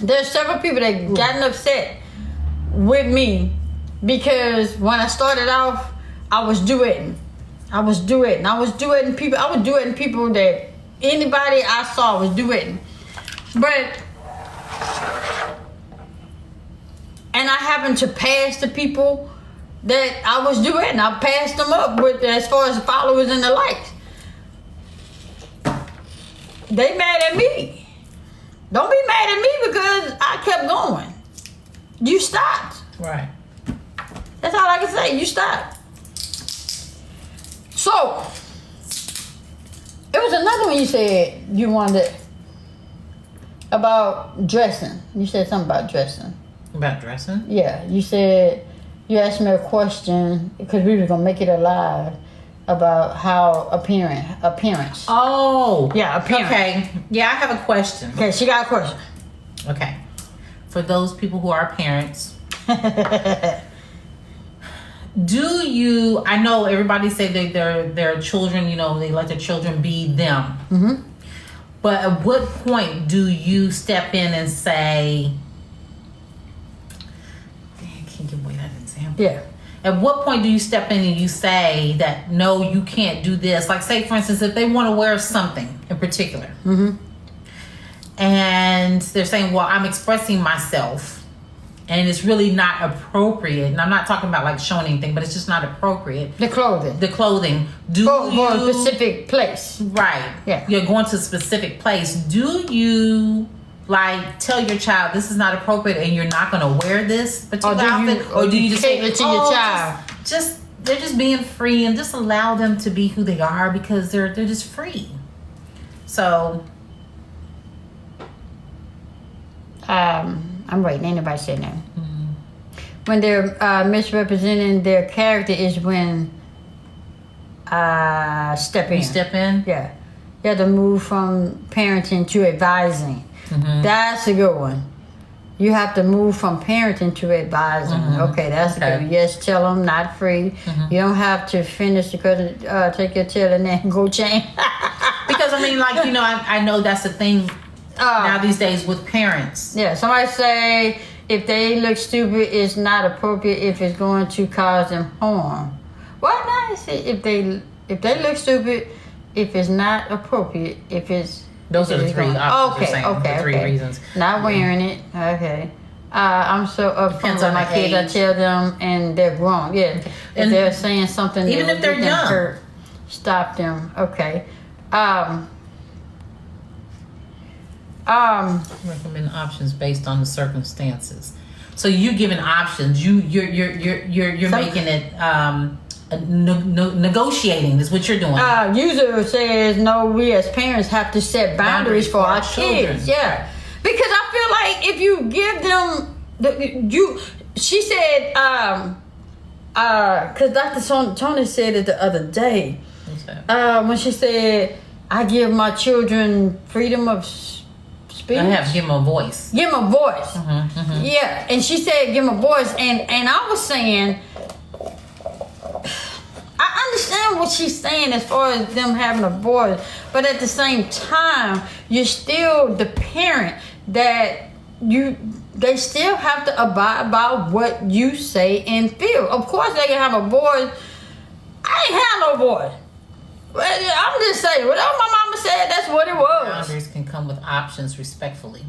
[SPEAKER 1] There's several people that gotten upset with me because when I started off, I was duetting people. I was duetting people that anybody I saw was duetting, and I happened to pass the people that I was duetting. I passed them up with as far as followers and the likes. They mad at me. Don't be mad at me because I kept going. You stopped.
[SPEAKER 2] right.
[SPEAKER 1] That's all I can say. You stopped. So, it was another one you said you wanted about dressing. You said something about dressing.
[SPEAKER 2] About dressing?
[SPEAKER 1] Yeah, you said, you asked me a question because we were going to make it alive about how appearance.
[SPEAKER 2] Oh.
[SPEAKER 1] Yeah, appearance.
[SPEAKER 2] Okay. Yeah, I have a question.
[SPEAKER 1] Okay, she got a question.
[SPEAKER 2] Okay. For those people who are parents, I know everybody say that their children, you know, they let their children be them.
[SPEAKER 1] Mm-hmm.
[SPEAKER 2] But at what point do you step in and say, I can't give away that example.
[SPEAKER 1] Yeah.
[SPEAKER 2] At what point do you step in and you say that, no, you can't do this? Like, say, for instance, if they want to wear something in particular,
[SPEAKER 1] Mm-hmm.
[SPEAKER 2] and they're saying, well, I'm expressing myself, and it's really not appropriate. And I'm not talking about, like, showing anything, but it's just not appropriate.
[SPEAKER 1] The clothing. For a specific place.
[SPEAKER 2] Right.
[SPEAKER 1] Yeah.
[SPEAKER 2] You're going to a specific place. Do you... like tell your child this is not appropriate and you're not going to wear this particular outfit, or do you just say
[SPEAKER 1] it to your child?
[SPEAKER 2] Just they're just being free and just allow them to be who they are because they're just free. So
[SPEAKER 1] I'm waiting. Ain't nobody said nothing.
[SPEAKER 2] Mm-hmm.
[SPEAKER 1] When they're misrepresenting their character is when step in.
[SPEAKER 2] you step in.
[SPEAKER 1] Yeah, you have to move from parenting to advising.
[SPEAKER 2] Mm-hmm.
[SPEAKER 1] That's a good one. You have to move from parenting to advising.
[SPEAKER 2] Mm-hmm.
[SPEAKER 1] Okay, that's a good one. Yes, tell them not free.
[SPEAKER 2] Mm-hmm.
[SPEAKER 1] You don't have to finish because take your tail and then go change.
[SPEAKER 2] Because I mean, like, you know, I know that's the thing now these days with parents.
[SPEAKER 1] Yeah, somebody say if they look stupid, it's not appropriate if it's going to cause them harm. Why not say if they look stupid, if it's not appropriate, if it's
[SPEAKER 2] Those are the three options.
[SPEAKER 1] Okay,
[SPEAKER 2] the three reasons.
[SPEAKER 1] Not wearing it. Okay. I'm so upfront with my kids. I tell them, and they're grown. Yeah. If
[SPEAKER 2] And
[SPEAKER 1] they're saying something,
[SPEAKER 2] even if they're young,
[SPEAKER 1] hurt, stop them. Okay.
[SPEAKER 2] Recommend options based on the circumstances. So you're giving options. You're making it negotiating is what you're doing.
[SPEAKER 1] User says no. We as parents have to set boundaries for our kids. Yeah, because I feel like if you give them she said because Dr. Tony said it the other day.
[SPEAKER 2] What's that?
[SPEAKER 1] When she said I give my children freedom of speech.
[SPEAKER 2] I have to give them a voice.
[SPEAKER 1] Give them a voice.
[SPEAKER 2] Mm-hmm, mm-hmm.
[SPEAKER 1] Yeah, and she said give them a voice, and I was saying. I understand what she's saying as far as them having a voice, but at the same time, you're still the parent that they still have to abide by what you say and feel. Of course, they can have a voice. I ain't had no voice. I'm just saying, whatever my mama said, that's what it was.
[SPEAKER 2] Boundaries can come with options, respectfully.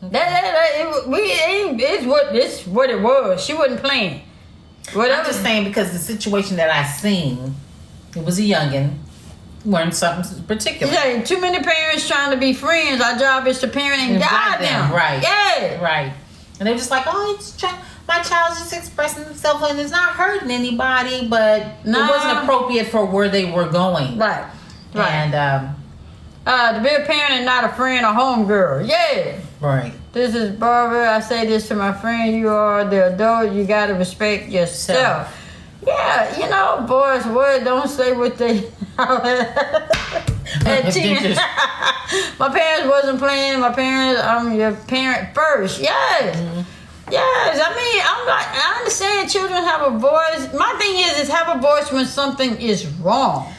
[SPEAKER 1] It's what it was. She wasn't playing. Whatever.
[SPEAKER 2] I'm just saying because the situation that I seen, it was a youngin', weren't something particular.
[SPEAKER 1] Yeah, too many parents trying to be friends. Our job is to parent and guide them.
[SPEAKER 2] Right.
[SPEAKER 1] Yeah.
[SPEAKER 2] Right. And they were just like, oh, my child's just expressing himself and it's not hurting anybody, but it wasn't appropriate for where they were going.
[SPEAKER 1] Right. Right.
[SPEAKER 2] And
[SPEAKER 1] to be a parent and not a friend or homegirl. Yeah.
[SPEAKER 2] Right.
[SPEAKER 1] This is Barbara. I say this to my friend. You are the adult. You got to respect yourself. Yeah, you know, boys, don't say what they... At 10. My parents wasn't playing. My parents, I'm your parent first. Yes. Mm-hmm. Yes. I mean, I understand children have a voice. My thing is have a voice when something is wrong.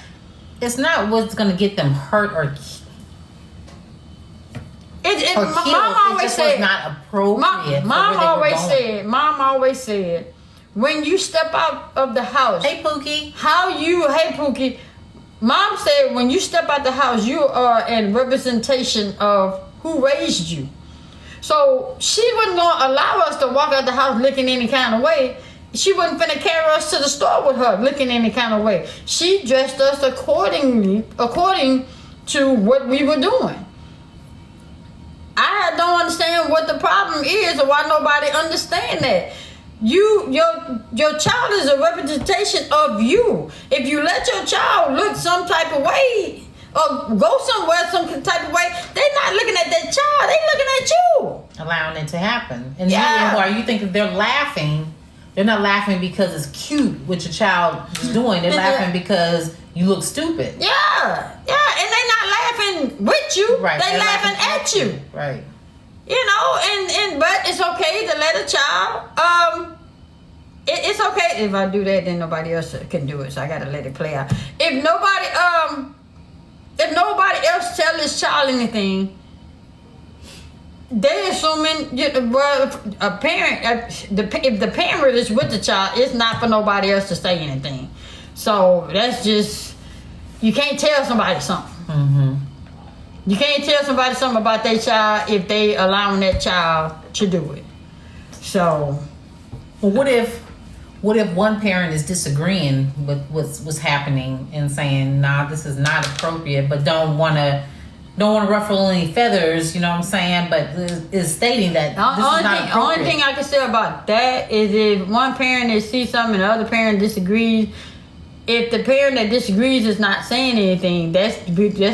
[SPEAKER 2] It's not what's going to get them hurt or
[SPEAKER 1] Mom always said
[SPEAKER 2] not appropriate.
[SPEAKER 1] Mom always said, when you step out of the house,
[SPEAKER 2] hey Pookie,
[SPEAKER 1] Pookie. Mom said, when you step out the house, you are a representation of who raised you. So she wasn't gonna allow us to walk out the house looking any kind of way. She wasn't finna carry us to the store with her looking any kind of way. She dressed us according to what we were doing. I don't understand what the problem is or why nobody understand that. Your child is a representation of you. If you let your child look some type of way or go somewhere some type of way, they're not looking at that child. They're looking at you.
[SPEAKER 2] Allowing it to happen. And you think that they're laughing. They're not laughing because it's cute what your child is doing. They're laughing because you look stupid.
[SPEAKER 1] Yeah. And they're not laughing with you.
[SPEAKER 2] Right.
[SPEAKER 1] They're laughing at you.
[SPEAKER 2] Right.
[SPEAKER 1] You know, but it's okay to let a child, it's okay. If I do that, then nobody else can do it. So I gotta let it play out. If nobody else tell this child anything, they assuming a parent. If the parent is with the child, it's not for nobody else to say anything. So that's just, you can't tell somebody something. Mm-hmm. You can't tell somebody something about their child if they allowing that child to do it. So,
[SPEAKER 2] well, what if one parent is disagreeing with what's happening and saying, nah, this is not appropriate, but don't want to ruffle any feathers, you know what I'm saying, but is stating that this is not appropriate.
[SPEAKER 1] The only thing I can say about that is if one parent sees something and the other parent disagrees, if the parent that disagrees is not saying anything, that's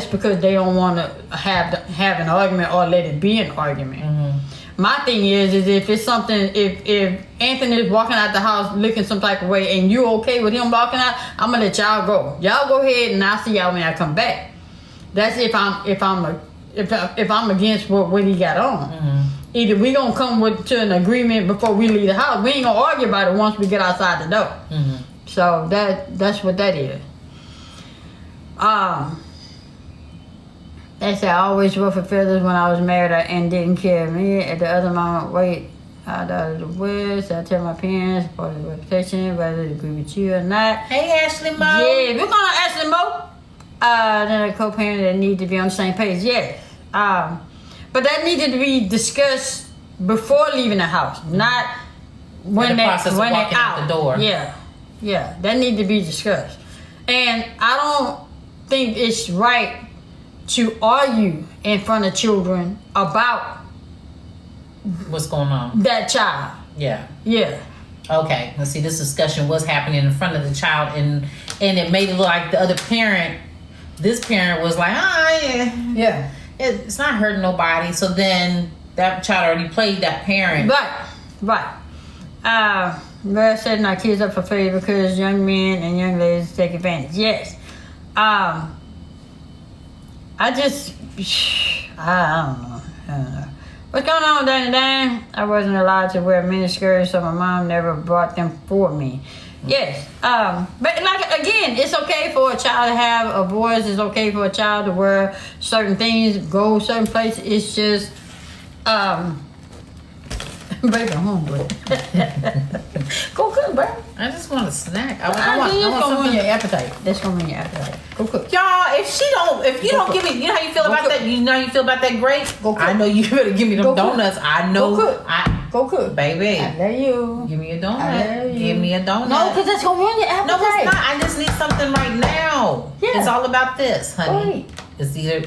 [SPEAKER 1] because they don't want to have an argument or let it be an argument. Mm-hmm. My thing is if it's something, if Anthony is walking out the house looking some type of way and you okay with him walking out, I'm gonna let y'all go. Y'all go ahead and I'll see y'all when I come back. That's if I'm against what he got on. Mm-hmm. Either we gonna come to an agreement before we leave the house. We ain't gonna argue about it once we get outside the door. Mm-hmm. So that's what that is. They say I always ruffled feathers when I was married and didn't care. Me at the other moment, wait out of the woods. I tell my parents for the reputation, whether they agree with you or not.
[SPEAKER 2] Hey Ashley Mo.
[SPEAKER 1] Yeah, we're gonna Ashley Mo. Then a co-parent that need to be on the same page. Yes. But that needed to be discussed before leaving the house, not when they're out
[SPEAKER 2] the door.
[SPEAKER 1] Yeah, that need to be discussed. And I don't think it's right to argue in front of children about
[SPEAKER 2] what's going on.
[SPEAKER 1] That child.
[SPEAKER 2] Yeah.
[SPEAKER 1] Okay.
[SPEAKER 2] Let's see. This discussion was happening in front of the child, and it made it look like the other parent. This parent was like,
[SPEAKER 1] yeah,
[SPEAKER 2] it's not hurting nobody. So then that child already played that parent.
[SPEAKER 1] Right. We're setting our kids up for failure because young men and young ladies take advantage. Yes. I don't know. What's going on, Danny Dan? I wasn't allowed to wear miniskirts, so my mom never bought them for me. Yes. But like again, it's okay for a child to have a voice. It's okay for a child to wear certain things, go certain places. It's just baby, I'm hungry. Go cook, bro.
[SPEAKER 2] I just want a snack. I
[SPEAKER 1] want
[SPEAKER 2] want
[SPEAKER 1] gonna
[SPEAKER 2] something.
[SPEAKER 1] ruin your appetite. That's gonna ruin your appetite. Go cook.
[SPEAKER 2] Y'all, if you don't give me, you know how you feel about that. You know how you feel about that grape.
[SPEAKER 1] Go cook.
[SPEAKER 2] I know you better give me them donuts. I know.
[SPEAKER 1] Go cook. Go cook,
[SPEAKER 2] baby.
[SPEAKER 1] I love you.
[SPEAKER 2] Give me a donut.
[SPEAKER 1] I love you.
[SPEAKER 2] Give me a donut.
[SPEAKER 1] No, because that's gonna ruin your appetite.
[SPEAKER 2] No, it's not. I just need something right now.
[SPEAKER 1] Yeah.
[SPEAKER 2] It's all about this, honey.
[SPEAKER 1] Wait.
[SPEAKER 2] It's either.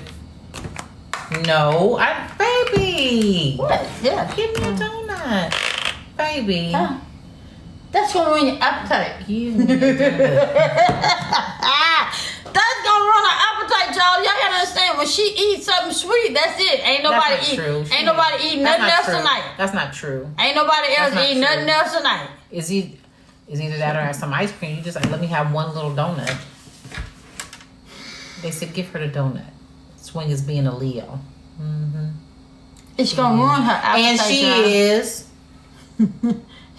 [SPEAKER 2] No, baby.
[SPEAKER 1] What? Yeah.
[SPEAKER 2] Give me a donut, baby.
[SPEAKER 1] That's gonna ruin your appetite.
[SPEAKER 2] Give me a donut.
[SPEAKER 1] That's gonna ruin her appetite, y'all. Y'all gotta understand, when she eats something sweet, that's it. Ain't nobody
[SPEAKER 2] That's
[SPEAKER 1] eat.
[SPEAKER 2] not true.
[SPEAKER 1] Ain't nobody eating nothing else tonight.
[SPEAKER 2] That's not true.
[SPEAKER 1] Ain't nobody else eating nothing else tonight.
[SPEAKER 2] Is either that or have some ice cream. You just like, let me have one little donut. They said give her the donut. Swing is being a Leo. Mm-hmm.
[SPEAKER 1] It's gonna ruin her appetite.
[SPEAKER 2] And she is.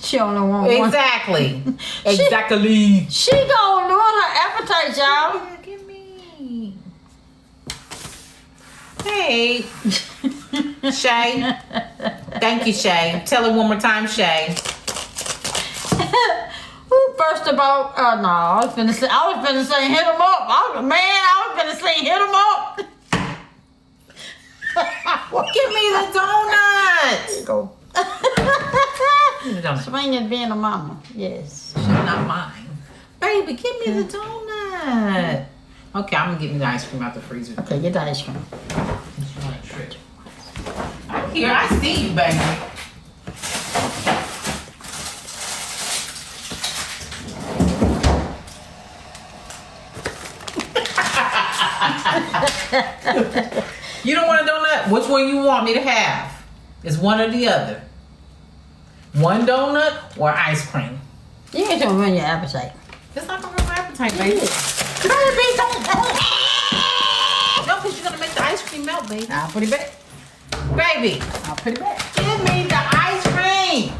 [SPEAKER 1] She only want one.
[SPEAKER 2] Exactly. Exactly.
[SPEAKER 1] She gonna ruin her appetite, y'all.
[SPEAKER 2] Yeah, give me. Hey. Shay. Thank you, Shay. Tell her one more time, Shay.
[SPEAKER 1] First of all, no, I was finna say hit him up. I was finna say hit him up.
[SPEAKER 2] Give me the donut.
[SPEAKER 1] Go.
[SPEAKER 2] Give me the donut.
[SPEAKER 1] Swing is being a mama. Yes.
[SPEAKER 2] She's not mine. Baby, give me the donut. Okay, I'm gonna get me the ice cream out the freezer.
[SPEAKER 1] Okay, get the ice cream.
[SPEAKER 2] I'm here. I see you, baby. You don't want a donut? Which one you want me to have? It's one or the other. One donut or ice cream?
[SPEAKER 1] You ain't gonna ruin your appetite.
[SPEAKER 2] It's not gonna ruin my appetite, baby.
[SPEAKER 1] Baby, don't.
[SPEAKER 2] No, because you're gonna make the ice cream melt, baby.
[SPEAKER 1] I'll put it back.
[SPEAKER 2] Baby,
[SPEAKER 1] I'll put it back.
[SPEAKER 2] give me the ice cream.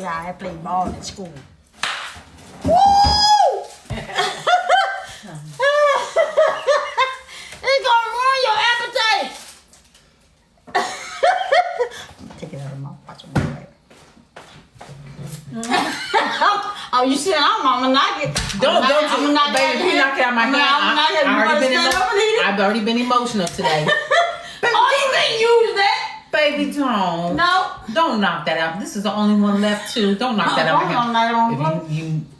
[SPEAKER 1] I played ball at school. Woo! It's gonna ruin your appetite. Take it out of my mouth. Watch it move, baby. Oh, you said I'm gonna knock it.
[SPEAKER 2] Don't,
[SPEAKER 1] baby. If you knock
[SPEAKER 2] it out of my hand. I've already been emotional today.
[SPEAKER 1] Oh, you can use that.
[SPEAKER 2] Baby, don't.
[SPEAKER 1] No.
[SPEAKER 2] Don't knock that out. This is the only one left too. Don't knock that out.
[SPEAKER 1] I'm not on the floor.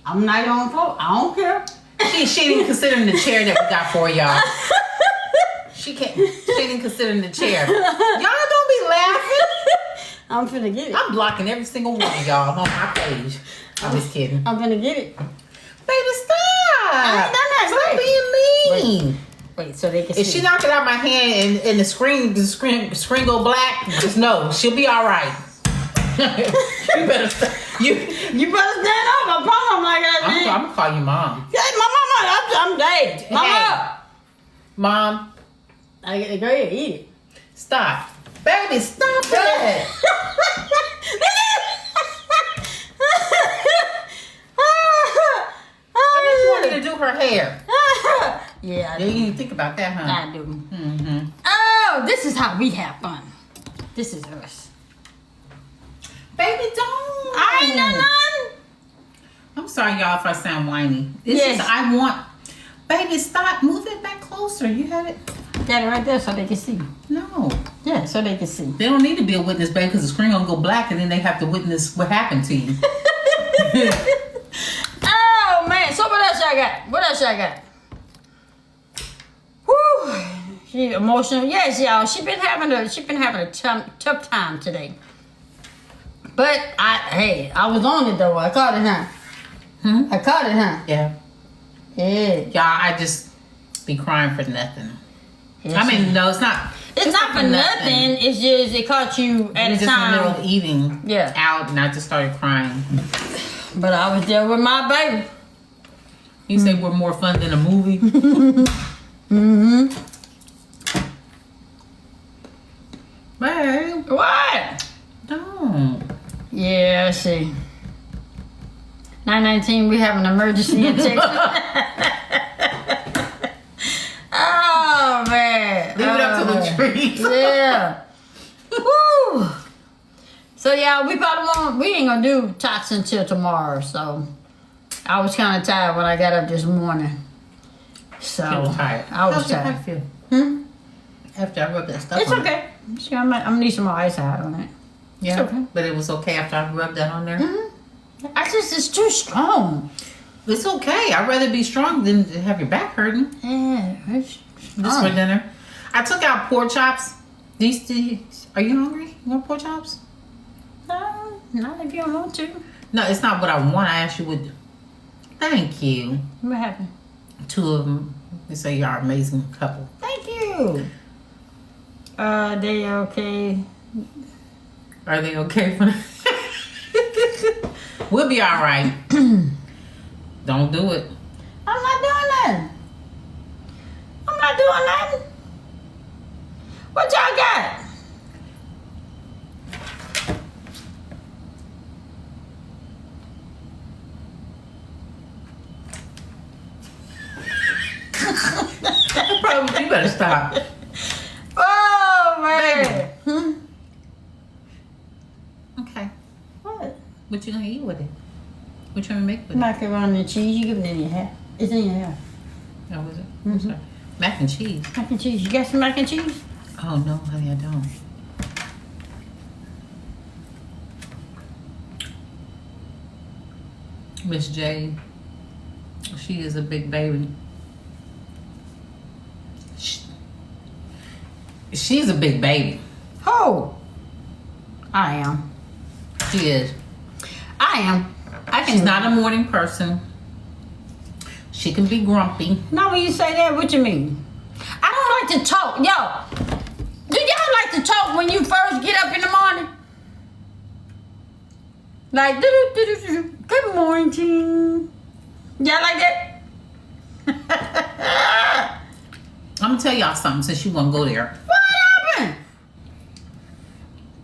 [SPEAKER 1] I'm not on the floor. I don't care.
[SPEAKER 2] She didn't consider the chair that we got for y'all. She didn't consider the chair. Y'all don't be laughing.
[SPEAKER 1] I'm finna get it.
[SPEAKER 2] I'm blocking every single one of y'all on my page. I'm just kidding.
[SPEAKER 1] I'm finna get it.
[SPEAKER 2] Baby, stop.
[SPEAKER 1] I ain't done that.
[SPEAKER 2] Stop being mean.
[SPEAKER 1] Wait, so they can see.
[SPEAKER 2] If she knock it out my hand and the screen go black, just know she'll be all right. You better stand. You
[SPEAKER 1] better stand up. I promise I'm like that.
[SPEAKER 2] I'm gonna call you mom.
[SPEAKER 1] Yeah, my mama. I'm dead. Mama.
[SPEAKER 2] Hey, Mom.
[SPEAKER 1] Go ahead, eat it.
[SPEAKER 2] Stop, baby. Stop it. I just wanted to do her hair.
[SPEAKER 1] Yeah, I
[SPEAKER 2] You didn't think about that, huh?
[SPEAKER 1] I do.
[SPEAKER 2] Mm-hmm.
[SPEAKER 1] Oh, this is how we have fun. This is us.
[SPEAKER 2] Baby, don't.
[SPEAKER 1] I ain't done nothing.
[SPEAKER 2] I'm sorry, y'all, if I sound whiny.
[SPEAKER 1] Yes.
[SPEAKER 2] I want. Baby, stop. Move it back closer. You have it.
[SPEAKER 1] Got it right there so they can see.
[SPEAKER 2] No.
[SPEAKER 1] Yeah, so they can see.
[SPEAKER 2] They don't need to be a witness, baby, because the screen gonna go black, and then they have to witness what happened to you.
[SPEAKER 1] Oh man! So what else I got? What else I got? Whew. She emotional. Yes, y'all. She been having a tough time today. But I was on it though. I caught it, huh?
[SPEAKER 2] Hmm?
[SPEAKER 1] I caught it, huh?
[SPEAKER 2] Yeah.
[SPEAKER 1] Yeah.
[SPEAKER 2] Y'all, I just be crying for nothing.
[SPEAKER 1] Yes,
[SPEAKER 2] I mean, no, it's not.
[SPEAKER 1] It's not for nothing. It's just it caught you at a
[SPEAKER 2] just
[SPEAKER 1] time.
[SPEAKER 2] in the middle of eating out, and I just started crying.
[SPEAKER 1] But I was there with my baby.
[SPEAKER 2] You say we're more fun than a movie.
[SPEAKER 1] Mm-hmm.
[SPEAKER 2] Babe.
[SPEAKER 1] What?
[SPEAKER 2] Don't.
[SPEAKER 1] Yeah, I see. 919, we have an emergency in Texas. Oh, man.
[SPEAKER 2] Leave it up to the trees.
[SPEAKER 1] Yeah. Woo. So, yeah, we ain't gonna do tots until tomorrow, so I was kind of tired when I got up this morning. So,
[SPEAKER 2] I was tired.
[SPEAKER 1] I was
[SPEAKER 2] How's your
[SPEAKER 1] tired.
[SPEAKER 2] back feel? After I rubbed that stuff
[SPEAKER 1] It's
[SPEAKER 2] on
[SPEAKER 1] okay. See, I'm gonna need some more ice out on it.
[SPEAKER 2] Yeah,
[SPEAKER 1] It's okay.
[SPEAKER 2] but it was okay after I rubbed that on there?
[SPEAKER 1] It's too strong.
[SPEAKER 2] It's okay. I'd rather be strong than to have your back hurting.
[SPEAKER 1] Yeah, it's
[SPEAKER 2] Just for dinner. I took out pork chops. These, are you hungry? You want pork chops?
[SPEAKER 1] No, not if you don't want to.
[SPEAKER 2] No, it's not what I want. I asked you what. Thank you.
[SPEAKER 1] What happened?
[SPEAKER 2] Two of them. They say you're an amazing couple.
[SPEAKER 1] Thank you. They okay?
[SPEAKER 2] Are they okay for that? We'll be all right. Don't do it.
[SPEAKER 1] I'm not doing nothing. I'm not doing nothing. What y'all got?
[SPEAKER 2] Probably, you better stop.
[SPEAKER 1] Oh, man.
[SPEAKER 2] Okay.
[SPEAKER 1] What?
[SPEAKER 2] What you gonna eat with it? What you gonna make with it?
[SPEAKER 1] Macaroni and cheese. You give it in your hair. It's in your hair.
[SPEAKER 2] Oh, was it? I'm sorry. Mac and cheese.
[SPEAKER 1] Mac and cheese. You got some mac and cheese?
[SPEAKER 2] Oh no, honey, I don't. Miss J, she is a big baby. She's a big baby.
[SPEAKER 1] Oh. I am.
[SPEAKER 2] She is.
[SPEAKER 1] I am.
[SPEAKER 2] She's not a morning person. She can be grumpy.
[SPEAKER 1] Now when you say that, what you mean? I don't like to talk. Yo, do y'all like to talk when you first get up in the morning? Like, do-do-do-do-do. Good morning, team. Y'all like that?
[SPEAKER 2] I'm gonna tell y'all something since you wanna go there.
[SPEAKER 1] What happened?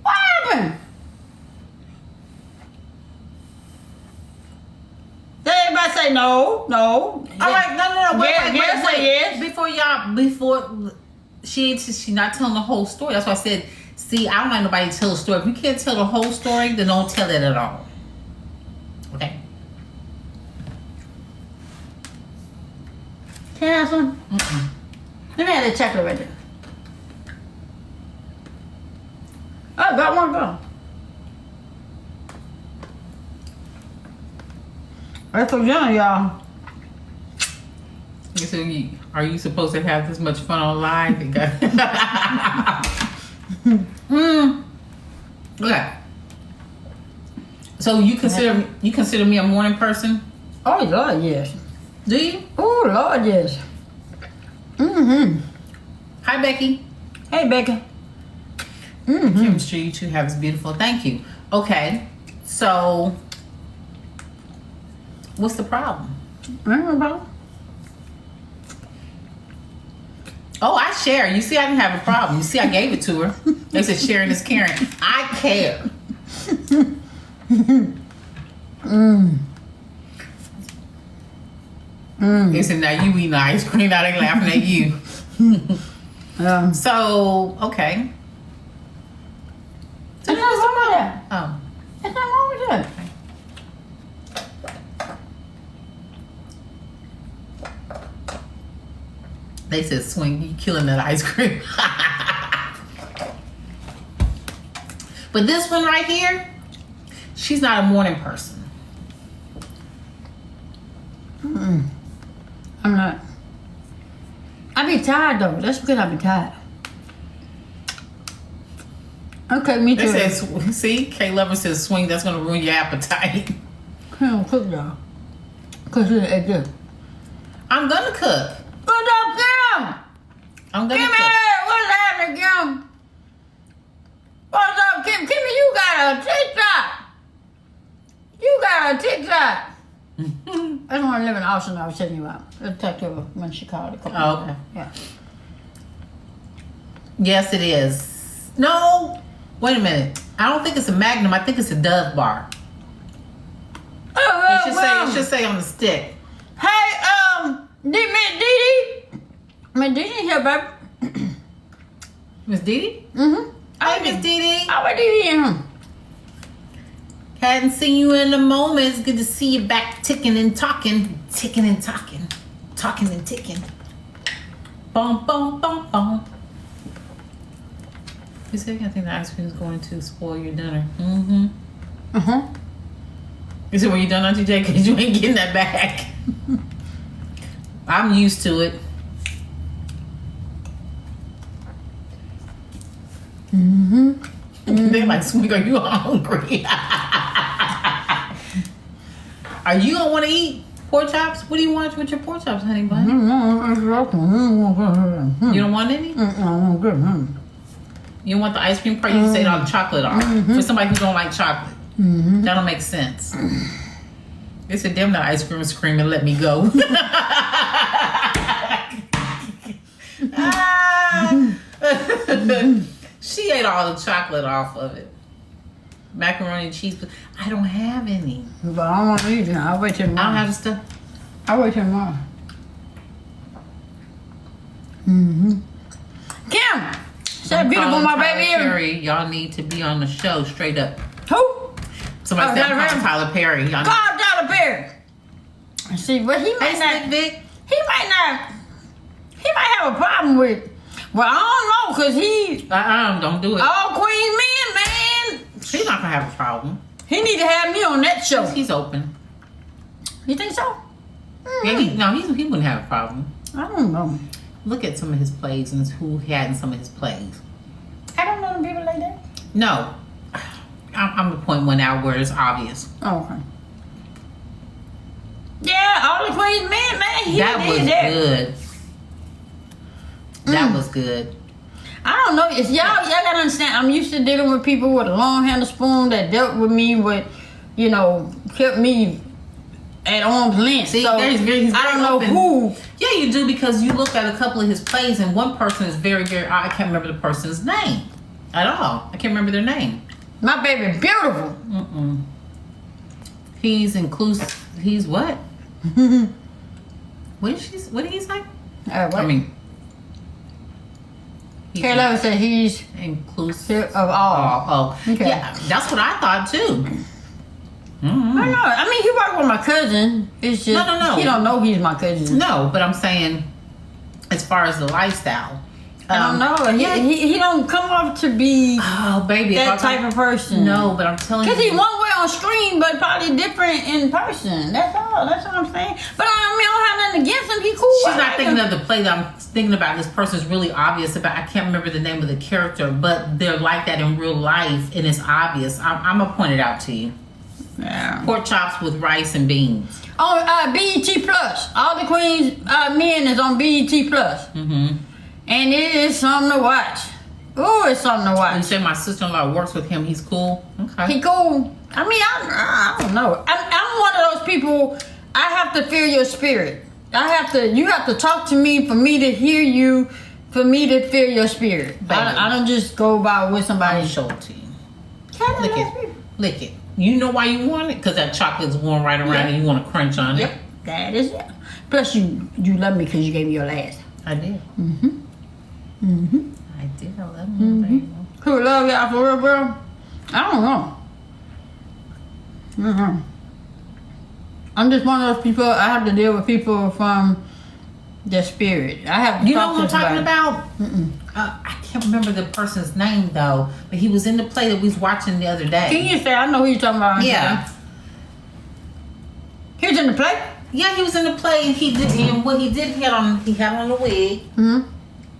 [SPEAKER 1] What happened? Did everybody say no? No.
[SPEAKER 2] All right, no. Wait.
[SPEAKER 1] Yes.
[SPEAKER 2] Before she's not telling the whole story. That's why I said, see, I don't like nobody to tell a story. If you can't tell the whole story, then don't tell it at all. Okay.
[SPEAKER 1] Can I have some? Let me have that chocolate right there. Oh, got one go. That's for dinner, y'all.
[SPEAKER 2] So are you supposed to have this much fun online? Okay. So you consider me a morning person?
[SPEAKER 1] Oh, Lord, yes.
[SPEAKER 2] Do you?
[SPEAKER 1] Oh, Lord, yes.
[SPEAKER 2] Hi, Becky.
[SPEAKER 1] Hey, Becca.
[SPEAKER 2] Chemistry you two have is beautiful. Thank you. Okay. So what's the problem? Oh, I share. You see, I didn't have a problem. You see, I gave it to her. They said sharing is caring. I care. They said, now you eating ice cream. Now they laughing at you. So, okay.
[SPEAKER 1] There's nothing wrong with that.
[SPEAKER 2] Oh.
[SPEAKER 1] There's nothing wrong with that.
[SPEAKER 2] They said, swing, you killing that ice cream. But this one right here, she's not a morning person.
[SPEAKER 1] I'm not. I be tired though. That's because I be tired. Okay, me too.
[SPEAKER 2] They said, see, K Lover says swing, that's gonna ruin your appetite.
[SPEAKER 1] I don't cook though. Cause it's good.
[SPEAKER 2] I'm gonna cook.
[SPEAKER 1] What's up, Kim?
[SPEAKER 2] I'm gonna
[SPEAKER 1] Kimmy,
[SPEAKER 2] cook.
[SPEAKER 1] what's happening, Kim? What's up, Kim? Kimmy, you got a TikTok. You got a TikTok. That's one living Austin I was telling you about. I'll talk to her when she called a couple
[SPEAKER 2] Oh, okay.
[SPEAKER 1] Yeah.
[SPEAKER 2] Yes, it is. No, wait a minute. I don't think it's a Magnum. I think it's a Dove bar. It should say on the stick.
[SPEAKER 1] Hey, Miss Dee. Miss Dee here, baby.
[SPEAKER 2] Miss Dee?
[SPEAKER 1] Mm-hmm.
[SPEAKER 2] Hi, Miss Dee.
[SPEAKER 1] How are you?
[SPEAKER 2] Hadn't seen you in a moment. It's good to see you back ticking and talking. Ticking and talking. Talking and ticking. Boom, boom, boom, boom. You said I think the ice cream is going to spoil your dinner. Mm-hmm.
[SPEAKER 1] Uh-huh.
[SPEAKER 2] You said, when you done, Auntie J? Because you ain't getting that back. I'm used to it.
[SPEAKER 1] Mm-hmm.
[SPEAKER 2] They're like, Swig, are you hungry? Are you going to want to eat pork chops? What do you want with your pork chops, honey bun? You don't want any? You want the ice cream part? You can take all the chocolate off. For somebody who don't like chocolate. That'll make sense. They said, damn, the ice cream is screaming, let me go. She ate all the chocolate off of it. Macaroni and cheese, but I don't have any.
[SPEAKER 1] But I don't want to eat it. I'll wait till
[SPEAKER 2] I
[SPEAKER 1] tomorrow.
[SPEAKER 2] don't have the stuff.
[SPEAKER 1] I'll wait till tomorrow. Mm-hmm. Kim! Say beautiful, my baby.
[SPEAKER 2] Perry, y'all need to be on the show straight up.
[SPEAKER 1] Who?
[SPEAKER 2] Somebody said I'm calling Tyler Perry. Y'all
[SPEAKER 1] Call Tyler Perry. See, but he might not.
[SPEAKER 2] Vic.
[SPEAKER 1] He might have a problem with. Well, I don't know, cause he
[SPEAKER 2] don't do it.
[SPEAKER 1] all Queen men, man.
[SPEAKER 2] He's not gonna have a problem.
[SPEAKER 1] He need to have me on that show.
[SPEAKER 2] He's open.
[SPEAKER 1] You think so?
[SPEAKER 2] Yeah, he wouldn't have a problem.
[SPEAKER 1] I don't know.
[SPEAKER 2] Look at some of his plays and who he had in some of his plays.
[SPEAKER 1] I don't know the people like that.
[SPEAKER 2] No, I'm the point one out where it's obvious.
[SPEAKER 1] Oh, okay. Yeah, all the Queen men, man.
[SPEAKER 2] That was good. That was good.
[SPEAKER 1] I don't know. It's y'all gotta understand. I'm used to dealing with people with a long handle spoon that dealt with me with, kept me at arm's length.
[SPEAKER 2] See,
[SPEAKER 1] so
[SPEAKER 2] he's
[SPEAKER 1] I don't know
[SPEAKER 2] open.
[SPEAKER 1] who.
[SPEAKER 2] Yeah, you do, because you look at a couple of his plays and one person is very, very. I can't remember the person's name at all. I can't remember their name.
[SPEAKER 1] My baby, beautiful.
[SPEAKER 2] He's inclusive. He's what? What did he say?
[SPEAKER 1] What?
[SPEAKER 2] I mean.
[SPEAKER 1] Kayla said he's
[SPEAKER 2] inclusive
[SPEAKER 1] of all.
[SPEAKER 2] Oh,
[SPEAKER 1] okay.
[SPEAKER 2] Yeah, that's what I thought too.
[SPEAKER 1] I know. I mean, he worked with my cousin. It's just
[SPEAKER 2] no.
[SPEAKER 1] He don't know he's my cousin.
[SPEAKER 2] No, but I'm saying, as far as the lifestyle,
[SPEAKER 1] I don't know. He don't come off to be that type of person.
[SPEAKER 2] No, but I'm telling you,
[SPEAKER 1] because he one way on screen, but probably different in person. That's all. That's what I'm saying. But I mean, I don't have nothing against him. He cool.
[SPEAKER 2] She's not thinking of the play that I'm thinking about. This person's really obvious about. I can't remember the name of the character, but they're like that in real life, and it's obvious. I'm gonna point it out to you.
[SPEAKER 1] Yeah.
[SPEAKER 2] Pork chops with rice and beans.
[SPEAKER 1] On BET Plus. All the Queen's men is on BET Plus. And it is something to watch. Oh, it's something to watch.
[SPEAKER 2] You say my sister-in-law works with him. He's cool. Okay.
[SPEAKER 1] He cool. I mean, I don't know. I'm one of those people. I have to feel your spirit. You have to talk to me for me to hear you, for me to feel your spirit. I don't just go by with somebody.
[SPEAKER 2] I'll show it to you. Lick it. You know why you want it? Because that chocolate's warm right around and you want to crunch on it.
[SPEAKER 1] Yep, that is it. Plus, you love me because you gave me your last.
[SPEAKER 2] I did. I did. I love you, baby.
[SPEAKER 1] Who love y'all for real, bro? I don't know. I'm just one of those people. I have to deal with people from their spirit. I have to
[SPEAKER 2] You know
[SPEAKER 1] talk
[SPEAKER 2] what I'm
[SPEAKER 1] to
[SPEAKER 2] talking
[SPEAKER 1] somebody.
[SPEAKER 2] about? I can't remember the person's name though, but he was in the play that we was watching the other day.
[SPEAKER 1] Can you say I know who you're talking about?
[SPEAKER 2] Yeah.
[SPEAKER 1] He was in the play?
[SPEAKER 2] Yeah, he was in the play, and he did. And what he did, he had on a wig,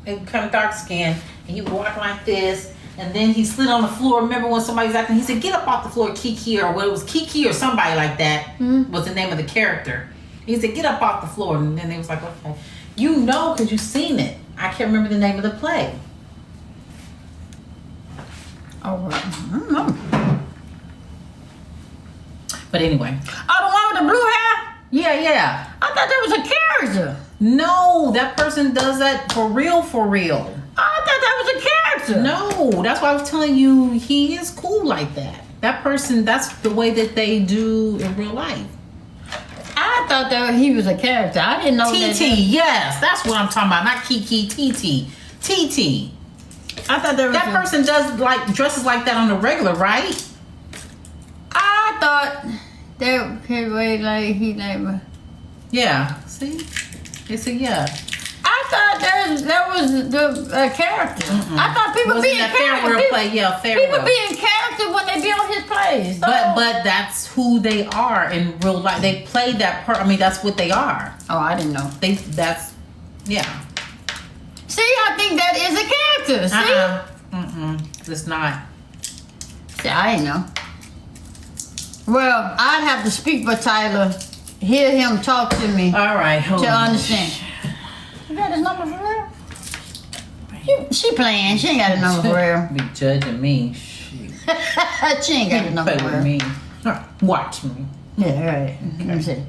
[SPEAKER 2] and kind of dark skin, and he would walk like this, and then he slid on the floor. Remember when somebody was acting? He said, "Get up off the floor, Kiki," or what? It was Kiki or somebody like that was the name of the character. He said, get up off the floor. And then they was like, okay. You know, because you've seen it. I can't remember the name of the play.
[SPEAKER 1] Oh, I don't know.
[SPEAKER 2] But anyway.
[SPEAKER 1] Oh, the one with the blue hair?
[SPEAKER 2] Yeah.
[SPEAKER 1] I thought that was a character. No,
[SPEAKER 2] that person does that for real, for real.
[SPEAKER 1] I thought that was a character.
[SPEAKER 2] No, that's why I was telling you he is cool like that. That person, that's the way that they do in real life.
[SPEAKER 1] I thought that he was a character. I didn't know that.
[SPEAKER 2] TT, yes, that's what I'm talking about. Not Kiki, TT. TT.
[SPEAKER 1] I thought that
[SPEAKER 2] person does like dresses like that on the regular, right?
[SPEAKER 1] I thought that kid way like he like.
[SPEAKER 2] Yeah. See, they said yeah.
[SPEAKER 1] I thought that was the character.
[SPEAKER 2] Mm-mm.
[SPEAKER 1] I thought people be in character. People be in character when they be on his plays. So.
[SPEAKER 2] But that's who they are in real life. They play that part. I mean, that's what they are.
[SPEAKER 1] Oh, I didn't know.
[SPEAKER 2] Yeah.
[SPEAKER 1] See, I think that is a character. See?
[SPEAKER 2] It's not.
[SPEAKER 1] See, I didn't know. Well, I'd have to speak for Tyler, hear him talk to me.
[SPEAKER 2] All right, hold on.
[SPEAKER 1] Understand. You got his number for real? She playing. She ain't got his number for real.
[SPEAKER 2] Be judging me.
[SPEAKER 1] She ain't got his number for real.
[SPEAKER 2] Me. Watch me.
[SPEAKER 1] Yeah, right. Let me see.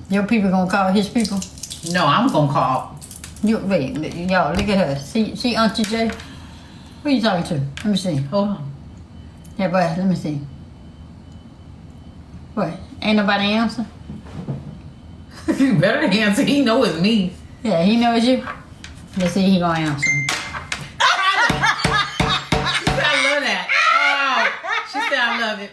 [SPEAKER 1] Your people gonna call his people?
[SPEAKER 2] No, I'm gonna call.
[SPEAKER 1] Wait, y'all, look at her. See Auntie J? Who you talking to? Let me see.
[SPEAKER 2] Hold on.
[SPEAKER 1] Yeah, but let me see. What? Ain't nobody answer?
[SPEAKER 2] You better answer. He know it's me.
[SPEAKER 1] Yeah, he knows you. Let's see, he gonna answer.
[SPEAKER 2] She said, I love that. Oh, she said, I love it.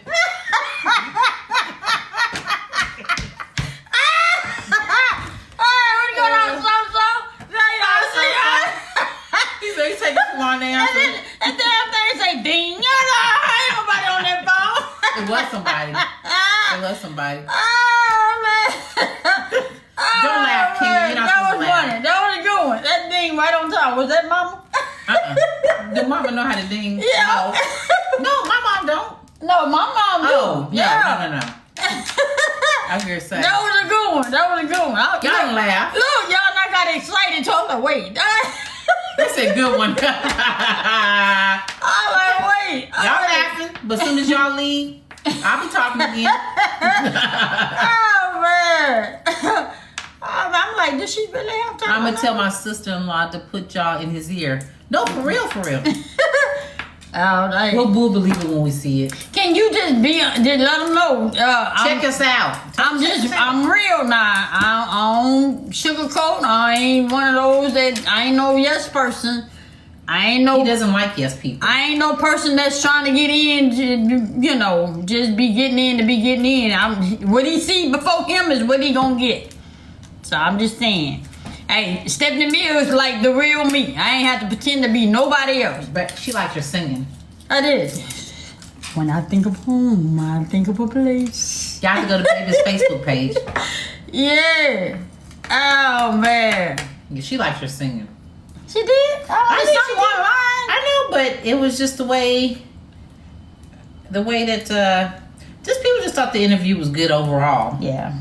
[SPEAKER 1] What going on, so?
[SPEAKER 2] He said, you take it from on there.
[SPEAKER 1] And then after they say, ding, ain't nobody on that phone.
[SPEAKER 2] It was somebody. It was somebody.
[SPEAKER 1] Oh, man.
[SPEAKER 2] Don't laugh, King. You're not
[SPEAKER 1] That
[SPEAKER 2] supposed
[SPEAKER 1] was
[SPEAKER 2] to laugh.
[SPEAKER 1] funny. That was a good one. That ding right on top. Was that mama?
[SPEAKER 2] Do mama know how to ding?
[SPEAKER 1] Yeah.
[SPEAKER 2] No, my mom don't.
[SPEAKER 1] No, my mom do.
[SPEAKER 2] Oh,
[SPEAKER 1] yeah.
[SPEAKER 2] no. I'm here to say.
[SPEAKER 1] That was a good one.
[SPEAKER 2] Y'all don't laugh.
[SPEAKER 1] Look, y'all not got excited. Told her, wait.
[SPEAKER 2] That's a good one.
[SPEAKER 1] I'm like, wait.
[SPEAKER 2] Y'all laughing, but as soon as y'all leave, I'll be talking again.
[SPEAKER 1] Oh, man. I'm like, does she really have time?
[SPEAKER 2] I'm going to tell my sister-in-law to put y'all in his ear. No, for real. We'll believe it when we see it.
[SPEAKER 1] Can you just let them know?
[SPEAKER 2] Check us out.
[SPEAKER 1] I'm real now. I don't sugarcoat. I ain't one of those that I ain't no yes person.
[SPEAKER 2] He doesn't like yes people.
[SPEAKER 1] I ain't no person that's trying to get in, just be getting in to be getting in. What he see before him is what he gonna get. So I'm just saying. Hey, Stephanie Mills like the real me. I ain't have to pretend to be nobody else.
[SPEAKER 2] But she likes your singing.
[SPEAKER 1] I did. When I think of home, I think of a place.
[SPEAKER 2] Y'all have to go to baby's Facebook page.
[SPEAKER 1] Yeah. Oh, man.
[SPEAKER 2] Yeah, she likes your singing.
[SPEAKER 1] She did?
[SPEAKER 2] I know, but it was just the way that just people just thought the interview was good overall.
[SPEAKER 1] Yeah.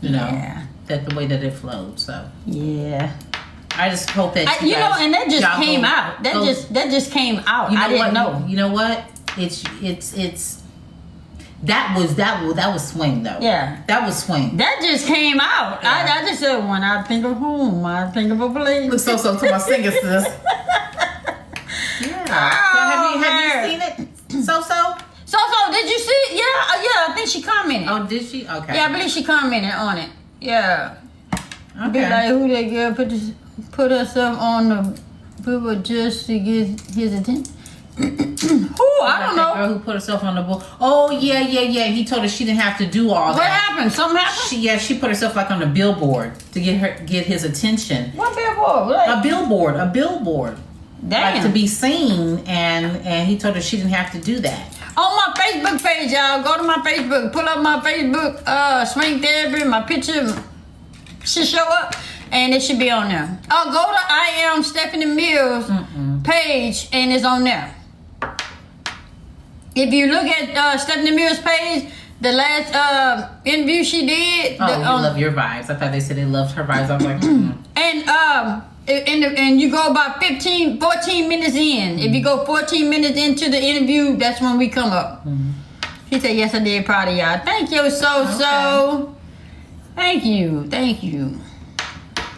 [SPEAKER 2] Yeah. That the way that it flowed. So
[SPEAKER 1] yeah.
[SPEAKER 2] I just hope that
[SPEAKER 1] and that just came out. That just came out. I didn't know.
[SPEAKER 2] You know what? It's that was swing though.
[SPEAKER 1] Yeah.
[SPEAKER 2] That was swing.
[SPEAKER 1] That just came out. Yeah. I just said when I think of home, I think of a place.
[SPEAKER 2] Look so to my singer sis. Yeah.
[SPEAKER 1] Oh,
[SPEAKER 2] so have you seen it? So
[SPEAKER 1] did you see it? Yeah, I think she commented.
[SPEAKER 2] Oh, did she? Okay.
[SPEAKER 1] Yeah, I believe she commented on it. Yeah.
[SPEAKER 2] Okay.
[SPEAKER 1] Be like, who that girl put herself on the people just to get his attention. I don't know.
[SPEAKER 2] That girl who put herself on the board. Oh yeah. He told her she didn't have to do all that.
[SPEAKER 1] What happened? Something happened?
[SPEAKER 2] She put herself like on a billboard to get his attention.
[SPEAKER 1] What billboard? Like,
[SPEAKER 2] a billboard.
[SPEAKER 1] Damn.
[SPEAKER 2] Like to be seen, and he told her she didn't have to do that.
[SPEAKER 1] On my Facebook page, y'all, go to my Facebook, pull up my Facebook, swing therapy, my picture should show up, and it should be on there. Oh, go to I Am Stephanie Mills page, and it's on there. If you look at Stephanie Mills page, The last interview she did.
[SPEAKER 2] Oh, you love your vibes. I thought they said they loved her vibes. I was like,
[SPEAKER 1] And you go about 14 minutes in. If you go 14 minutes into the interview, that's when we come up. She said, yes, I did. Proud of y'all. Thank you so. Thank you.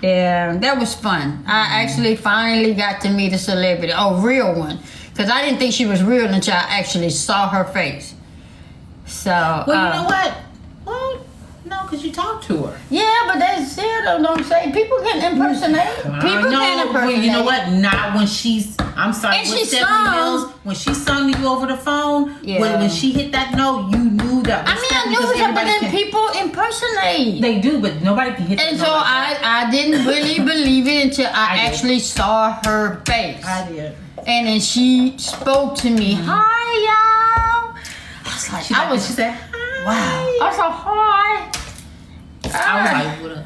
[SPEAKER 1] Yeah, that was fun. I actually finally got to meet a celebrity, a real one. Because I didn't think she was real until I actually saw her face. So,
[SPEAKER 2] well, you know what? Well, no, because you talked to her.
[SPEAKER 1] Yeah, but they still don't say. People can impersonate. People can impersonate.
[SPEAKER 2] Well, you know what? Not when she's... I'm sorry.
[SPEAKER 1] And she sung.
[SPEAKER 2] When she sung to you over the phone, when she hit that note, you knew that.
[SPEAKER 1] I knew it, but then people impersonate.
[SPEAKER 2] They do, but nobody can hit that.
[SPEAKER 1] And so I didn't really believe it until I actually saw her face.
[SPEAKER 2] I did.
[SPEAKER 1] And then she spoke to me. Hi, y'all. I was like,
[SPEAKER 2] she said, hi.
[SPEAKER 1] Wow. I was like, hi.
[SPEAKER 2] I was like, what up?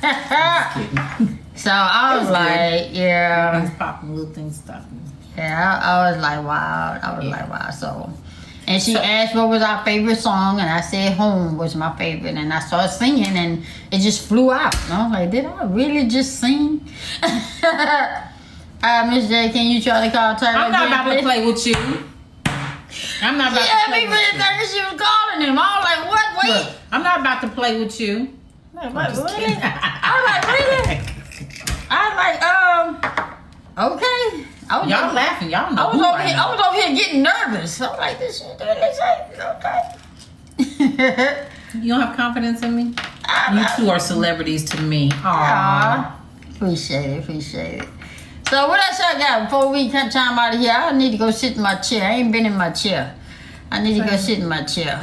[SPEAKER 2] Just kidding.
[SPEAKER 1] So I was like, yeah.
[SPEAKER 2] Things popping, little things stopping.
[SPEAKER 1] Yeah, I was like, wow. Like, wow. So, and she asked what was our favorite song, and I said Home was my favorite. And I started singing, and it just flew out. And I was like, did I really just sing? Miss J, can you try to call Tyler?
[SPEAKER 2] I'm not about to play with you. I'm not about to play with you.
[SPEAKER 1] Yeah, she was calling him. I was like, what? Wait.
[SPEAKER 2] Look, I'm not about to play with you.
[SPEAKER 1] Really? I was like, really? I was like, okay.
[SPEAKER 2] Y'all laughing. Y'all know
[SPEAKER 1] I was over here getting nervous. I was like, this shit really say, okay.
[SPEAKER 2] You don't have confidence in me? You two are celebrities to me. Aww.
[SPEAKER 1] Appreciate it. So what else I got before we come time out of here? I need to go sit in my chair. I ain't been in my chair. I need to go sit in my chair.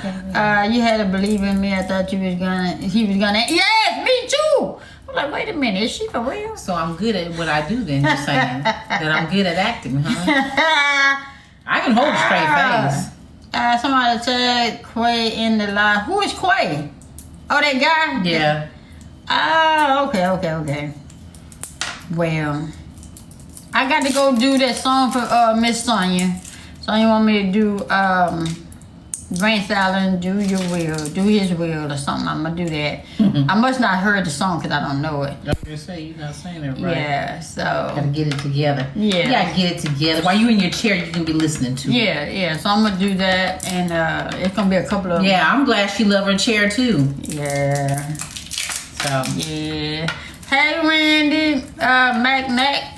[SPEAKER 1] You had to believe in me. I thought he was gonna. Yes, me too. I'm like, wait a minute, is she for real?
[SPEAKER 2] So I'm good at what I do then, you're saying that I'm good at acting, huh? I can hold a straight face.
[SPEAKER 1] Somebody said Quay in the live. Who is Quay? Oh, that guy?
[SPEAKER 2] Yeah.
[SPEAKER 1] Okay. Well, I got to go do that song for Miss Sonia. Sonia want me to do Grant Allen, do your will, do his will or something. I'm going to do that. I must not heard the song because I don't know it.
[SPEAKER 2] I was going to say, you're not saying it right.
[SPEAKER 1] Yeah, so.
[SPEAKER 2] Got to get it together.
[SPEAKER 1] Yeah.
[SPEAKER 2] You got to get it together. While you're in your chair, you can be listening to it.
[SPEAKER 1] Yeah. So I'm going to do that, and it's going to be a couple of.
[SPEAKER 2] Yeah, I'm glad she loved her chair too.
[SPEAKER 1] Yeah.
[SPEAKER 2] So.
[SPEAKER 1] Yeah. Hey, Randy, Mac.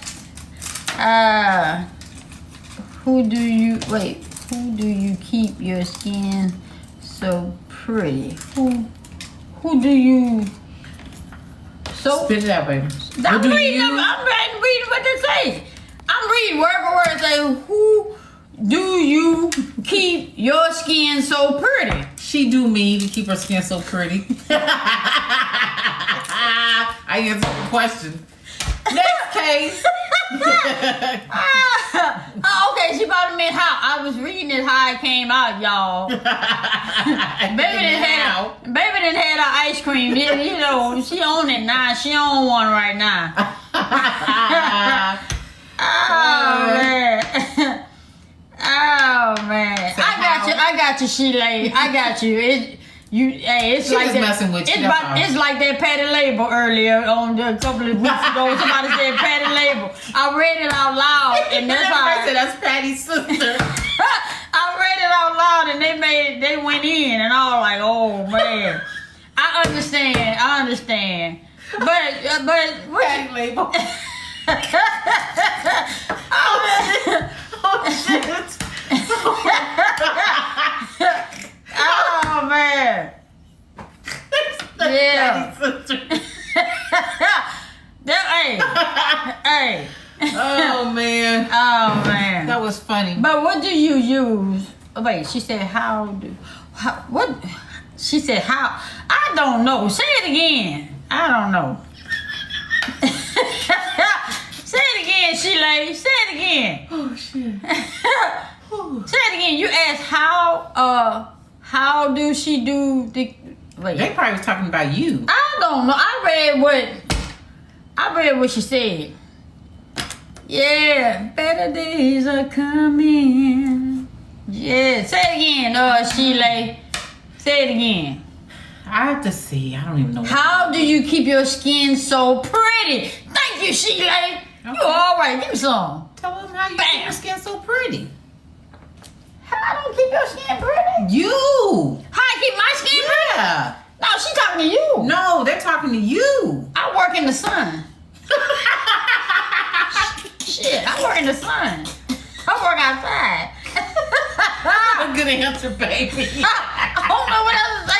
[SPEAKER 1] Who do you keep your skin so pretty? Who do you? So
[SPEAKER 2] spit it out, baby.
[SPEAKER 1] I'm reading what they say. I'm reading word for word. Say, who do you keep your skin so pretty?
[SPEAKER 2] She do me to keep her skin so pretty. I answered the question. Next case.
[SPEAKER 1] Okay, she probably meant how. I was reading it how it came out, y'all. Baby done had her ice cream. You know, she on it now. She on one right now. Oh man. I got you, Sheila. I got you. It's
[SPEAKER 2] she
[SPEAKER 1] like
[SPEAKER 2] was
[SPEAKER 1] that,
[SPEAKER 2] messing with you.
[SPEAKER 1] It's like that Patty Label earlier on a couple of weeks ago. Somebody said Patty Label. I read it out loud, and that's why
[SPEAKER 2] said that's Patty's sister.
[SPEAKER 1] I read it out loud, and they went in, and I was like, oh man, I understand. But what
[SPEAKER 2] Patty Label.
[SPEAKER 1] Oh shit. Oh man. Yeah. Hey.
[SPEAKER 2] Oh man.
[SPEAKER 1] Oh man.
[SPEAKER 2] That was funny.
[SPEAKER 1] But what do you use? Wait, she said what? She said how? I don't know. Say it again. I don't know. Say it again, Sheila. Say it again.
[SPEAKER 2] Oh shit.
[SPEAKER 1] Say it again. You asked how do she do the? Wait.
[SPEAKER 2] They probably was talking about you.
[SPEAKER 1] I don't know. I read what she said. Yeah, better days are coming. Yeah, say it again, Sheila. Say it again.
[SPEAKER 2] I have to see. I don't even know.
[SPEAKER 1] How do you keep your skin so pretty? Thank you, Sheila. Okay. You all right. Give me some.
[SPEAKER 2] Tell them how you keep your skin so pretty.
[SPEAKER 1] How I don't keep your skin pretty?
[SPEAKER 2] You.
[SPEAKER 1] How I keep my skin pretty?
[SPEAKER 2] Yeah.
[SPEAKER 1] No, she talking to you.
[SPEAKER 2] No, they're talking to you.
[SPEAKER 1] I work in the sun. Shit, I work in the sun. I work outside.
[SPEAKER 2] A good answer, baby.
[SPEAKER 1] I don't know what else to say.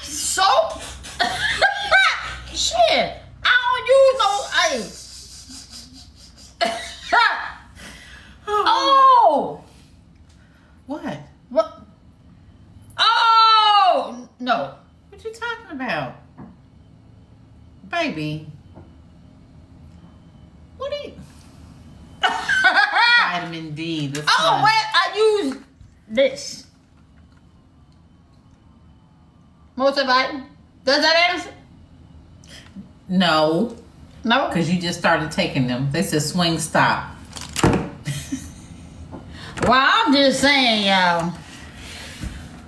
[SPEAKER 1] Soap. Shit, I don't use no. Oh.
[SPEAKER 2] What?
[SPEAKER 1] What? Oh no.
[SPEAKER 2] What you talking about, baby? What are you? Vitamin D. The sun.
[SPEAKER 1] Oh wait, I use this. Multivitamin. Does that answer?
[SPEAKER 2] No,
[SPEAKER 1] No.
[SPEAKER 2] because you just started taking them. They said swing stop.
[SPEAKER 1] Well, I'm just saying, y'all.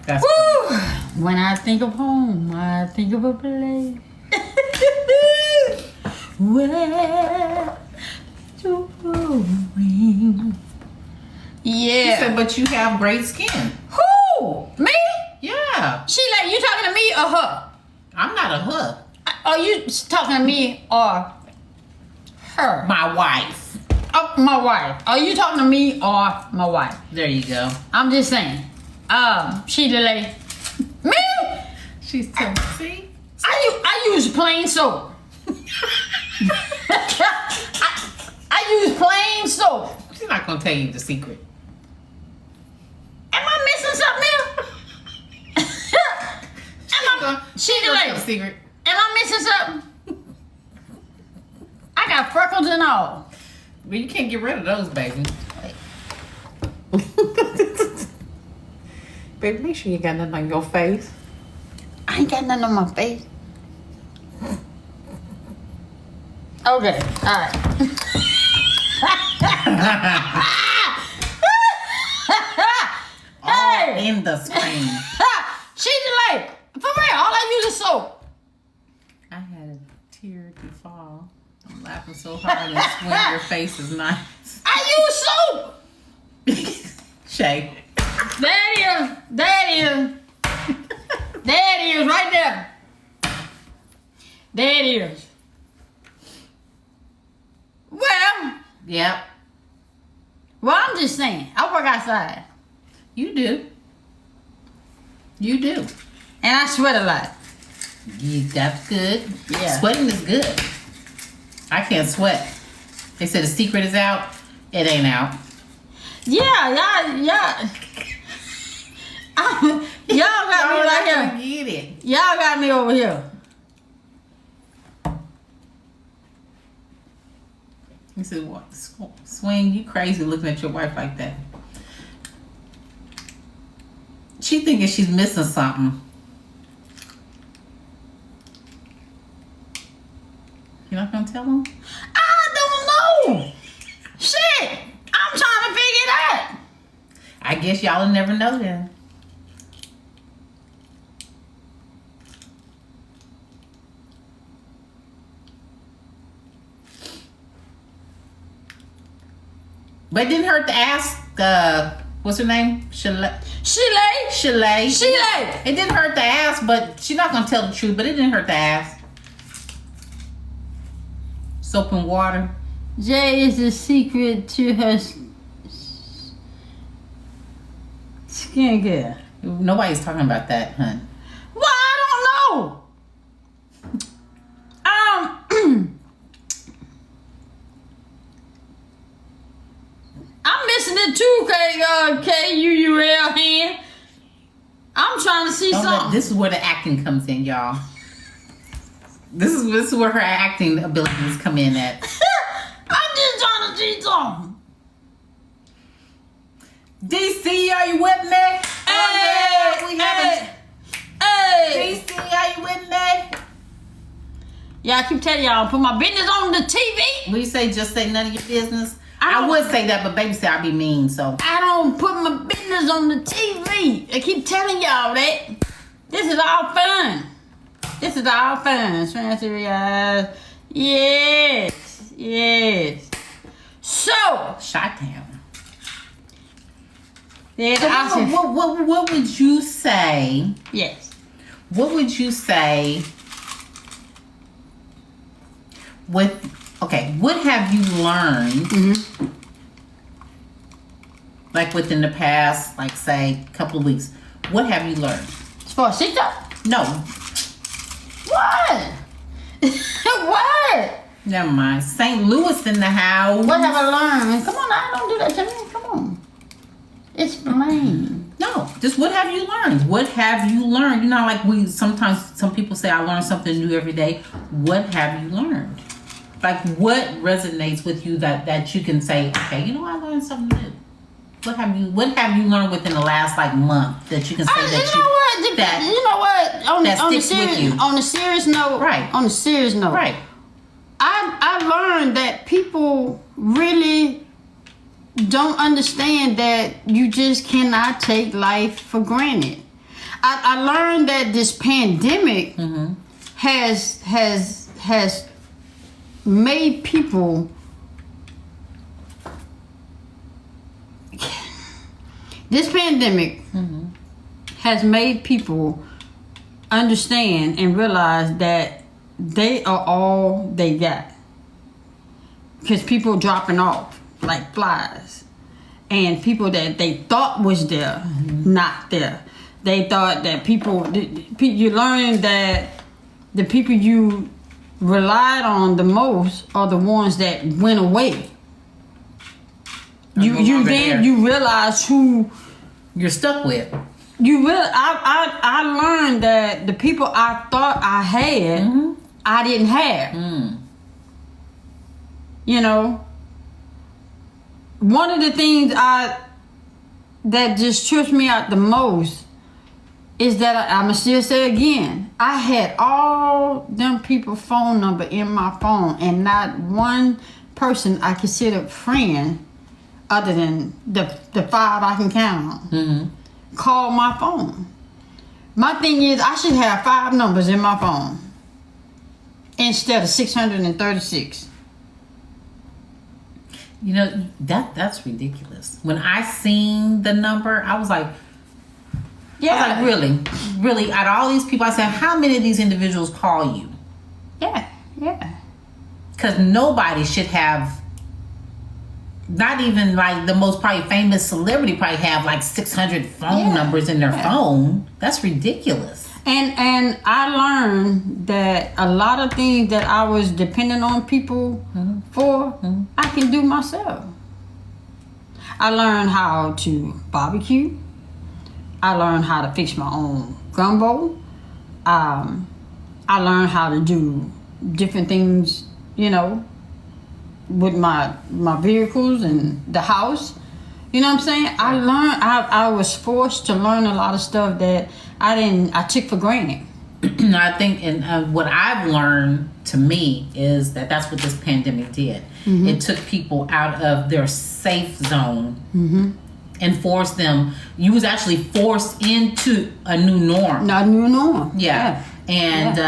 [SPEAKER 2] That's
[SPEAKER 1] Woo! When I think of home, I think of a place. Where to go? Yeah.
[SPEAKER 2] You said, but you have great skin.
[SPEAKER 1] Who? Me?
[SPEAKER 2] Yeah.
[SPEAKER 1] Sheila, you talking to me or her?
[SPEAKER 2] I'm not a hook.
[SPEAKER 1] Are you talking to me or her?
[SPEAKER 2] My wife.
[SPEAKER 1] Oh, my wife. Are you talking to me or my wife?
[SPEAKER 2] There you go.
[SPEAKER 1] I'm just saying. Sheila, me?
[SPEAKER 2] She's telling see?
[SPEAKER 1] I use plain soap. I use plain soap.
[SPEAKER 2] She's not gonna tell you the secret.
[SPEAKER 1] Am I missing something here?
[SPEAKER 2] She's gonna tell the secret.
[SPEAKER 1] Am I missing something? I got freckles and all.
[SPEAKER 2] Well, you can't get rid of those, baby. Baby, make sure you got nothing on your face.
[SPEAKER 1] I ain't got nothing on my face. Okay, alright.
[SPEAKER 2] All in the screen.
[SPEAKER 1] She's like, for real, all I use is soap.
[SPEAKER 2] I had a tear to fall. I'm laughing so hard and swear your face is nice.
[SPEAKER 1] I use soap.
[SPEAKER 2] Shay.
[SPEAKER 1] There it is. There it is. There it is, right there. There it is. Well,
[SPEAKER 2] Yep.
[SPEAKER 1] I'm just saying, I work outside.
[SPEAKER 2] You do. You do.
[SPEAKER 1] And I sweat a lot.
[SPEAKER 2] That's good.
[SPEAKER 1] Yeah.
[SPEAKER 2] Sweating is good. I can't sweat. They said the secret is out. It ain't out.
[SPEAKER 1] Yeah. Y'all got me right here.
[SPEAKER 2] Get it.
[SPEAKER 1] Y'all got me over here.
[SPEAKER 2] He said, "What? Swing? You crazy looking at your wife like that?" She thinking she's missing something. You're not gonna tell him?
[SPEAKER 1] I don't know. Shit. I'm trying to figure it out.
[SPEAKER 2] I guess y'all will never know then. But it didn't hurt to ask, what's her name? Chalet. It didn't hurt to ask, but she's not going to tell the truth, but it didn't hurt to ask. Soap and water.
[SPEAKER 1] Jay is the secret to her skincare.
[SPEAKER 2] Nobody's talking about that, hun.
[SPEAKER 1] Well, I don't know. I'm missing it too, K-U-U-L hand. I'm trying to see something.
[SPEAKER 2] This is where the acting comes in, y'all. This is where her acting abilities come in at.
[SPEAKER 1] I'm just trying to see something.
[SPEAKER 2] DC, are you with me?
[SPEAKER 1] Hey!
[SPEAKER 2] DC, are you with me?
[SPEAKER 1] Yeah, I keep telling y'all, put my business on the TV.
[SPEAKER 2] When you say just say none of your business, I would say that, but baby said I'd be mean, so.
[SPEAKER 1] I don't put my business on the TV. I keep telling y'all that. This is all fun. This is all fun. Transfer, yes. So,
[SPEAKER 2] Chi-town.
[SPEAKER 1] What
[SPEAKER 2] would you say?
[SPEAKER 1] Yes.
[SPEAKER 2] What would you say what have you learned like within the past, like say, couple of weeks? What have you learned?
[SPEAKER 1] As far as TikTok?
[SPEAKER 2] No.
[SPEAKER 1] What? What?
[SPEAKER 2] Never mind. St. Louis in the house.
[SPEAKER 1] What have I learned? Come on, I don't do that to me. Come on. Explain.
[SPEAKER 2] No, just what have you learned? What have you learned? You know, like sometimes some people say I learn something new every day. What have you learned? Like what resonates with you that you can say, okay, you know, I learned something new. What have you learned within the last like month that you can say
[SPEAKER 1] You know what? On the serious note,
[SPEAKER 2] right?
[SPEAKER 1] On the serious note,
[SPEAKER 2] right?
[SPEAKER 1] I learned that people really don't understand that you just cannot take life for granted. I learned that this pandemic has made people has made people understand and realize that they are all they got. Because people dropping off like flies. And people that they thought was there, not there. They thought that you learn that the people you relied on the most are the ones that went away. You realize who
[SPEAKER 2] you're stuck with.
[SPEAKER 1] I learned that the people I thought I had, I didn't have. You know, one of the things that just trips me out the most is that I'ma still say again, I had all them people's phone number in my phone, and not one person I considered friend, other than the 5 I can count on, call my phone. My thing is, I should have 5 numbers in my phone instead of 636.
[SPEAKER 2] You know, that's ridiculous. When I seen the number, I was like, really, out of all these people, I said, how many of these individuals call you?
[SPEAKER 1] Yeah.
[SPEAKER 2] Because nobody should have, not even like the most probably famous celebrity probably have like 600 phone numbers in their phone. That's ridiculous.
[SPEAKER 1] And I learned that a lot of things that I was depending on people for, I can do myself. I learned how to barbecue. I learned how to fix my own gumbo. I learned how to do different things, you know, with my vehicles and the house. You know what I'm saying? I learned, I was forced to learn a lot of stuff that I took for granted.
[SPEAKER 2] I think, and what I've learned to me is that's what this pandemic did. It took people out of their safe zone and forced them. You was actually forced into a new norm.
[SPEAKER 1] Not a new norm.
[SPEAKER 2] Yeah. And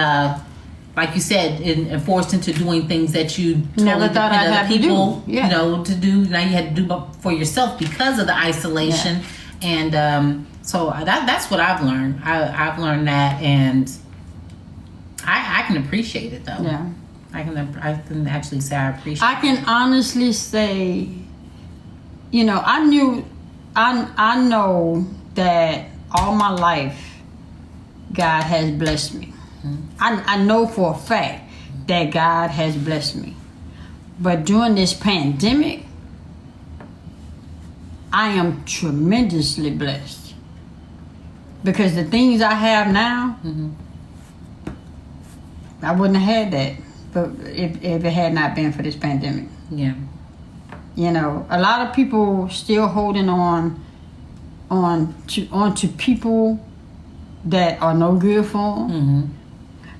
[SPEAKER 2] like you said, and forced into doing things that you
[SPEAKER 1] never thought I'd have
[SPEAKER 2] people,
[SPEAKER 1] to do. Yeah.
[SPEAKER 2] You know, to do. Now you had to do for yourself because of the isolation. And so that's what I've learned. I've learned that, and I can appreciate it though.
[SPEAKER 1] Yeah.
[SPEAKER 2] I can actually say I appreciate it.
[SPEAKER 1] I can honestly say, you know, I know that all my life God has blessed me. I know for a fact that God has blessed me. But during this pandemic, I am tremendously blessed. Because the things I have now, I wouldn't have had that if it had not been for this pandemic.
[SPEAKER 2] Yeah.
[SPEAKER 1] You know, a lot of people still holding on to people that are no good for them.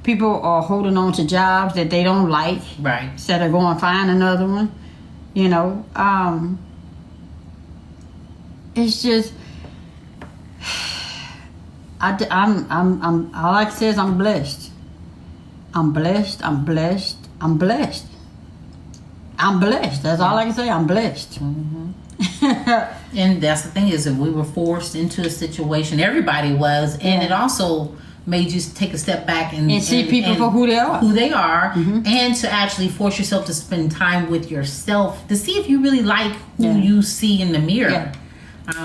[SPEAKER 1] People are holding on to jobs that they don't like.
[SPEAKER 2] Right.
[SPEAKER 1] Instead of going find another one. You know, it's just, I'm all I can say is I'm blessed. I'm blessed. I'm blessed. I'm blessed. I'm blessed. That's all I can say. I'm blessed.
[SPEAKER 2] And that's the thing is that we were forced into a situation. Everybody was, and it also made you take a step back and
[SPEAKER 1] see people for who they are.
[SPEAKER 2] And to actually force yourself to spend time with yourself to see if you really like who you see in the mirror.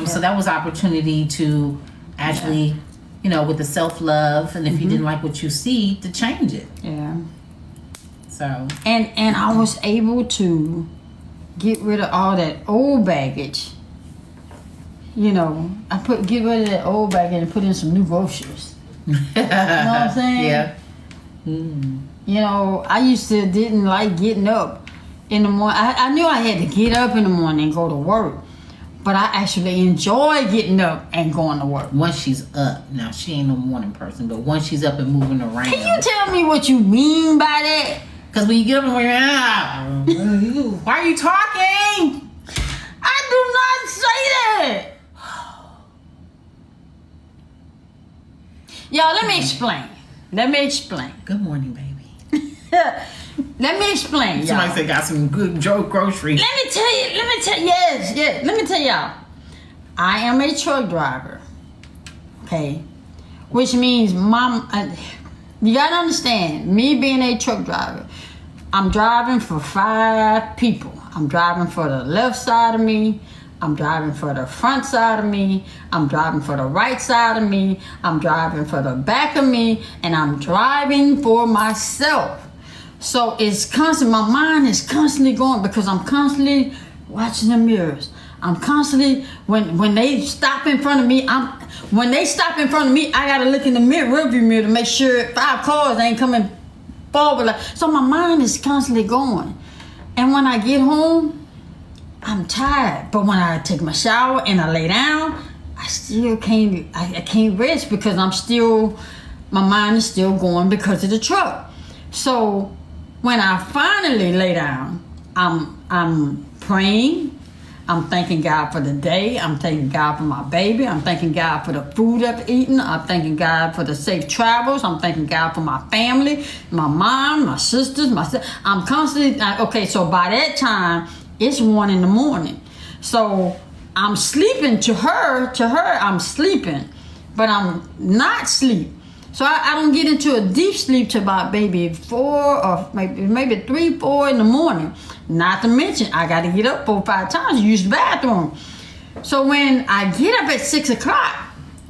[SPEAKER 2] So that was opportunity to actually, you know, with the self-love, and if you didn't like what you see, to change it. So and
[SPEAKER 1] I was able to get rid of all that old baggage. You know, get rid of that old baggage and put in some new groceries. You know what I'm saying?
[SPEAKER 2] Yeah.
[SPEAKER 1] You know, I used to didn't like getting up in the morning. I knew I had to get up in the morning and go to work, but I actually enjoy getting up and going to work.
[SPEAKER 2] Once she's up, now she ain't no morning person, but once she's up and moving around.
[SPEAKER 1] Can you tell me what you mean by that?
[SPEAKER 2] Because when you get up and why are you talking?
[SPEAKER 1] I do not say that. Y'all, let me explain.
[SPEAKER 2] Good morning, baby.
[SPEAKER 1] Let me explain, y'all.
[SPEAKER 2] Somebody said got some good groceries.
[SPEAKER 1] Let me tell y'all. I am a truck driver. Okay? Which means, you gotta understand, me being a truck driver, I'm driving for 5 people. I'm driving for the left side of me. I'm driving for the front side of me. I'm driving for the right side of me. I'm driving for the back of me. And I'm driving for myself. So it's constant. My mind is constantly going because I'm constantly watching the mirrors. I'm constantly, when they stop in front of me, I gotta look in the rearview mirror to make sure 5 cars ain't coming forward. So my mind is constantly going. And when I get home, I'm tired, but when I take my shower and I lay down, I still can't. I can't rest because my mind is still going because of the truck. So when I finally lay down, I'm praying. I'm thanking God for the day. I'm thanking God for my baby. I'm thanking God for the food I've eaten. I'm thanking God for the safe travels. I'm thanking God for my family, my mom, my sisters, I'm constantly okay. So by that time, it's 1 a.m. So I'm sleeping to her I'm sleeping, but I'm not asleep. So I don't get into a deep sleep till about maybe 4 or maybe 3, 4 in the morning. Not to mention, I got to get up 4 or 5 times to use the bathroom. So when I get up at 6 o'clock,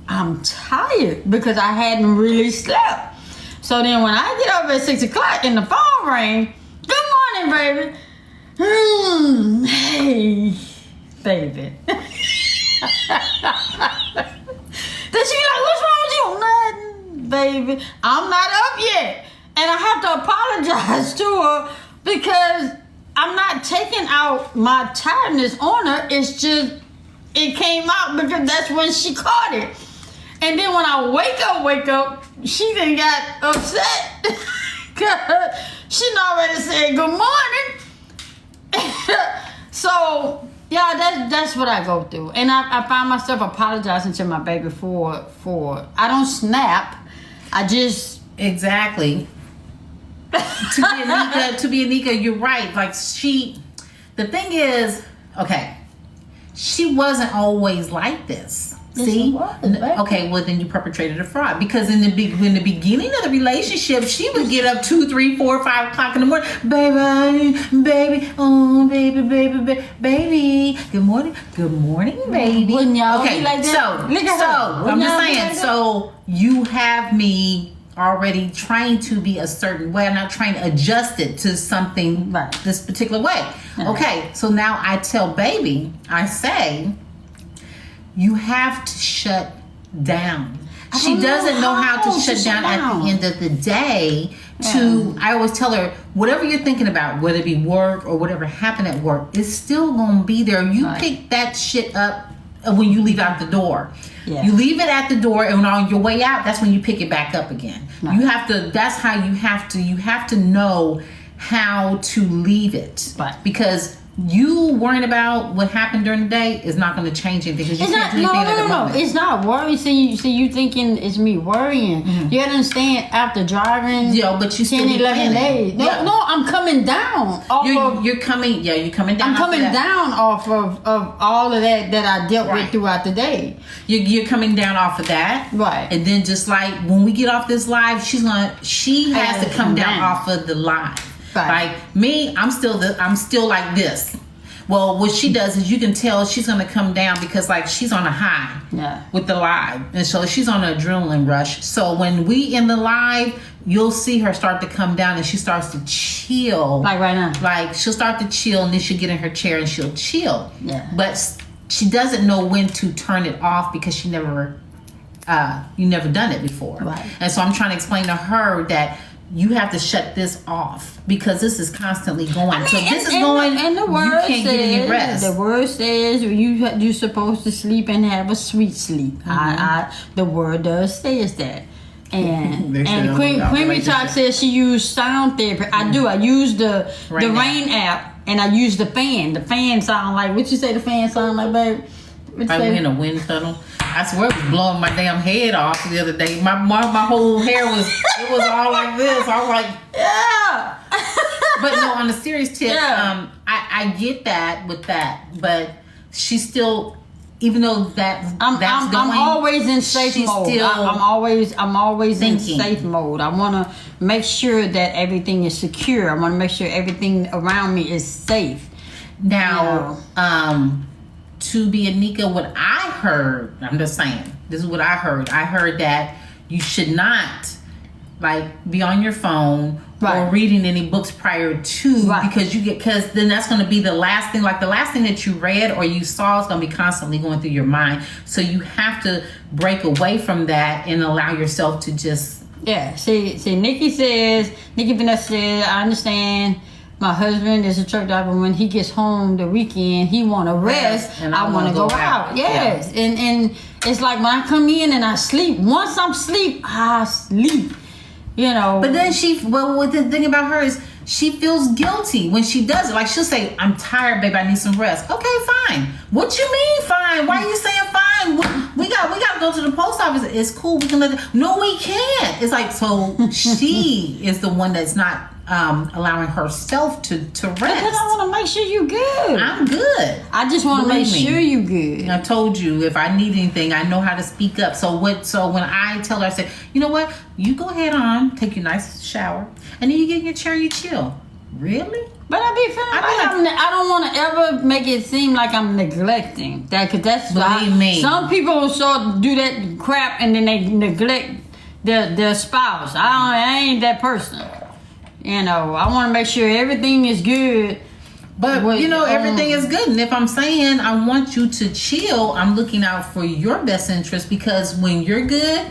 [SPEAKER 1] I'm tired because I hadn't really slept. So then when I get up at 6 o'clock and the phone rang, good morning, baby. Hey, baby. Then she like, what's wrong with you? Nothing, baby. I'm not up yet. And I have to apologize to her because I'm not taking out my tiredness on her. It's just, it came out because that's when she caught it. And then when I wake up, she done got upset. Cause she already said good morning. So yeah, that's what I go through, and I find myself apologizing to my baby for I don't snap, I just
[SPEAKER 2] exactly. to be Anika, you're right. Like the thing is, okay, she wasn't always like this. See? Okay, well then you perpetrated a fraud because in the beginning of the relationship, she would get up 2, 3, 4, 5 o'clock in the morning, baby, oh baby, good morning, baby.
[SPEAKER 1] Wouldn't y'all
[SPEAKER 2] okay,
[SPEAKER 1] be like that?
[SPEAKER 2] So I'm just saying. So you have me already trying to be a certain way. I'm not trying to adjust it to something this particular way. Okay, so now I tell baby, I say, you have to shut down. She doesn't know how to shut down at the end of the day. I always tell her, whatever you're thinking about, whether it be work or whatever happened at work, it's still going to be there. You pick that shit up when you leave out the door. Yeah. You leave it at the door, and on your way out, that's when you pick it back up again. Right. You have to. That's how you have to know how to leave it.
[SPEAKER 1] Right.
[SPEAKER 2] Because you worrying about what happened during the day is not going to change anything because you can't do anything at the moment.
[SPEAKER 1] It's not worrying. See, you thinking it's me worrying. Mm-hmm. You understand? After driving,
[SPEAKER 2] but you
[SPEAKER 1] 10, 11 days. No, I'm coming down.
[SPEAKER 2] You're coming down.
[SPEAKER 1] I'm coming down off of all of that I dealt with throughout the day.
[SPEAKER 2] You're coming down off of that,
[SPEAKER 1] right?
[SPEAKER 2] And then just like when we get off this live, she has to come down off of the live. Right. Like me, I'm still like this. Well, what she does is you can tell she's gonna come down because like she's on a high with the live, and so she's on an adrenaline rush. So when we in the live, you'll see her start to come down and she starts to chill.
[SPEAKER 1] Like right now.
[SPEAKER 2] Like she'll start to chill and then she'll get in her chair and she'll chill.
[SPEAKER 1] Yeah.
[SPEAKER 2] But she doesn't know when to turn it off because she never done it before.
[SPEAKER 1] Right.
[SPEAKER 2] And so I'm trying to explain to her that you have to shut this off because this is constantly going. And
[SPEAKER 1] the word
[SPEAKER 2] you can't get any rest.
[SPEAKER 1] The word says you're supposed to sleep and have a sweet sleep.
[SPEAKER 2] Mm-hmm.
[SPEAKER 1] The word does says that. And Queen Talk says she used sound therapy. I do. I use the Rain app and I use the fan. The fan sound like what you say the fan sound like, babe?
[SPEAKER 2] I went in a wind tunnel. I swear it was blowing my damn head off the other day. My whole hair was all like this. I was like,
[SPEAKER 1] yeah.
[SPEAKER 2] But no, on a serious tip, I get that with that, but she's still, even though I'm
[SPEAKER 1] always in safe mode. I'm always
[SPEAKER 2] thinking.
[SPEAKER 1] In safe mode. I want to make sure that everything is secure. I want to make sure everything around me is safe.
[SPEAKER 2] Now, to be Anika, what I heard, I'm just saying, this is what I heard. I heard that you should not be on your phone or reading any books prior to because then that's going to be the last thing. Like the last thing that you read or you saw is going to be constantly going through your mind. So you have to break away from that and allow yourself to just
[SPEAKER 1] See, Nikki Vanessa says, I understand. My husband is a truck driver. When he gets home the weekend, he want to rest, and I want to go out. Yes, yeah. And it's like when I come in and I sleep. Once I'm asleep, I sleep.
[SPEAKER 2] But then what the thing about her is she feels guilty when she does it. Like she'll say, "I'm tired, babe. I need some rest." Okay, fine. What you mean, fine? Why are you saying fine? We got to go to the post office. It's cool. We can let it. No, we can't. It's like so. She is the one that's not. Allowing herself to rest. Because
[SPEAKER 1] I want to make sure you good.
[SPEAKER 2] I'm good.
[SPEAKER 1] I just want to make sure you good.
[SPEAKER 2] I told you if I need anything, I know how to speak up. So when I tell her, I say, you know what? You go ahead on, take your nice shower, and then you get in your chair and you chill. Really?
[SPEAKER 1] But I be feeling I don't want to ever make it seem like I'm neglecting that, because that's
[SPEAKER 2] believe me.
[SPEAKER 1] Some people do that crap and then they neglect their spouse. I ain't that person. I want to make sure everything is good.
[SPEAKER 2] But, everything is good. And if I'm saying I want you to chill, I'm looking out for your best interest because when you're good,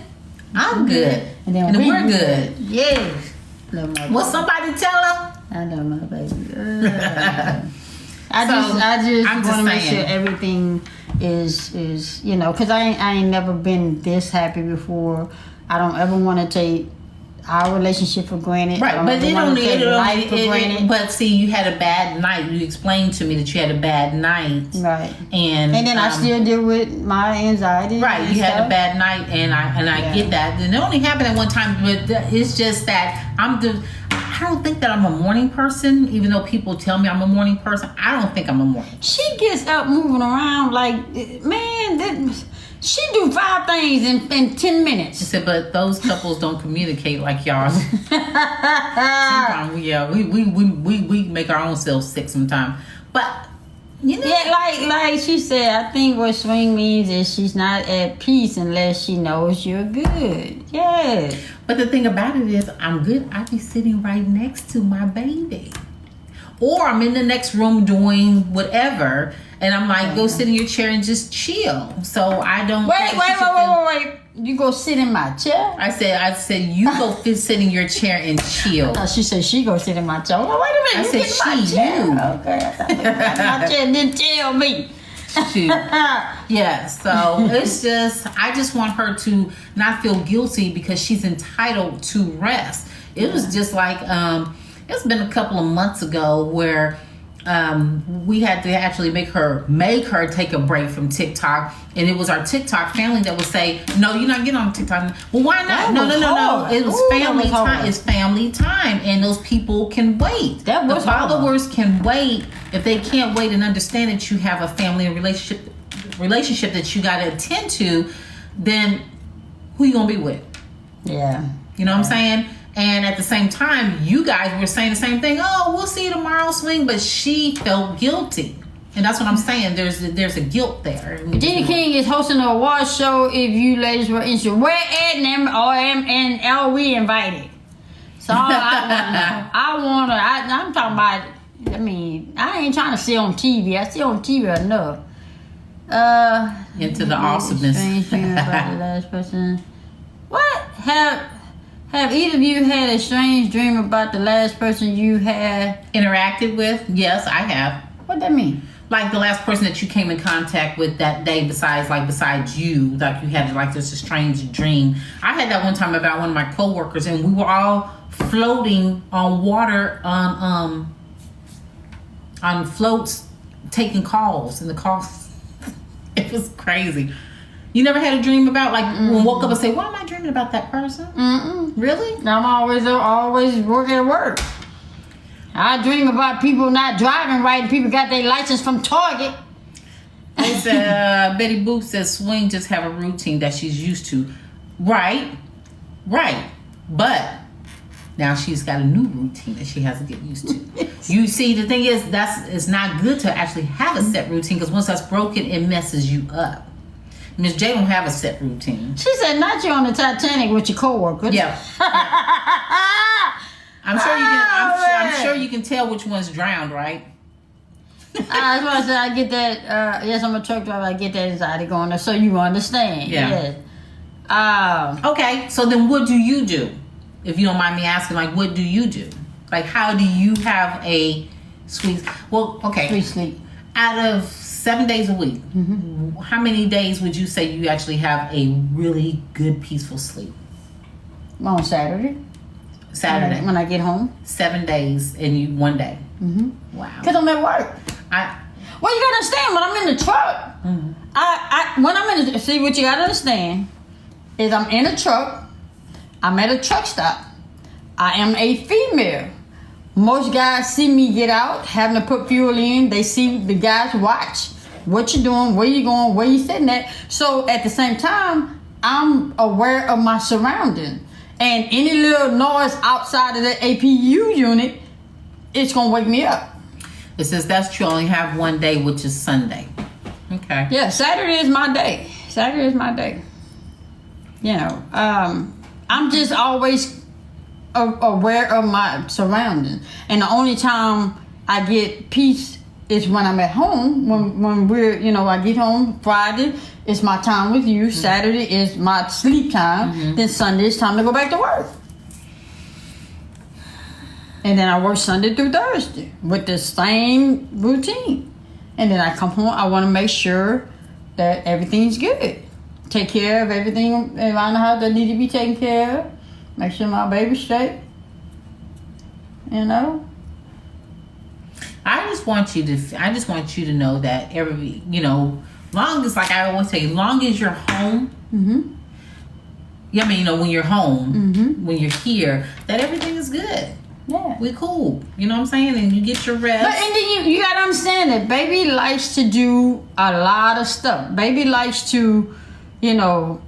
[SPEAKER 2] I'm good. And then we're good.
[SPEAKER 1] Yes.
[SPEAKER 2] Will somebody tell her?
[SPEAKER 1] I know my baby. I just want to make sure everything is because I ain't never been this happy before. I don't ever want to take our relationship for granted.
[SPEAKER 2] Right, but but see, you had a bad night. You explained to me that you had a bad night.
[SPEAKER 1] Right.
[SPEAKER 2] And
[SPEAKER 1] then I still deal with my anxiety.
[SPEAKER 2] Right, you had a bad night and I get that. And it only happened at one time, but it's just that I don't think that I'm a morning person, even though people tell me I'm a morning person. I don't think I'm a morning person.
[SPEAKER 1] She gets up moving around she do 5 things in 10 minutes.
[SPEAKER 2] She said, but those couples don't communicate like y'all. Sometimes, we make our own selves sick sometimes. But,
[SPEAKER 1] like she said, I think what swing means is she's not at peace unless she knows you're good. Yes.
[SPEAKER 2] But the thing about it is, I'm good. I be sitting right next to my baby. Or I'm in the next room doing whatever. And I'm like, go sit in your chair and just chill. So I don't.
[SPEAKER 1] Wait. You go sit in my chair?
[SPEAKER 2] I said you go sit in your chair and chill.
[SPEAKER 1] She said she go sit in my chair. Well, wait a minute.
[SPEAKER 2] I said you.
[SPEAKER 1] Okay. My chair didn't tell me.
[SPEAKER 2] Shoot. Yeah. So it's just, I just want her to not feel guilty because she's entitled to rest. It was just like, it's been a couple of months ago where we had to actually make her take a break from TikTok, and it was our TikTok family that would say, "No, you're not getting on TikTok." Well, why not? No. It was family time. It's family time, and those people can wait. The followers can wait. If they can't wait and understand that you have a family and relationship that you got to attend to, then who you gonna be with?
[SPEAKER 1] Yeah,
[SPEAKER 2] you know what I'm saying. And at the same time, you guys were saying the same thing. Oh, we'll see you tomorrow, swing. But she felt guilty. And that's what I'm saying. There's a guilt there.
[SPEAKER 1] Jenny King is hosting an award show if you ladies were interested. Where Ed and are we invited? So I want to, I'm talking about, I mean, I ain't trying to see on TV. I see on TV enough.
[SPEAKER 2] Into the awesomeness.
[SPEAKER 1] Strange dream about the last person. What? Have either of you had a strange dream about the last person you had
[SPEAKER 2] interacted with? Yes, I have.
[SPEAKER 1] What that mean?
[SPEAKER 2] Like the last person that you came in contact with that day, besides you, like you had like this strange dream. I had that one time about one of my coworkers, and we were all floating on water on floats, taking calls, and the calls. It was crazy. You never had a dream about, like, when woke up and say, why am I dreaming about that person? Really?
[SPEAKER 1] I'm always working at work. I dream about people not driving right and people got their license from Target.
[SPEAKER 2] It's, Betty Boop says swing just have a routine that she's used to. Right. But now she's got a new routine that she has to get used to. You see, the thing is, it's not good to actually have a set routine, because once that's broken, it messes you up. Miss J don't have a set routine.
[SPEAKER 1] She said, not you on the Titanic with your coworkers.
[SPEAKER 2] Yeah. I'm sure you can tell which one's drowned, right?
[SPEAKER 1] That's why I said I get that. Yes, I'm a truck driver. I get that anxiety going there, so you understand.
[SPEAKER 2] Yeah.
[SPEAKER 1] Yes.
[SPEAKER 2] Okay. So then, what do you do? If you don't mind me asking, like, what do you do? Like, how do you have a sweet? Well, okay.
[SPEAKER 1] Sweet sleep.
[SPEAKER 2] Out of 7 days a week, how many days would you say you actually have a really good, peaceful sleep?
[SPEAKER 1] On Saturday. When I get home.
[SPEAKER 2] 7 days and you 1 day. Wow.
[SPEAKER 1] Because I'm at work. Well, you gotta understand, when I'm in the truck, when I'm in the, see, what you gotta understand is I'm in a truck, I'm at a truck stop, I am a female. Most guys see me get out, having to put fuel in. They see the guys watch what you're doing, where you going, where you sitting at. So at the same time, I'm aware of my surroundings. And any little noise outside of the APU unit, it's going to wake me up.
[SPEAKER 2] It says that's true. Only have 1 day, which is Sunday. Okay.
[SPEAKER 1] Yeah, Saturday is my day. Saturday is my day. You know, I'm just always aware of my surroundings, and the only time I get peace is when I'm at home. When we're, you know, I get home Friday, it's my time with you. Saturday is my sleep time. Then Sunday is time to go back to work, and then I work Sunday through Thursday with the same routine. And then I come home. I want to make sure that everything's good. Take care of everything around the house that needs to be taken care of. Make sure my baby's straight. You know?
[SPEAKER 2] I just want you to know that every, you know, long as, like I always say, long as you're home. Yeah, I mean, you know, when you're home, when you're here, that everything is good.
[SPEAKER 1] Yeah.
[SPEAKER 2] We cool. You know what I'm saying? And you get your rest.
[SPEAKER 1] But and then you gotta understand that baby likes to do a lot of stuff. Baby likes to, you know,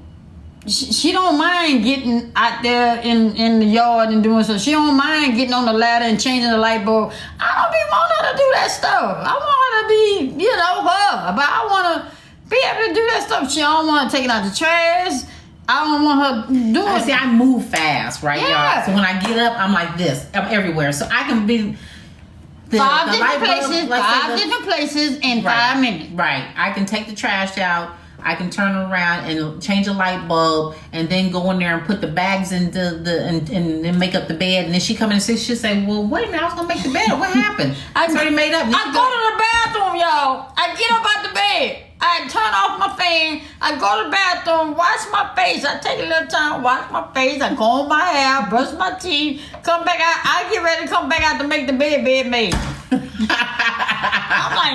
[SPEAKER 1] she don't mind getting out there in the yard and doing so. She don't mind getting on the ladder and changing the light bulb. I don't be want her to do that stuff. I want her to be, you know, her. But I want to be able to do that stuff. She don't want to take it out the trash. I don't want her doing.
[SPEAKER 2] See, I move fast, right,
[SPEAKER 1] yeah.
[SPEAKER 2] y'all? So when I get up, I'm like this. I'm everywhere. So I can be
[SPEAKER 1] five different places in 5 minutes.
[SPEAKER 2] Right. I can take the trash out. I can turn around and change a light bulb, and then go in there and put the bags in and then make up the bed. And then she come in and she'll say, "Well, wait a minute, I was gonna make the bed. What happened? It's already made up."
[SPEAKER 1] I go to the bathroom, y'all. I get up out the bed. I turn off my fan. I go to the bathroom, wash my face. I take a little time, wash my face. I comb my hair, brush my teeth, come back out. I get ready to come back out to make the bed made.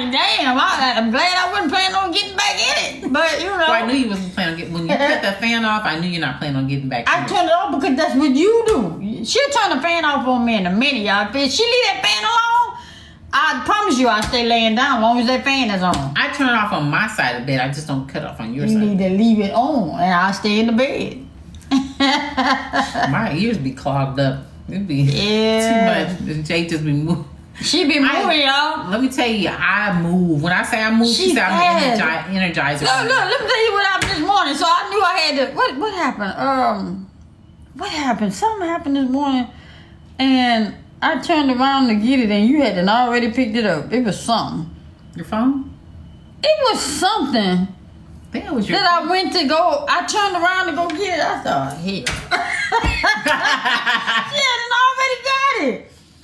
[SPEAKER 1] like, damn, I'm glad I wasn't planning on getting back in it. But, you know.
[SPEAKER 2] Well, I knew you wasn't planning on getting, when you cut that fan off, I knew you're not planning on getting back in
[SPEAKER 1] I turned it off because that's what you do. She'll turn the fan off on me in a minute, y'all. If she leave that fan alone, I promise you I'll stay laying down as long as that fan is on.
[SPEAKER 2] I turn it off on my side of the bed. I just don't cut it off on your
[SPEAKER 1] You
[SPEAKER 2] side.
[SPEAKER 1] need to leave it on and I'll stay in the bed.
[SPEAKER 2] My ears be clogged up. It'd be
[SPEAKER 1] Yeah.
[SPEAKER 2] too much. Jay just be moving.
[SPEAKER 1] She be moving, y'all.
[SPEAKER 2] Let me tell you, I move. When I say I move, she said I'm an energizer.
[SPEAKER 1] Look, let me tell you what happened this morning. So I knew I had to. What happened? What happened? Something happened this morning, and I turned around to get it, and you had already picked it up. It was something.
[SPEAKER 2] Your phone?
[SPEAKER 1] It was something.
[SPEAKER 2] I think it was your
[SPEAKER 1] That I went to go. I turned around to go get it. I thought, hell. She had already got it.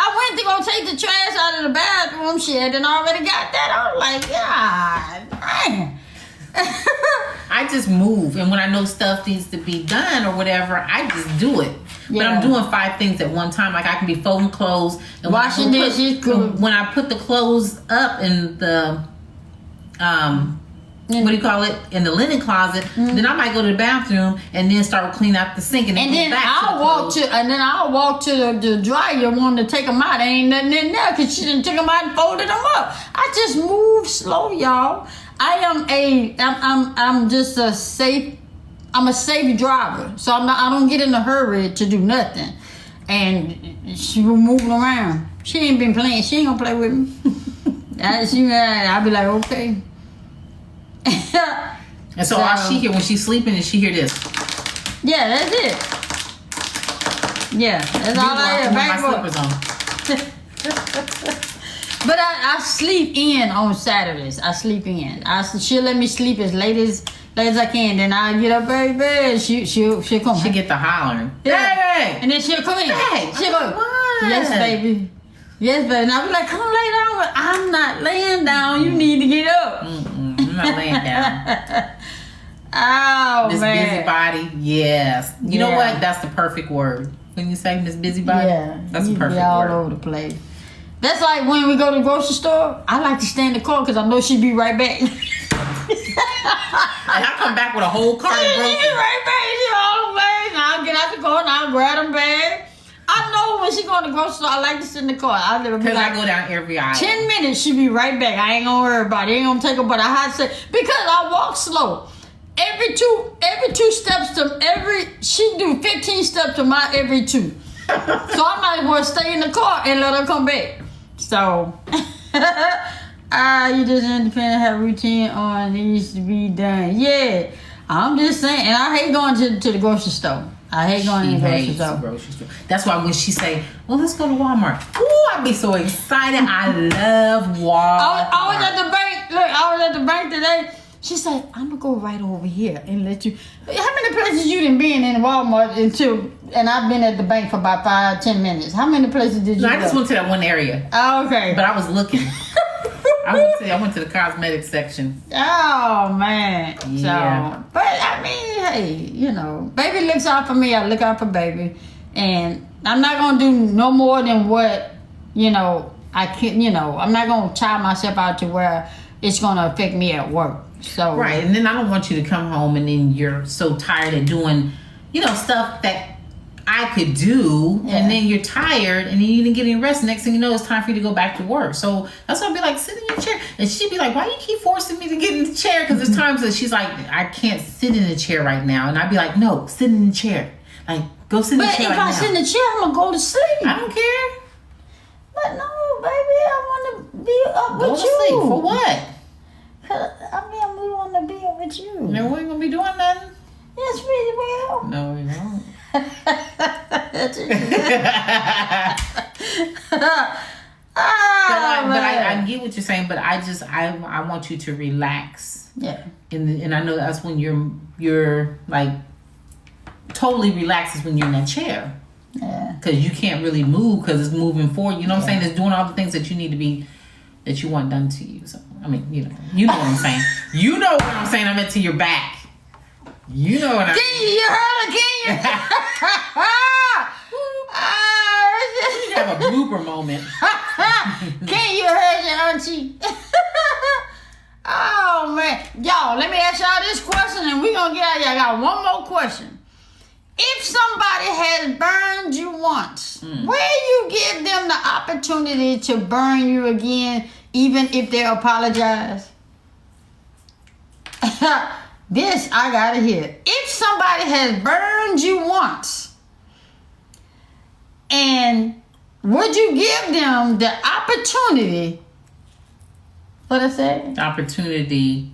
[SPEAKER 1] I went to go take the trash out of the bathroom. She had already got that. I was like, God, man.
[SPEAKER 2] I just move, and when I know stuff needs to be done or whatever, I just do it. But
[SPEAKER 1] Yeah.
[SPEAKER 2] I'm doing 5 things at one time. Like I can be folding clothes and
[SPEAKER 1] Washing dishes.
[SPEAKER 2] When I put the clothes up in the what do you call it, in the linen closet, then I might go to the bathroom and then start cleaning out the sink, and then
[SPEAKER 1] I'll walk to the dryer wanting to take them out. There ain't nothing in there because she done took them out and folded them up. I just move slow, y'all. I'm just a safe driver, so I don't get in a hurry to do nothing. And she was moving around. She ain't been playing. She ain't gonna play with me. I'll be like, okay.
[SPEAKER 2] And so all she hear when she's sleeping is she hear this.
[SPEAKER 1] Yeah, that's it. Yeah, that's all I hear.
[SPEAKER 2] My slippers on.
[SPEAKER 1] But I sleep in on Saturdays. I sleep in. She'll let me sleep as late as I can. Then I get up, baby. She'll come.
[SPEAKER 2] She get the hollering.
[SPEAKER 1] Yeah.
[SPEAKER 2] Hey!
[SPEAKER 1] And then she'll come in.
[SPEAKER 2] Hey,
[SPEAKER 1] She'll go, yes, baby. Yes, baby. And I'll be like, come lay down. But I'm not laying down. You need to get up.
[SPEAKER 2] I'm not laying down.
[SPEAKER 1] Oh,
[SPEAKER 2] Miss
[SPEAKER 1] man.
[SPEAKER 2] Busybody, yes. You know what? That's the perfect word. When you say Miss Busybody, that's the perfect
[SPEAKER 1] all
[SPEAKER 2] word.
[SPEAKER 1] All over the place. That's like when we go to the grocery store. I like to stand in the car because I know she'll be right back.
[SPEAKER 2] And I come back with a whole cart of
[SPEAKER 1] She'll be
[SPEAKER 2] groceries.
[SPEAKER 1] right back. She all the way. And I'll get out the car and I'll grab them bag. I know when she go to the grocery store, I like to sit in the car. I
[SPEAKER 2] go down every aisle.
[SPEAKER 1] 10 minutes, she be right back. I ain't gonna worry about it. Ain't gonna take her, but I had to say, because I walk slow. Every two steps she do 15 steps to my every 2. So I might as well stay in the car and let her come back. So, you just independent have routine on needs to be done. Yeah, I'm just saying, and I hate going to the grocery store. I hate going to the grocery store.
[SPEAKER 2] That's why when she say, well, let's go to Walmart. Ooh, I'd be so excited. I love Walmart.
[SPEAKER 1] I was at the bank. Look, I was at the bank today. She said, I'm going to go right over here and let you. How many places you done been in Walmart and I've been at the bank for about 5-10 minutes. How many places did you go?
[SPEAKER 2] I just went to that one area.
[SPEAKER 1] Oh, okay.
[SPEAKER 2] But I was looking. I went to the cosmetic section.
[SPEAKER 1] Oh, man.
[SPEAKER 2] Yeah.
[SPEAKER 1] So, but I mean, hey, baby looks out for me. I look out for baby. And I'm not going to do no more than what, I can, I'm not going to tire myself out to where it's going to affect me at work. So
[SPEAKER 2] right, and then I don't want you to come home and then you're so tired of doing, stuff that I could do, and then you're tired, and then you didn't get any rest. Next thing you know, it's time for you to go back to work. So that's why I'll be like, sit in your chair, and she'd be like, why you keep forcing me to get in the chair? Because there's times that she's like, I can't sit in the chair right now, and I'd be like, no, sit in the chair, like go sit in the chair. But
[SPEAKER 1] if I sit in the chair, I'm gonna go to sleep.
[SPEAKER 2] I don't care.
[SPEAKER 1] But no, baby, I want to be up with you.
[SPEAKER 2] Go to sleep for what?
[SPEAKER 1] We want to be up with you.
[SPEAKER 2] No, we ain't gonna be doing nothing.
[SPEAKER 1] Yes, we will.
[SPEAKER 2] No, we won't.
[SPEAKER 1] But
[SPEAKER 2] I get what you're saying, but I want you to relax.
[SPEAKER 1] Yeah.
[SPEAKER 2] And I know that's when you're like totally relaxed is when you're in that chair.
[SPEAKER 1] Yeah.
[SPEAKER 2] Because you can't really move because it's moving forward. You know what I'm saying? It's doing all the things that you need to be, that you want done to you. So I mean, you know what I'm saying. You know what I'm saying. I meant to your back. You know what I mean.
[SPEAKER 1] You heard her, can you?
[SPEAKER 2] You have a blooper moment.
[SPEAKER 1] Can you heard your auntie? ask y'all this question, and we're gonna get out of here. I got one more question. If somebody has burned you once, will you give them the opportunity to burn you again, even if they apologize? This I gotta hear. If somebody has burned you once, and would you give them the opportunity? What I say?
[SPEAKER 2] Opportunity.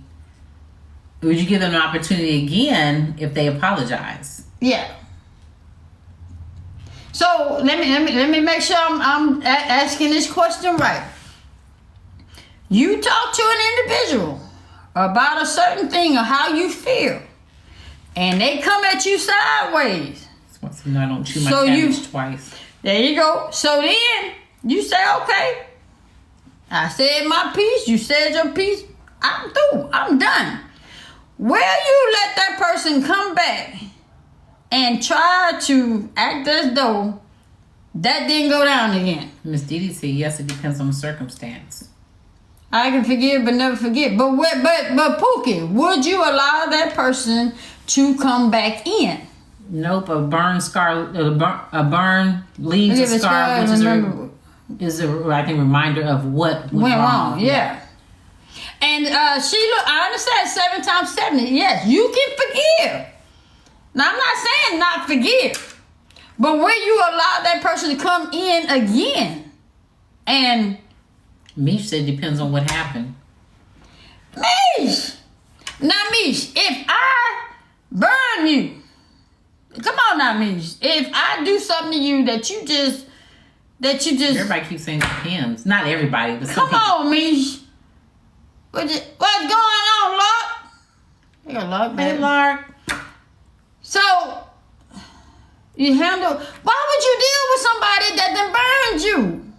[SPEAKER 2] Would you give them an opportunity again if they apologize?
[SPEAKER 1] Yeah. So let me make sure I'm asking this question right. You talk to an individual about a certain thing or how you feel, and they come at you sideways.
[SPEAKER 2] So I don't chew my cabbage twice.
[SPEAKER 1] There you go. So then you say, okay, I said my piece, you said your piece, I'm through, I'm done. Will you let that person come back and try to act as though that didn't go down again?
[SPEAKER 2] Miss Didi said, yes, it depends on the circumstance.
[SPEAKER 1] I can forgive but never forget. But Pookie, would you allow that person to come back in?
[SPEAKER 2] Nope. A burn leaves a scar, which is a I think reminder of what went wrong.
[SPEAKER 1] Yeah. And I understand 7 times 70. Yes, you can forgive. Now I'm not saying not forgive, but will you allow that person to come in again? And
[SPEAKER 2] Mish said depends on what happened.
[SPEAKER 1] Mish! Now Mish, if I burn you, come on now Mish, if I do something to you that you just
[SPEAKER 2] everybody keeps saying depends. Not everybody, but some
[SPEAKER 1] come on Mish. What's going on, Lark? Hey, Lark, baby.
[SPEAKER 2] Hey, Lark.
[SPEAKER 1] So you handle. Why would you deal with somebody that done burned you?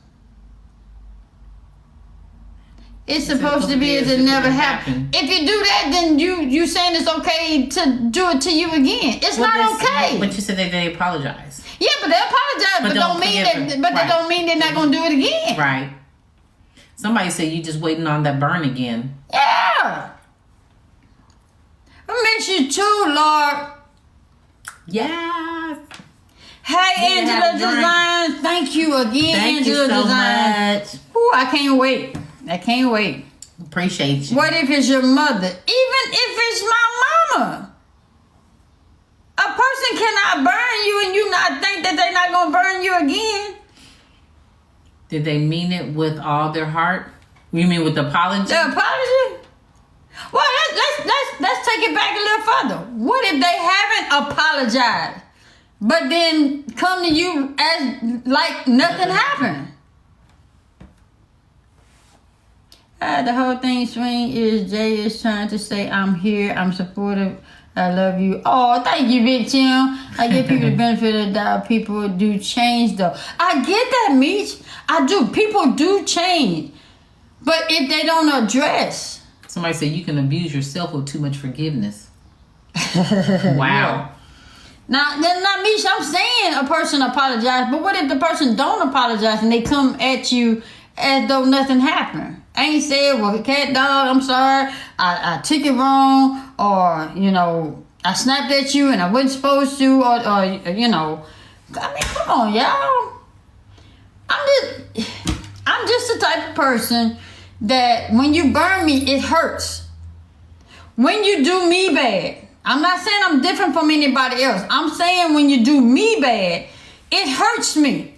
[SPEAKER 1] It's supposed to be as it never happened. If you do that, then you saying it's okay to do it to you again. It's not okay.
[SPEAKER 2] But you said that they apologize.
[SPEAKER 1] Yeah, but they apologize, but don't mean that. But that don't mean they're not gonna do it again.
[SPEAKER 2] Right. Somebody said you just waiting on that burn again.
[SPEAKER 1] Yeah. I miss you too, Lord.
[SPEAKER 2] Yes.
[SPEAKER 1] Hey, Angela Design. Thank you again,
[SPEAKER 2] Thank
[SPEAKER 1] Angela
[SPEAKER 2] you so
[SPEAKER 1] Design.
[SPEAKER 2] much.
[SPEAKER 1] Ooh, I can't wait. I can't wait.
[SPEAKER 2] Appreciate you.
[SPEAKER 1] What if it's your mother? Even if it's my mama. A person cannot burn you and you not think that they're not going to burn you again.
[SPEAKER 2] Did they mean it with all their heart? You mean with the apology?
[SPEAKER 1] The apology? Well, let's take it back a little further. What if they haven't apologized, but then come to you as like nothing happened? The whole thing swing is Jay is trying to say, I'm here, I'm supportive, I love you. Oh, thank you, Big Tim. I give people the benefit of the doubt. People do change, though. I get that, Meech. I do. People do change. But if they don't address.
[SPEAKER 2] Somebody said you can abuse yourself with too much forgiveness. Wow.
[SPEAKER 1] Now, Meech, I'm saying a person apologized, but what if the person don't apologize and they come at you as though nothing happened? I ain't said, well, cat dog, I'm sorry, I took it wrong, or, you know, I snapped at you and I wasn't supposed to, or you know, I mean, come on, y'all. I'm just the type of person that when you burn me, it hurts. When you do me bad, I'm not saying I'm different from anybody else. I'm saying when you do me bad, it hurts me.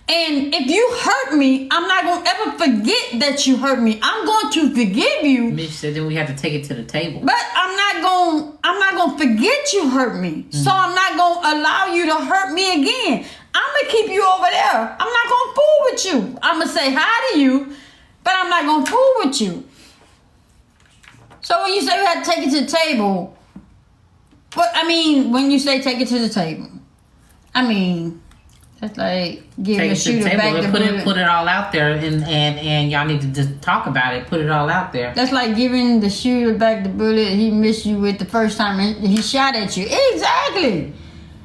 [SPEAKER 1] And if you hurt me, I'm not going to ever forget that you hurt me. I'm going to forgive you.
[SPEAKER 2] Mitch said then we have to take it to the table.
[SPEAKER 1] But I'm not going to forget you hurt me. Mm-hmm. So I'm not going to allow you to hurt me again. I'm going to keep you over there. I'm not going to fool with you. I'm going to say hi to you, but I'm not going to fool with you. So when you say we have to take it to the table, but I mean, when you say take it to the table, I mean, that's like giving a shooter back the bullet.
[SPEAKER 2] Put it all out there, and y'all need to just talk about it. Put it all out there.
[SPEAKER 1] That's like giving the shooter back the bullet he missed you with the first time he shot at you. Exactly.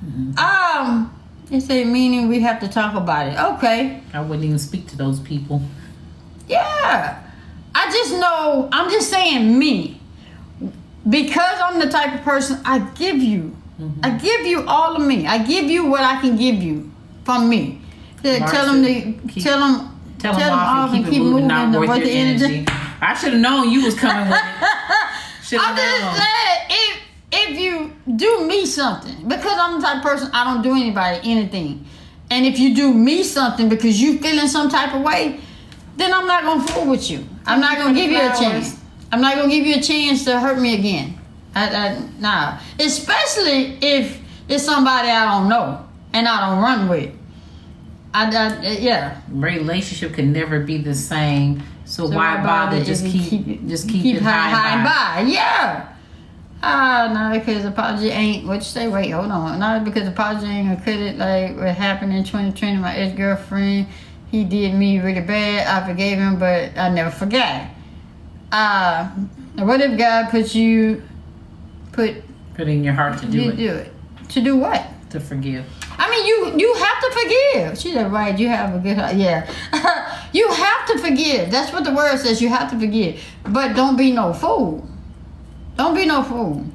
[SPEAKER 1] Mm-hmm. They say meaning we have to talk about it. Okay.
[SPEAKER 2] I wouldn't even speak to those people.
[SPEAKER 1] Yeah. I just know. I'm just saying me. because I'm the type of person, I give you all of me. I give you what I can give you from me. Tell them off and keep moving.
[SPEAKER 2] Not worth your energy. I should have known you was coming with it.
[SPEAKER 1] I'm just saying, if you do me something, because I'm the type of person, I don't do anybody anything. And if you do me something because you feeling some type of way, then I'm not going to fool with you. I'm not going to give you a chance. I'm not going to give you a chance to hurt me again. Nah. Especially if it's somebody I don't know and I don't run with. Yeah.
[SPEAKER 2] Relationship can never be the same. So why bother? Just keep it high
[SPEAKER 1] and by. Yeah. No, because apology ain't what you say. Wait, hold on. Not because apology ain't gonna cut it like what happened in 2020. My ex-girlfriend, he did me really bad. I forgave him, but I never forgot. What if God put
[SPEAKER 2] in your heart to do it?
[SPEAKER 1] To do what?
[SPEAKER 2] To forgive.
[SPEAKER 1] I mean, you have to forgive. She said, right, you have a good heart. Yeah. You have to forgive. That's what the word says. You have to forgive. But don't be no fool. Don't be no fool.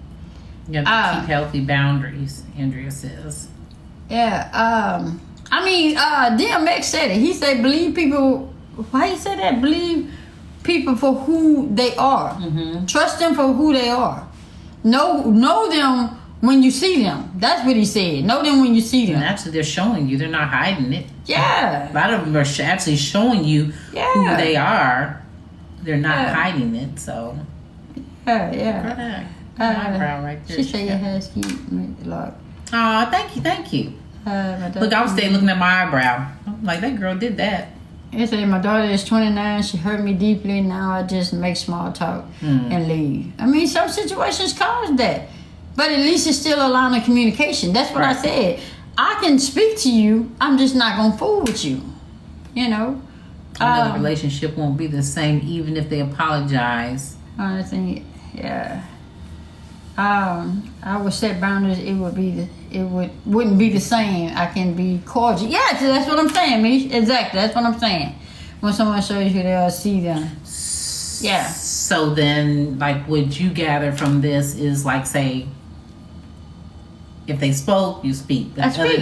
[SPEAKER 2] You have to keep healthy boundaries, Andrea says.
[SPEAKER 1] Yeah. DMX said it. He said, believe people. Why he said that? Believe people for who they are. Mm-hmm. Trust them for who they are. Know them when you see them. That's what he said. Know them when you see them.
[SPEAKER 2] And actually, they're showing you. They're not hiding it.
[SPEAKER 1] Yeah.
[SPEAKER 2] A lot of them are actually showing you who they are. They're not hiding it, so.
[SPEAKER 1] Yeah.
[SPEAKER 2] Eyebrow right there.
[SPEAKER 1] She said your hair's cute. Like.
[SPEAKER 2] Oh, thank you. Look, I was staying looking at my eyebrow. I'm like, that girl did that.
[SPEAKER 1] It said, my daughter is 29. She hurt me deeply. Now I just make small talk and leave. I mean, some situations cause that. But at least it's still a line of communication. That's what I said. I can speak to you. I'm just not going to fool with you. You know?
[SPEAKER 2] Another relationship won't be the same even if they apologize.
[SPEAKER 1] I think, yeah. I would set boundaries. Wouldn't be the same. I can be cordial. Yeah, so that's what I'm saying, Mish. Exactly. That's what I'm saying. When someone shows you, they'll see them. Yeah.
[SPEAKER 2] So then, like, what you gather from this is, like, say, if they spoke, you speak.
[SPEAKER 1] That's it.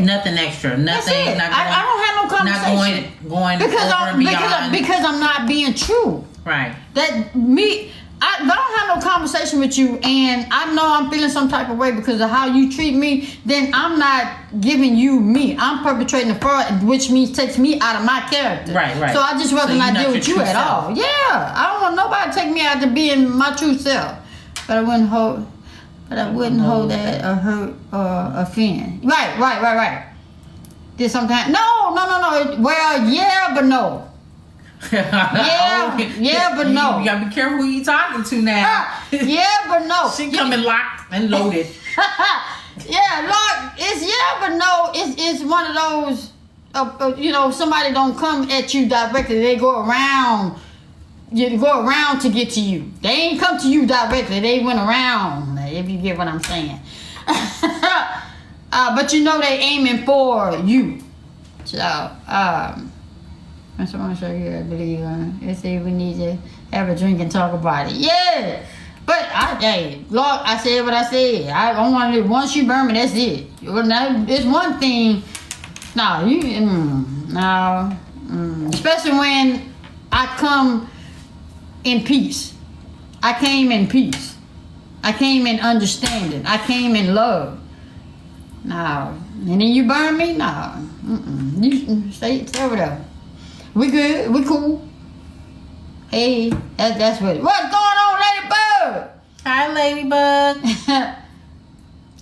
[SPEAKER 2] Nothing extra. Nothing.
[SPEAKER 1] That's it. I don't have no conversation.
[SPEAKER 2] Not going over and beyond.
[SPEAKER 1] Because I'm not being true.
[SPEAKER 2] Right.
[SPEAKER 1] I don't have no conversation with you, and I know I'm feeling some type of way because of how you treat me. Then I'm not giving you me. I'm perpetrating a fraud, which means takes me out of my character.
[SPEAKER 2] Right.
[SPEAKER 1] So I just rather not deal with you at all. Yeah, I don't want nobody to take me out to being my true self. But I wouldn't hold that or hurt or offend. Right. Did sometimes? No. Well, yeah, but no. Yeah, but no.
[SPEAKER 2] You gotta be careful who you talking to now.
[SPEAKER 1] Yeah, but no.
[SPEAKER 2] She coming locked and loaded.
[SPEAKER 1] It's but no. It's one of those. Somebody don't come at you directly. They go around. You go around to get to you. They ain't come to you directly. They went around. If you get what I'm saying. But they aiming for you. So I just want to show you, I believe. They say we need to have a drink and talk about it. Yeah! But, Lord, I said what I said. I don't want to, once you burn me, that's it. It's one thing. Especially when I come in peace. I came in peace. I came in understanding. I came in love. And then you burn me? You stay over there. We good. We cool. Hey, that's what. What's going on, Ladybug?
[SPEAKER 2] Hi, Ladybug.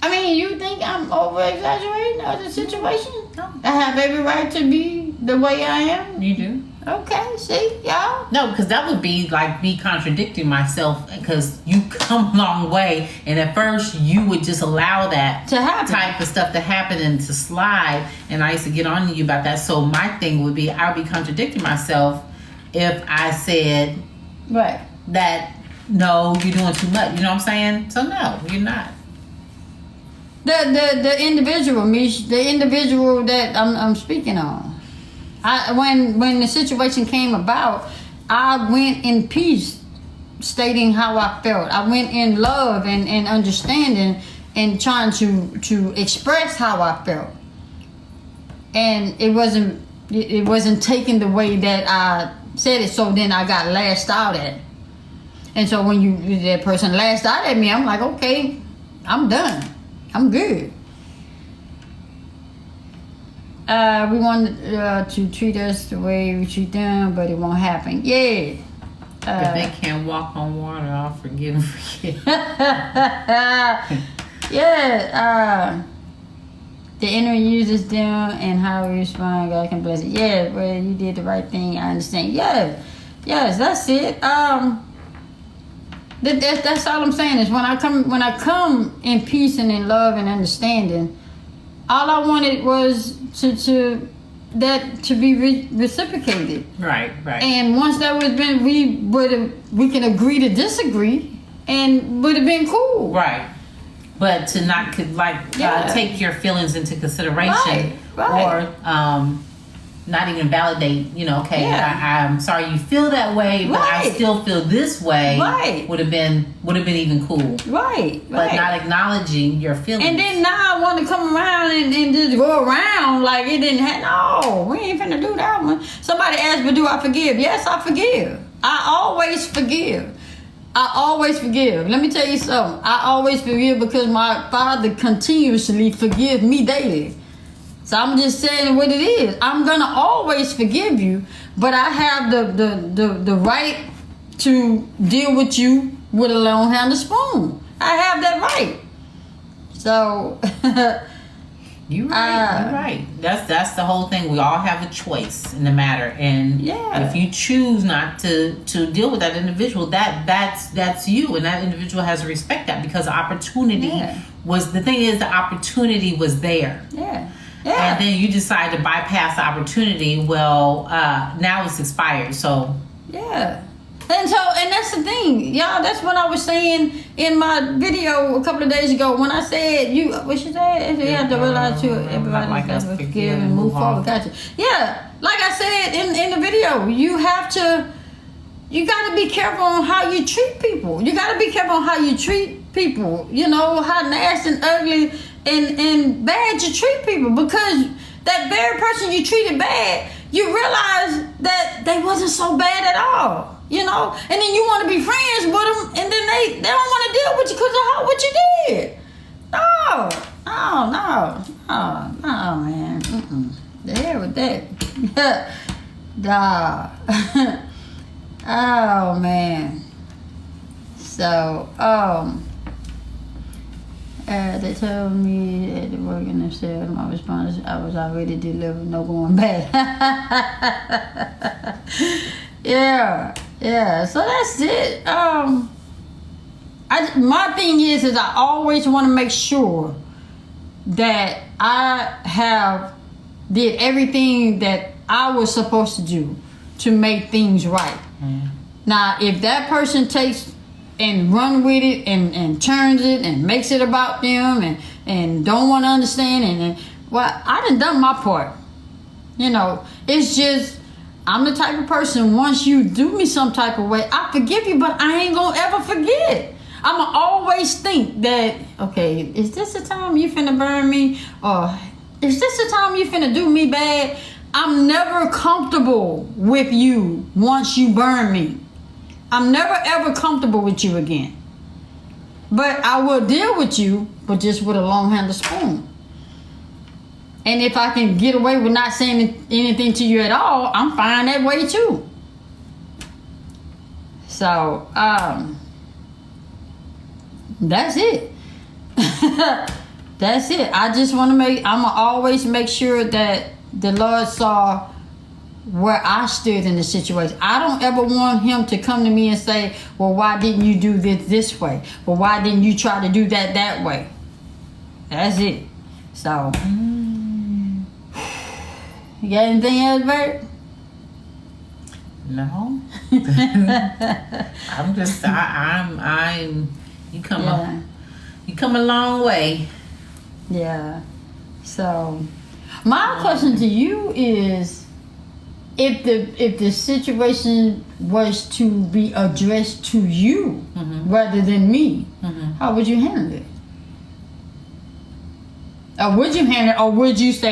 [SPEAKER 1] I mean, you think I'm over exaggerating the situation?
[SPEAKER 2] No.
[SPEAKER 1] I have every right to be the way I am.
[SPEAKER 2] You do.
[SPEAKER 1] Okay, see, y'all.
[SPEAKER 2] No, because that would be like me contradicting myself. Because you come a long way, and at first you would just allow that
[SPEAKER 1] to happen,
[SPEAKER 2] type of stuff to happen and to slide. And I used to get on to you about that. So my thing would be, I'll be contradicting myself if I said that no, you're doing too much. You know what I'm saying? So no, you're not.
[SPEAKER 1] The individual, Mish, the individual that I'm speaking on. When the situation came about, I went in peace stating how I felt. I went in love and understanding and trying to express how I felt. And it wasn't taken the way that I said it, so then I got lashed out at. And so when that person lashed out at me, I'm like, okay, I'm done. I'm good. We want to treat us the way we treat them, but it won't happen. Yeah.
[SPEAKER 2] If they can't walk on water, I'll forgive and forget.
[SPEAKER 1] Yeah. The enemy uses them and how we respond, God can bless it. Yeah, well, you did the right thing. I understand. Yeah. Yes, that's it. That's all I'm saying is when I come in peace and in love and understanding, all I wanted was to be reciprocated.
[SPEAKER 2] Right.
[SPEAKER 1] And once that was been, we can agree to disagree, and would have been cool.
[SPEAKER 2] Right. But to not take your feelings into consideration,
[SPEAKER 1] right.
[SPEAKER 2] Or not even validate. Okay, I'm sorry you feel that way, but I still feel this way.
[SPEAKER 1] Right.
[SPEAKER 2] Would have been even cool.
[SPEAKER 1] Right.
[SPEAKER 2] But not acknowledging your feelings.
[SPEAKER 1] And then now I want to come around and just go around like it didn't happen. No, we ain't finna do that one. Somebody asked me, do I forgive? Yes, I forgive. I always forgive. Let me tell you something. I always forgive because my Father continuously forgives me daily. So I'm just saying what it is. I'm gonna always forgive you, but I have the right to deal with you with a long-handled spoon. I have that right. So
[SPEAKER 2] you're right. That's the whole thing. We all have a choice in the matter, and if you choose not to deal with that individual, that's you, and that individual has to respect that because the opportunity was the thing is the opportunity was there.
[SPEAKER 1] Yeah.
[SPEAKER 2] And then you decide to bypass the opportunity. Well, now it's expired. So and that's the thing, y'all. That's what I was saying in my video a couple of days ago when I said what you said. You have to realize everybody has to forgive and move forward. Gotcha. Yeah, like I said in the video, you got to be careful on how you treat people. You got to be careful on how you treat people. How nasty and ugly and bad you treat people, because that very person you treated bad, you realize that they wasn't so bad at all. And then you want to be friends with them, and then they don't want to deal with you because of what you did. No, man. The hell with that. Nah. Oh, man. So, they told me that the work in themselves, my response, I was already delivered, no going back. Yeah, so that's it. My thing is I always want to make sure that I did everything that I was supposed to do to make things right. Now, if that person takes and run with it and turns it and makes it about them and don't want to understand and I done my part. It's just I'm the type of person, once you do me some type of way, I forgive you, but I ain't gonna ever forget. I'ma always think that, okay, is this the time you finna burn me? Or is this the time you finna do me bad? I'm never comfortable with you once you burn me. I'm never ever comfortable with you again. But I will deal with you, but just with a long-handled spoon. And if I can get away with not saying anything to you at all, I'm fine that way too. So, that's it. That's it. I'ma always make sure that the Lord saw where I stood in the situation. I don't ever want him to come to me and say, well, why didn't you do this way? Well, why didn't you try to do that way? That's it. So, you got anything else, Bert? No. You come a long way.
[SPEAKER 1] Yeah. So, my question to you is, if the situation was to be addressed to you rather than me, how would you handle it? Or would you handle it, or would you say,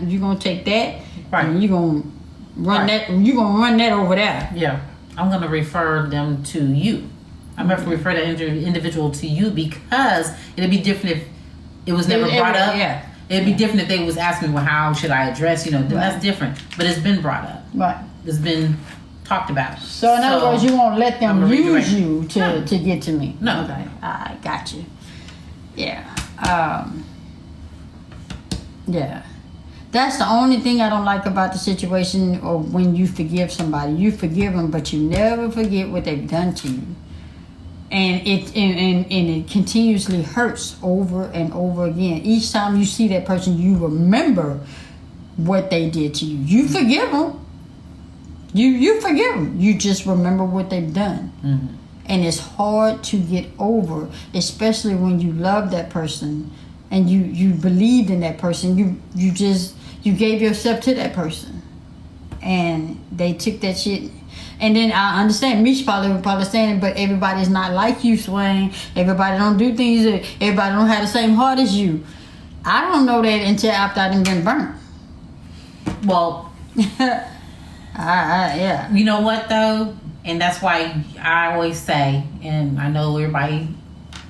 [SPEAKER 1] you're gonna take that,
[SPEAKER 2] right?
[SPEAKER 1] And you're gonna run that. You're gonna run that over there.
[SPEAKER 2] Yeah, I'm gonna refer them to you. I'm gonna refer that individual to you because it'd be different if it was never brought up.
[SPEAKER 1] Yeah.
[SPEAKER 2] It'd be different if they was asking me, well, how should I address? Then that's different. But it's been brought up.
[SPEAKER 1] Right.
[SPEAKER 2] It's been talked about.
[SPEAKER 1] So in other words, you won't let them use you to get to me.
[SPEAKER 2] No.
[SPEAKER 1] Okay. I got you. Yeah. Yeah. That's the only thing I don't like about the situation, or when you forgive somebody. You forgive them, but you never forget what they've done to you. And it continuously hurts over and over again. Each time you see that person, you remember what they did to you. You forgive them. You forgive them. You just remember what they've done. Mm-hmm. And it's hard to get over, especially when you love that person and you believed in that person. You gave yourself to that person, and they took that shit. And then I understand Mish probably saying, but everybody's not like you, Swain. Everybody don't do things. Everybody don't have the same heart as you. I don't know that until after I done been burnt.
[SPEAKER 2] Well,
[SPEAKER 1] yeah.
[SPEAKER 2] You know what though, and that's why I always say, and I know everybody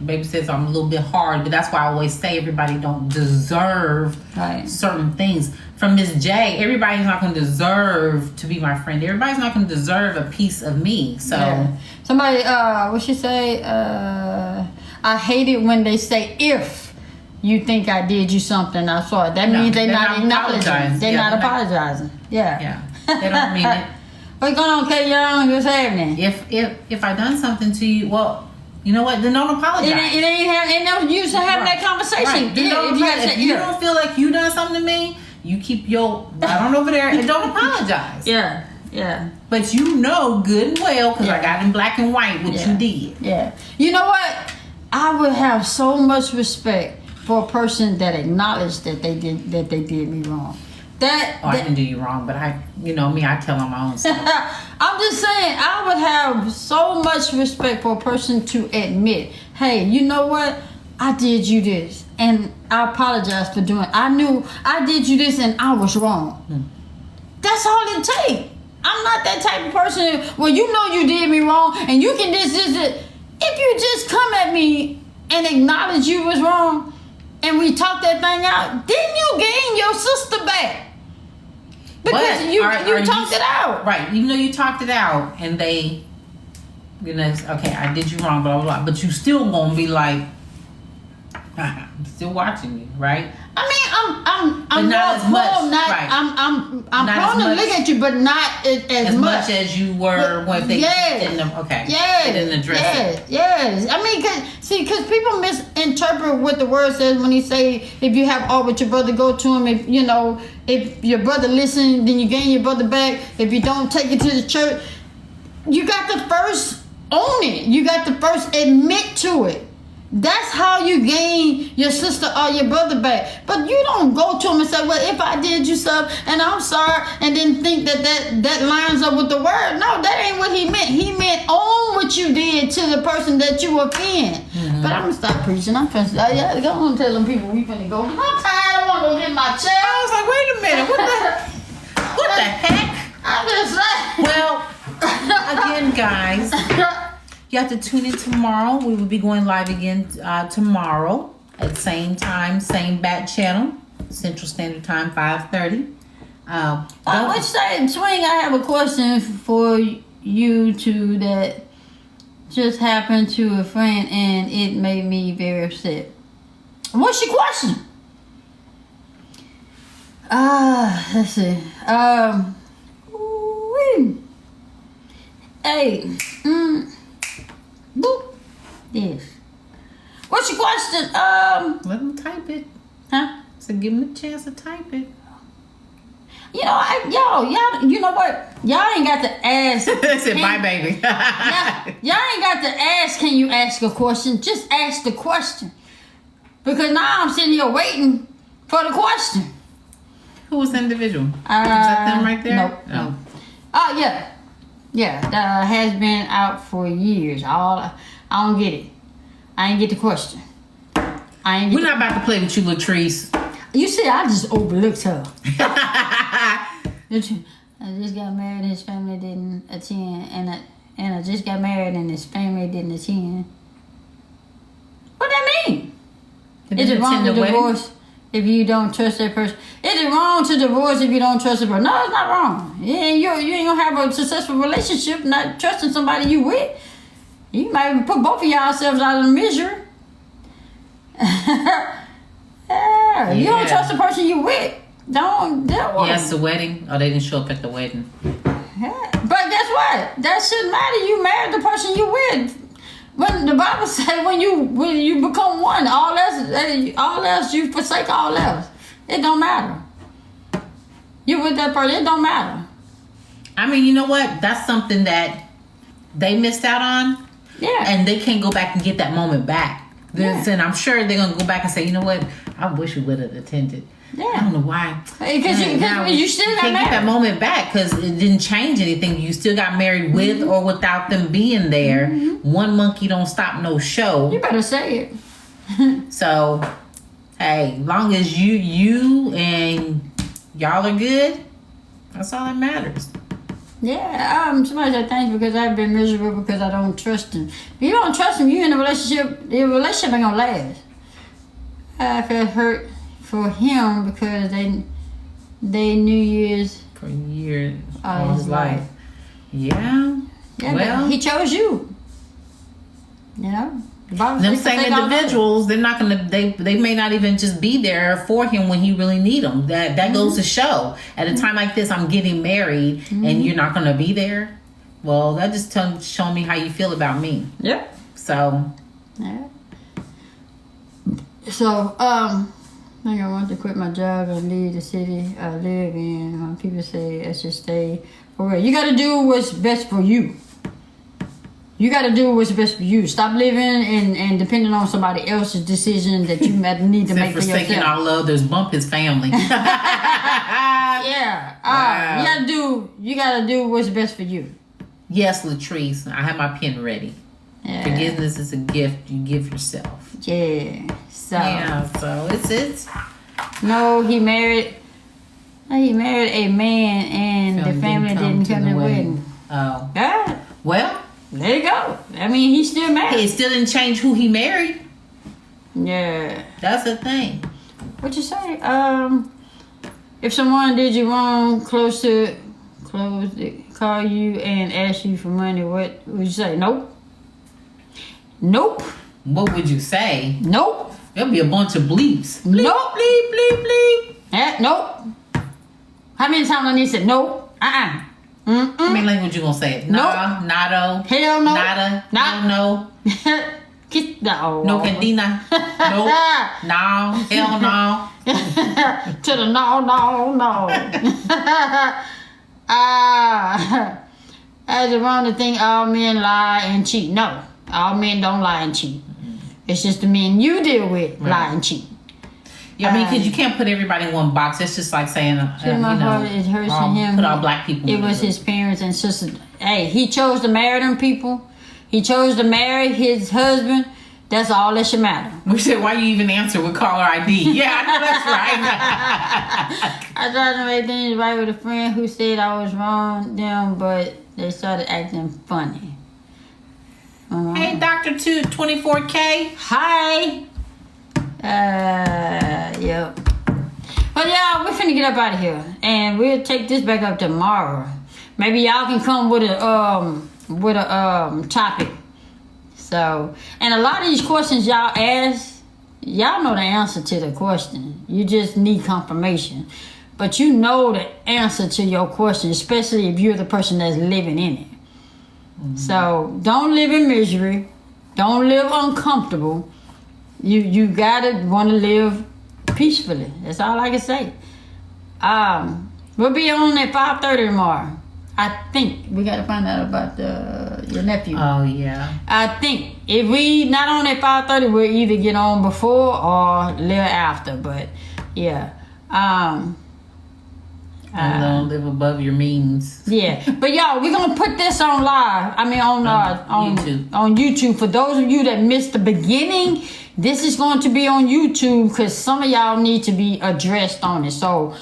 [SPEAKER 2] maybe says I'm a little bit hard, but that's why I always say everybody don't deserve certain things. From Miss J, everybody's not going to deserve to be my friend. Everybody's not going to deserve a piece of me. So
[SPEAKER 1] somebody, what she say? I hate it when they say if you think I did you something. I saw it. That means they're not acknowledging. They're not apologizing. Yeah.
[SPEAKER 2] They don't mean it.
[SPEAKER 1] What's going on, Kay Young? What's happening?
[SPEAKER 2] If I done something to you, well, you know what? Then don't apologize.
[SPEAKER 1] It ain't no use in having that conversation.
[SPEAKER 2] Right. If you don't feel like you done something to me, you keep your right on over there and don't apologize.
[SPEAKER 1] Yeah.
[SPEAKER 2] But you know good and well, because I got in black and white what you did.
[SPEAKER 1] Yeah. You know what? I would have so much respect for a person that acknowledged that they did me wrong. I didn't do you wrong, but I tell on my own stuff. I'm just saying, I would have so much respect for a person to admit, hey, you know what? I did you this, and I apologize for doing it. I knew I did you this, and I was wrong. That's all it takes. I'm not that type of person, well, you know you did me wrong, and you can this. If you just come at me and acknowledge you was wrong, and we talk that thing out, then you gain your sister back. Because you talked it out.
[SPEAKER 2] Right. Even though you talked it out and they, okay, I did you wrong, blah, blah, blah. But you still gonna be like, I'm still watching you, right?
[SPEAKER 1] I mean, I'm
[SPEAKER 2] not as much. Right.
[SPEAKER 1] I'm prone to look at you, but not as much
[SPEAKER 2] as you were when they didn't. Okay.
[SPEAKER 1] Yes.
[SPEAKER 2] They didn't address it.
[SPEAKER 1] Yes. I mean, because people misinterpret what the word says when he say, if you have all with your brother, go to him. If your brother listen, then you gain your brother back. If you don't, take it to the church. You got to first own it. You got to first admit to it. That's how you gain your sister or your brother back. But you don't go to him and say, well, if I did you something and I'm sorry, and then think that lines up with the word. No, that ain't what he meant. He meant own what you did to the person that you offend. Mm-hmm. But I'm going to stop preaching. I'm finna go on telling people we finna go. I'm tired. I want to go get my chair.
[SPEAKER 2] I was like, wait a minute. What the heck?
[SPEAKER 1] I'm just like.
[SPEAKER 2] Well, again, guys. You have to tune in tomorrow. We will be going live again tomorrow at same time, same bat channel, Central Standard Time, 5:30.
[SPEAKER 1] Which side, Swing? I have a question for you two that just happened to a friend, and it made me very upset. What's your question? Let's see. Hey. Boop. Yes. What's your question?
[SPEAKER 2] Let them type it.
[SPEAKER 1] Huh?
[SPEAKER 2] So give them a chance to type it.
[SPEAKER 1] Y'all, you know what? Y'all ain't got to ask.
[SPEAKER 2] I said, bye, baby.
[SPEAKER 1] y'all ain't got to ask, can you ask a question? Just ask the question. Because now I'm sitting here waiting for the question.
[SPEAKER 2] Who was the individual? Is that them right there?
[SPEAKER 1] No. Oh, yeah. Yeah, that has been out for years. I don't get it. I ain't get the question.
[SPEAKER 2] We're not about to play with you, Latrice.
[SPEAKER 1] You see, I just overlooked her. I just got married and his family didn't attend. And I just got married and his family didn't attend. What that mean? Is it wrong to divorce if you don't trust that person? Is it wrong to divorce if you don't trust a person? No, it's not wrong. You ain't gonna have a successful relationship not trusting somebody you with. You might put both of yourselves out of misery. Yeah. You don't trust the person you with. Don't deal with
[SPEAKER 2] Yes, the wedding. Oh, they didn't show up at the wedding.
[SPEAKER 1] Yeah. But guess what? That shouldn't matter. You married the person you with. When the Bible says when you become one, all else you forsake all else. It don't matter. You with that person, it don't matter.
[SPEAKER 2] I mean, you know what? That's something that they missed out on.
[SPEAKER 1] Yeah.
[SPEAKER 2] And they can't go back and get that moment back.
[SPEAKER 1] Yeah.
[SPEAKER 2] And I'm sure they're gonna go back and say, you know what? I wish we would have attended.
[SPEAKER 1] Yeah.
[SPEAKER 2] I don't know why.
[SPEAKER 1] Because you still got
[SPEAKER 2] can't
[SPEAKER 1] married.
[SPEAKER 2] get that moment back because it didn't change anything. You still got married with or without them being there. One monkey don't stop no show.
[SPEAKER 1] You better say it.
[SPEAKER 2] So, hey, long as you and y'all are good, that's all that matters.
[SPEAKER 1] Yeah, somebody said thanks because I've been miserable because I don't trust him. If you don't trust him, you in a relationship, the relationship ain't gonna last. I felt hurt for him because they New Year's
[SPEAKER 2] For years
[SPEAKER 1] of his life.
[SPEAKER 2] Yeah.
[SPEAKER 1] Yeah,
[SPEAKER 2] Well,
[SPEAKER 1] he chose you. You know?
[SPEAKER 2] them same individuals, they're not gonna. They may not even just be there for him when he really need them. That goes to show. At a time like this, I'm getting married, and you're not gonna be there. Well, that just show me how you feel about me.
[SPEAKER 1] Yeah.
[SPEAKER 2] So.
[SPEAKER 1] Yeah. So I think I want to quit my job and leave the city I live in. People say I should stay. For real, you got to do what's best for you. You got to do what's best for you. Stop living and depending on somebody else's decision that you might need to make for yourself.
[SPEAKER 2] Forsaking our love, there's bump his family.
[SPEAKER 1] Yeah.
[SPEAKER 2] Wow.
[SPEAKER 1] You gotta do what's best for you.
[SPEAKER 2] Yes, Latrice, I have my pen ready.
[SPEAKER 1] Yeah.
[SPEAKER 2] Forgiveness is a gift you give yourself.
[SPEAKER 1] Yeah. So.
[SPEAKER 2] Yeah. So it's.
[SPEAKER 1] No, he married a man and the family didn't come to the wedding.
[SPEAKER 2] Oh.
[SPEAKER 1] Yeah.
[SPEAKER 2] Well.
[SPEAKER 1] There you go. I mean, he's still married.
[SPEAKER 2] It still didn't change who he married.
[SPEAKER 1] Yeah.
[SPEAKER 2] That's the thing.
[SPEAKER 1] What you say? If someone did you wrong, call you and ask you for money, what would you say? Nope. Nope.
[SPEAKER 2] What would you say?
[SPEAKER 1] Nope.
[SPEAKER 2] There'll be a bunch of bleeps. Bleep,
[SPEAKER 1] Nope.
[SPEAKER 2] bleep, bleep, bleep.
[SPEAKER 1] Nope. How many times I need to say nope? Mm-mm.
[SPEAKER 2] How many language you gonna say it? Nah,
[SPEAKER 1] Nope.
[SPEAKER 2] nado.
[SPEAKER 1] Hell no.
[SPEAKER 2] Nada.
[SPEAKER 1] Nah.
[SPEAKER 2] No. No cantina. Nope. No. Hell no.
[SPEAKER 1] To the no. Is it wrong to think all men lie and cheat? No. All men don't lie and cheat. It's just the men you deal with lie and cheat.
[SPEAKER 2] Yeah, I mean, because you can't put everybody in one box. It's just like saying,
[SPEAKER 1] my heart is hurts for him.
[SPEAKER 2] Put all black people in
[SPEAKER 1] It was his parents and sisters. Hey, he chose to marry them people. He chose to marry his husband. That's all that should matter.
[SPEAKER 2] We said, why you even answer with caller ID? Yeah, I know that's right.
[SPEAKER 1] I tried to make things right with a friend who said I was wrong them, but they started acting funny.
[SPEAKER 2] Hey, Dr. 24K.
[SPEAKER 1] Hi. Yep. But y'all, we're finna get up out of here, and we'll take this back up tomorrow. Maybe y'all can come with a topic. So, and a lot of these questions y'all ask, y'all know the answer to the question. You just need confirmation. But you know the answer to your question, especially if you're the person that's living in it. Mm-hmm. So don't live in misery. Don't live uncomfortable. You gotta want to live peacefully. That's all I can say. We'll be on at 5:30 tomorrow. I think we gotta find out about your nephew.
[SPEAKER 2] Oh yeah.
[SPEAKER 1] I think if we not on at 5:30, we'll either get on before or a little after. But yeah.
[SPEAKER 2] Don't live above your means.
[SPEAKER 1] Yeah, but y'all, we're gonna put this on live. I mean, on
[SPEAKER 2] YouTube.
[SPEAKER 1] On YouTube. For those of you that missed the beginning, this is going to be on YouTube because some of y'all need to be addressed on it. So,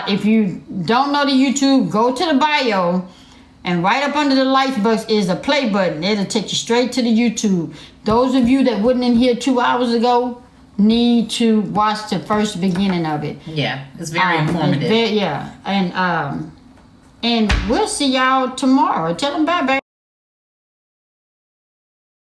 [SPEAKER 1] if you don't know the YouTube, go to the bio, and right up under the likes box is a play button. It'll take you straight to the YouTube. Those of you that wasn't in here 2 hours ago need to watch the first beginning of it.
[SPEAKER 2] Yeah, it's very informative.
[SPEAKER 1] And we'll see y'all tomorrow. Tell them bye, baby.